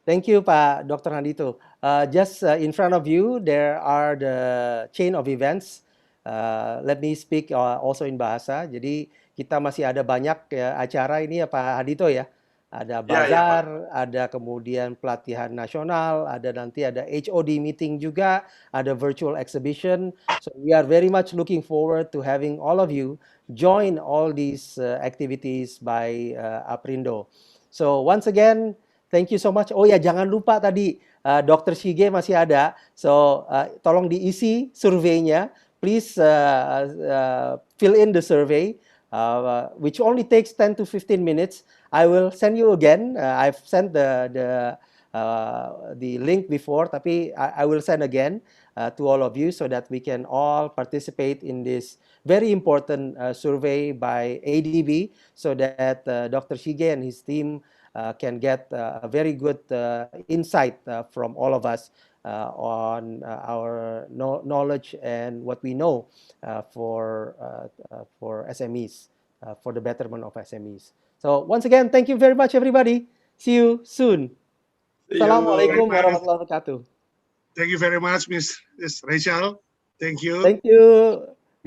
Thank you, Pak Dr. Handito. Just in front of you, there are the chain of events. Let me speak also in bahasa. Jadi kita masih ada banyak acara ini ya Pak Handito ya. Ada bazar, ada kemudian pelatihan nasional, ada nanti ada HOD meeting juga, ada virtual exhibition. So we are very much looking forward to having all of you join all these activities by APRINDO. So once again, thank you so much. Oh ya, jangan lupa tadi Dr. Shige masih ada. So tolong diisi surveinya. Please fill in the survey, which only takes 10 to 15 minutes. I will send you again. I've sent the link before, tapi I will send again to all of you so that we can all participate in this very important survey by ADB, so that Dr. Shige and his team can get a very good insight from all of us on our knowledge and what we know for SMEs, for the betterment of SMEs. So once again, thank you very much, everybody. See you soon. Assalamualaikum warahmatullahi wabarakatuh. Thank you very much, Miss Rachel. Thank you. Thank you.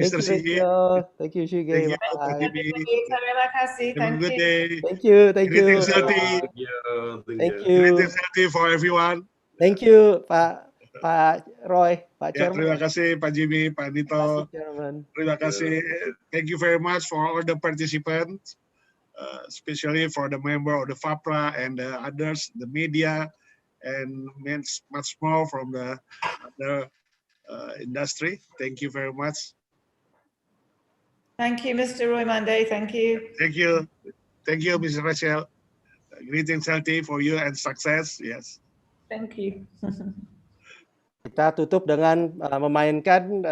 Mr. Shige. Thank you, Shige. Thank you, Bye. Terima kasih. Have a good day. Thank you. Thank you. Greetings healthy. Thank you. Greetings healthy for everyone. Thank you, Pak Roy, Pak Ya, Chairman. terima kasih Pak Jimmy, Pak Nito. Chairman. Terima kasih. Thank you very much for all the participants, especially for the member of the FAPRA and the others, the media, and much more from the other industry. Thank you very much. Thank you, Mr. Roy Mande. Thank you. Thank you. Thank you, Ms. Rachel. Greetings healthy for you and success. Yes. Thank you. Kita tutup dengan memainkan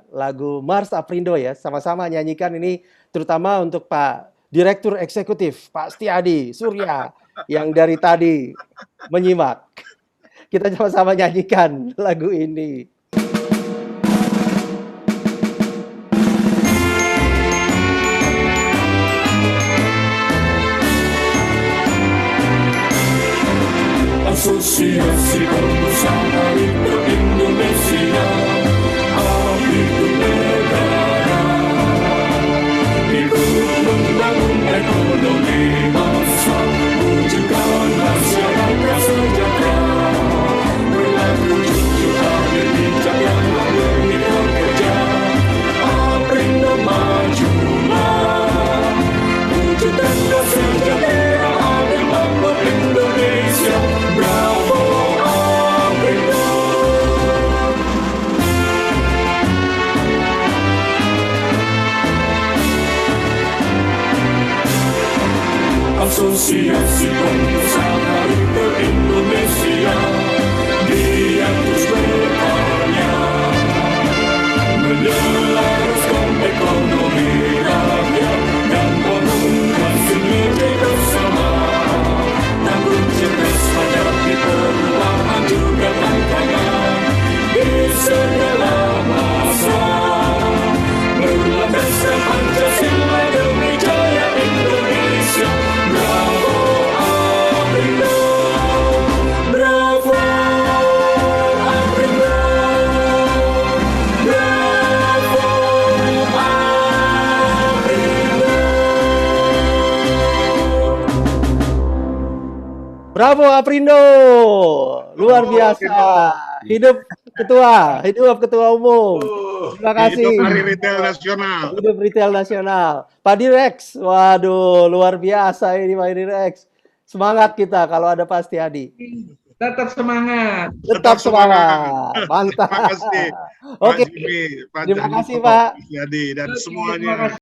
lagu Mars Aprindo ya. Sama-sama nyanyikan ini terutama untuk Pak Direktur Eksekutif, Pak Setiadi Surya, yang dari tadi menyimak. Kita sama-sama nyanyikan lagu ini. Asosiasi Pengusaha Mikro Indonesia, APRINDO negara, ikut membangun ekonomi bangsa, wujudkan masyarakat sejahtera, berlaku jujur adil bijak yang memberi kerja. APRINDO majulah, wujudkan sejahtera adil makmur Indonesia. Bravo APRINDO. Asosiasi Pengusaha Mikro Indonesia, dia terus berkarya menyelaraskan ekonomi rakyat dan bangunkan sinergi bersama. Tanggung cerdas hadapi perubahan juga tantangan di segala masa. Berlandaskan Pancasila demi jaya Indonesia. Bravo APRINDO, bravo APRINDO, bravo APRINDO. Bravo Aprindo, luar biasa. Hidup ketua, hidup ketua umum. Terima kasih. Hidup Hari Retail Nasional. Hidup Retail Nasional. Pak Direx, waduh luar biasa ini Pak Direx. Semangat kita kalau ada Pak Setiadi. Tetap semangat. Tetap semangat. Mantap. Terima kasih Pak Oke. Jimmy, Pak Terima kasih, Janito, Pak. Mas Yadi, dan Oke, terima semuanya. kasih.